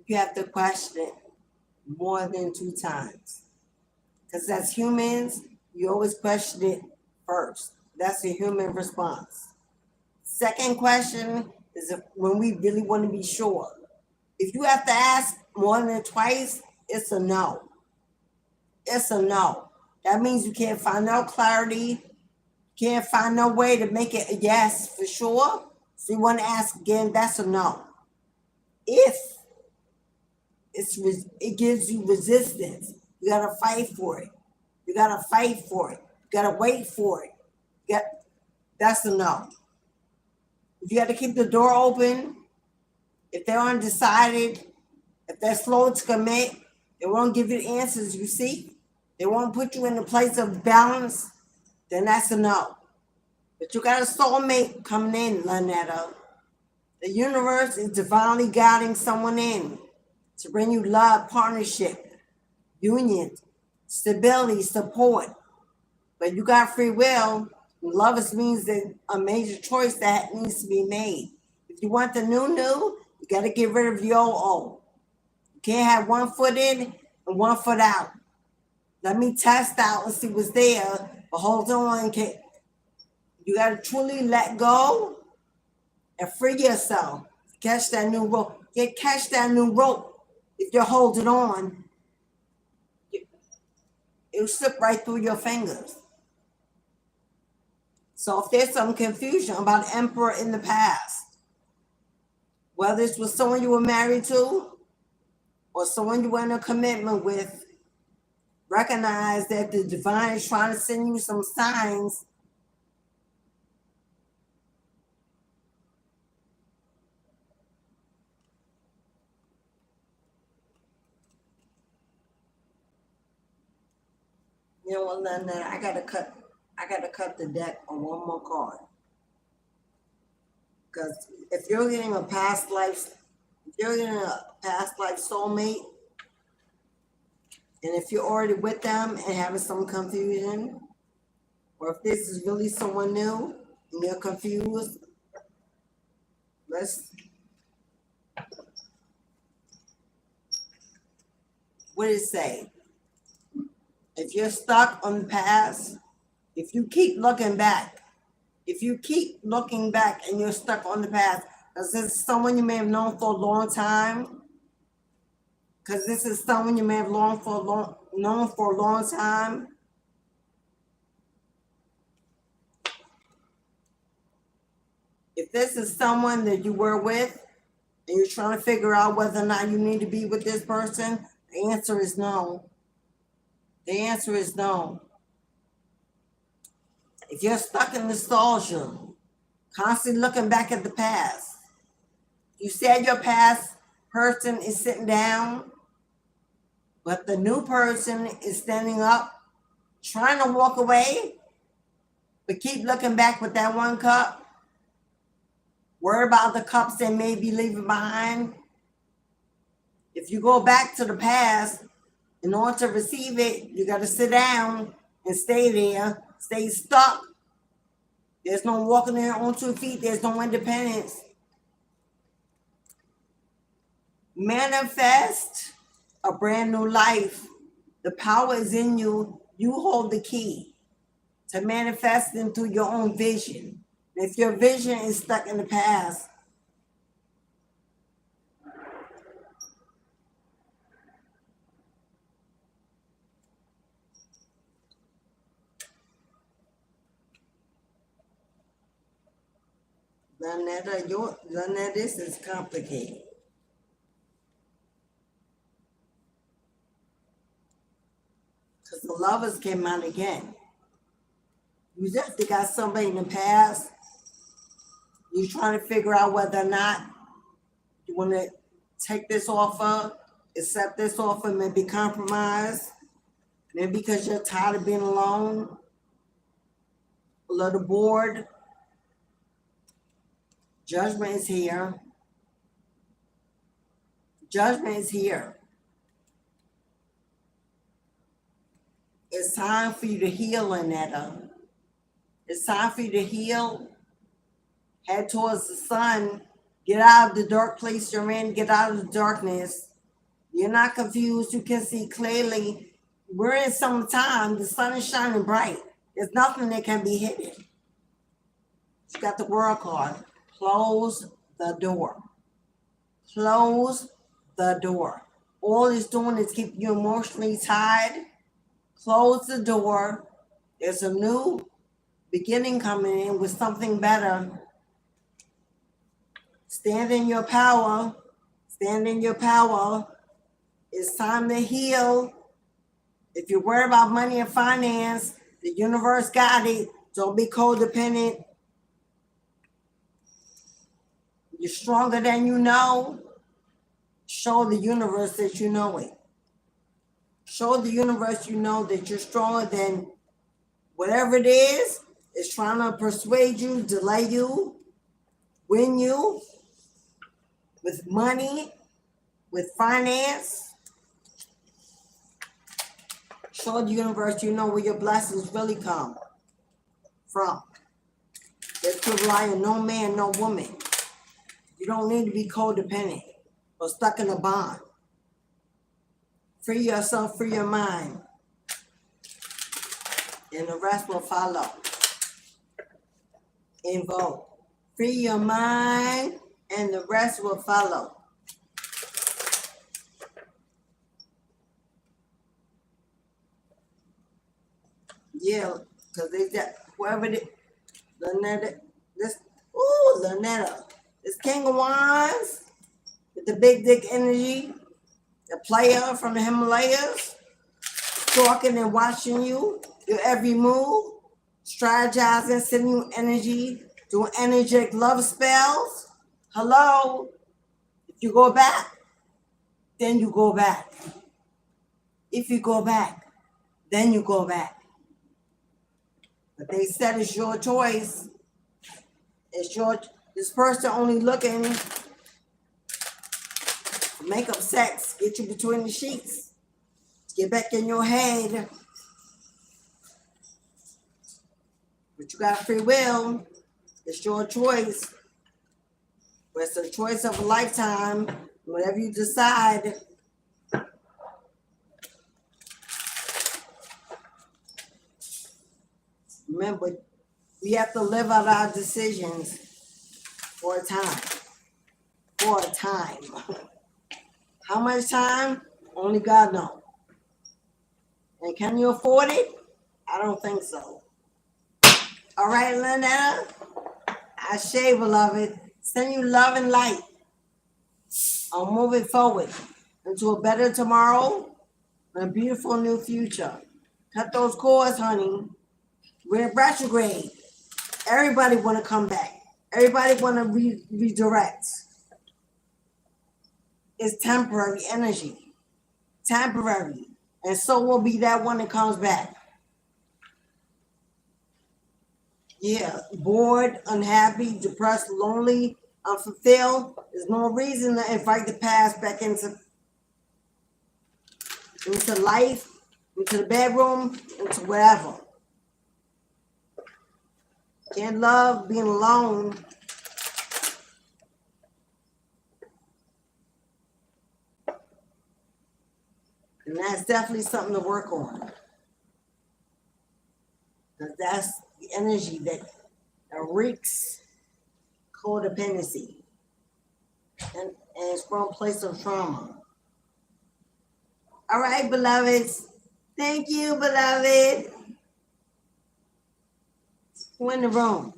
A: you have to question it more than 2 times, because as humans, you always question it first. That's a human response. Second question is when we really want to be sure. If you have to ask more than twice, it's a no. It's a no. That means you can't find no clarity, can't find no way to make it a yes for sure. So you want to ask again, that's a no. If it gives you resistance, you gotta fight for it. You gotta fight for it. You gotta wait for it. That's a no. If you got to keep the door open, if they're undecided, if they're slow to commit, they won't give you the answers you seek, they won't put you in a place of balance, then that's a no. But you got a soulmate coming in, Lynetta. The universe is divinely guiding someone in to bring you love, partnership, union, stability, support. But you got free will. Love means that a major choice that needs to be made. If you want the new, you got to get rid of the old. You can't have 1 foot in and 1 foot out. Let me test out and see what's there. But hold on, you got to truly let go and free yourself. Catch that new rope. Catch that new rope. If you're holding on, it'll slip right through your fingers. So if there's some confusion about the emperor in the past, whether this was someone you were married to or someone you were in a commitment with, recognize that the divine is trying to send you some signs. You know what, London, I gotta cut the deck on one more card. Because if you're getting a past life soulmate, and if you're already with them and having some confusion, or if this is really someone new and you're confused, what did it say? If you're stuck on the past, if you keep looking back and you're stuck on the past, because this is someone you may have known for a long time, known for a long time, if this is someone that you were with and you're trying to figure out whether or not you need to be with this person, the answer is no. The answer is no. If you're stuck in nostalgia, constantly looking back at the past, you said your past person is sitting down, but the new person is standing up, trying to walk away, but keep looking back with that 1 cup. Worry about the cups they may be leaving behind. If you go back to the past, in order to receive it, you got to sit down and stay there, stay stuck. There's no walking on your own 2 feet. There's no independence. Manifest a brand new life. The power is in you. You hold the key to manifest into your own vision. If your vision is stuck in the past, Lynetta, this is complicated. Because the lovers came out again. You just got somebody in the past. You're trying to figure out whether or not you want to take this offer, accept this offer, maybe compromise. Maybe because you're tired of being alone. A little bored. Judgment is here. Judgment is here. It's time for you to heal, Annetta. It's time for you to heal. Head towards the sun. Get out of the dark place you're in. Get out of the darkness. You're not confused. You can see clearly. We're in summertime. The sun is shining bright. There's nothing that can be hidden. You got the World card. Close the door. Close the door. All it's doing is keep you emotionally tied. Close the door. There's a new beginning coming in with something better. Stand in your power. Stand in your power. It's time to heal. If you're worried about money and finance, the universe got it. Don't be codependent. You're stronger than you know. Show the universe that you know it. Show the universe you know that you're stronger than whatever it is. It's trying to persuade you, delay you, win you with money, with finance. Show the universe you know where your blessings really come from. That you rely on no man, no woman. You don't need to be codependent or stuck in a bond. Free yourself, free your mind, and the rest will follow. Invoke. Free your mind, and the rest will follow. Yeah, because they got whoever it is, Lynetta, Lynetta, this King of Wands with the big dick energy, the player from the Himalayas, talking and watching you, your every move, strategizing, sending you energy, doing energetic love spells. Hello. If you go back, then you go back. If you go back, then you go back. But they said it's your choice. It's your, this person only looking for makeup sex, get you between the sheets, get back in your head. But you got free will. It's your choice. But it's a choice of a lifetime. Whatever you decide. Remember, we have to live out our decisions for a time. For a time. How much time? Only God knows. And can you afford it? I don't think so. All right, Lynetta. Ashe, beloved. Send you love and light. I'm moving forward into a better tomorrow and a beautiful new future. Cut those cords, honey. We're in retrograde. Everybody want to come back. Everybody want to redirect. It's temporary energy. Temporary. And so will be that one that comes back. Yeah, bored, unhappy, depressed, lonely, unfulfilled. There's no reason to invite the past back into life, into the bedroom, into wherever. Can't love being alone. And that's definitely something to work on. Because that's the energy that reeks codependency. And it's from a place of trauma. All right, beloveds. Thank you, beloved. Who in the room?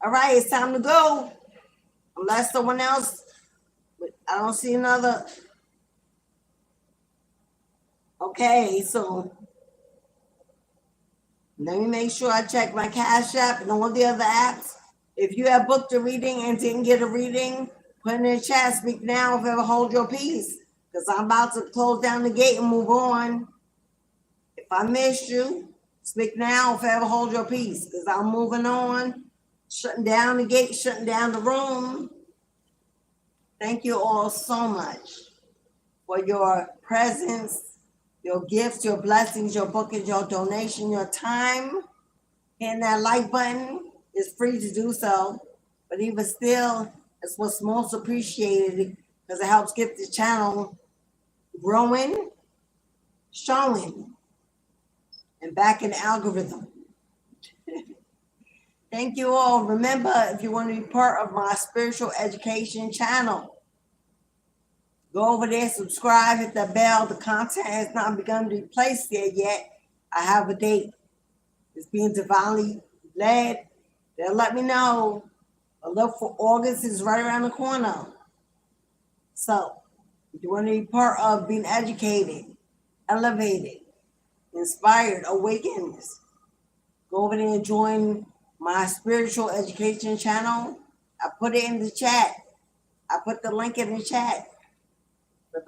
A: All right, it's time to go. Unless someone else, I don't see another. Okay, so let me make sure I check my Cashapp and all the other apps. If you have booked a reading and didn't get a reading, put in the chat, speak now, if ever hold your peace. Because I'm about to close down the gate and move on. If I missed you, Speak now, forever hold your peace, because I'm moving on, shutting down the gate, shutting down the room. Thank you all so much for your presence, your gifts, your blessings, your bookings, your donation, your time. Hitting that like button is free to do so, but even still, it's what's most appreciated because it helps get the channel growing, showing, and back in the algorithm. Thank you all. Remember, if you want to be part of my spiritual education channel, go over there, subscribe, hit the bell. The content has not begun to be placed there yet. I have a date. It's being divinely led. They'll let me know. But look for August is right around the corner. So, if you want to be part of being educated, elevated, inspired, awakened, go over there and join my spiritual education channel. I put it in the chat. I put the link in the chat. For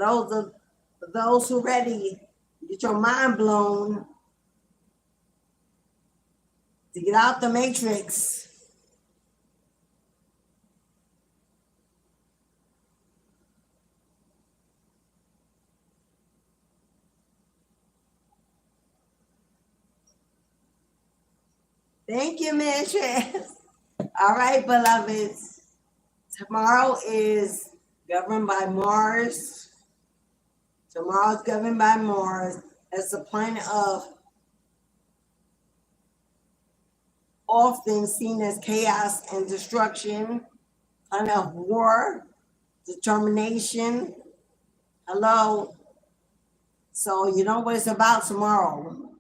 A: those who are ready to get your mind blown, to get out the matrix. Thank you, Mistress. All right, beloveds. Tomorrow is governed by Mars. Tomorrow is governed by Mars. It's a planet of often seen as chaos and destruction, planet of war, determination. Hello. So you know what it's about tomorrow.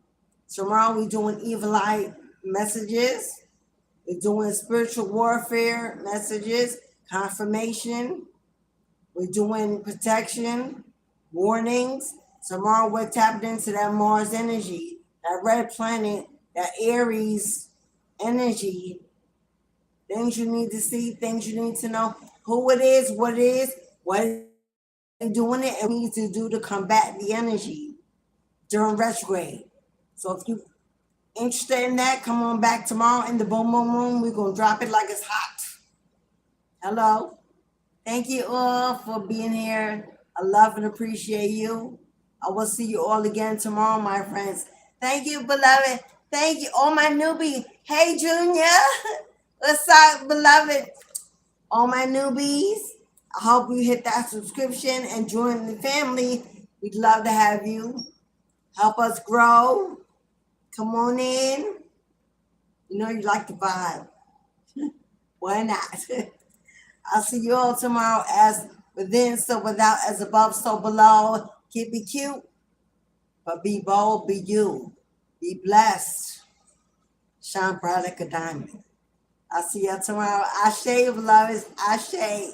A: Tomorrow we're doing evil eye messages. We're doing spiritual warfare messages, confirmation. We're doing protection, warnings. Tomorrow we're tapped into that Mars energy, that red planet, that Aries energy. Things you need to see, things you need to know, who it is, what they're doing it, and we need to do to combat the energy during retrograde. So if you interested in that, come on back tomorrow in the Boom Boom Room. We're going to drop it like it's hot. Hello. Thank you all for being here. I love and appreciate you. I will see you all again tomorrow, my friends. Thank you, beloved. Thank you, all my newbies. Hey, Junior. What's up, beloved? All my newbies. I hope you hit that subscription and join the family. We'd love to have you. Help us grow. Come on in. You know you like the vibe. Why not? I'll see you all tomorrow. As within, so without, as above, so below. Keep it cute, but be bold, be you. Be blessed. Shine bright like a diamond. I'll see you tomorrow. Ashe, beloveds. Ashe.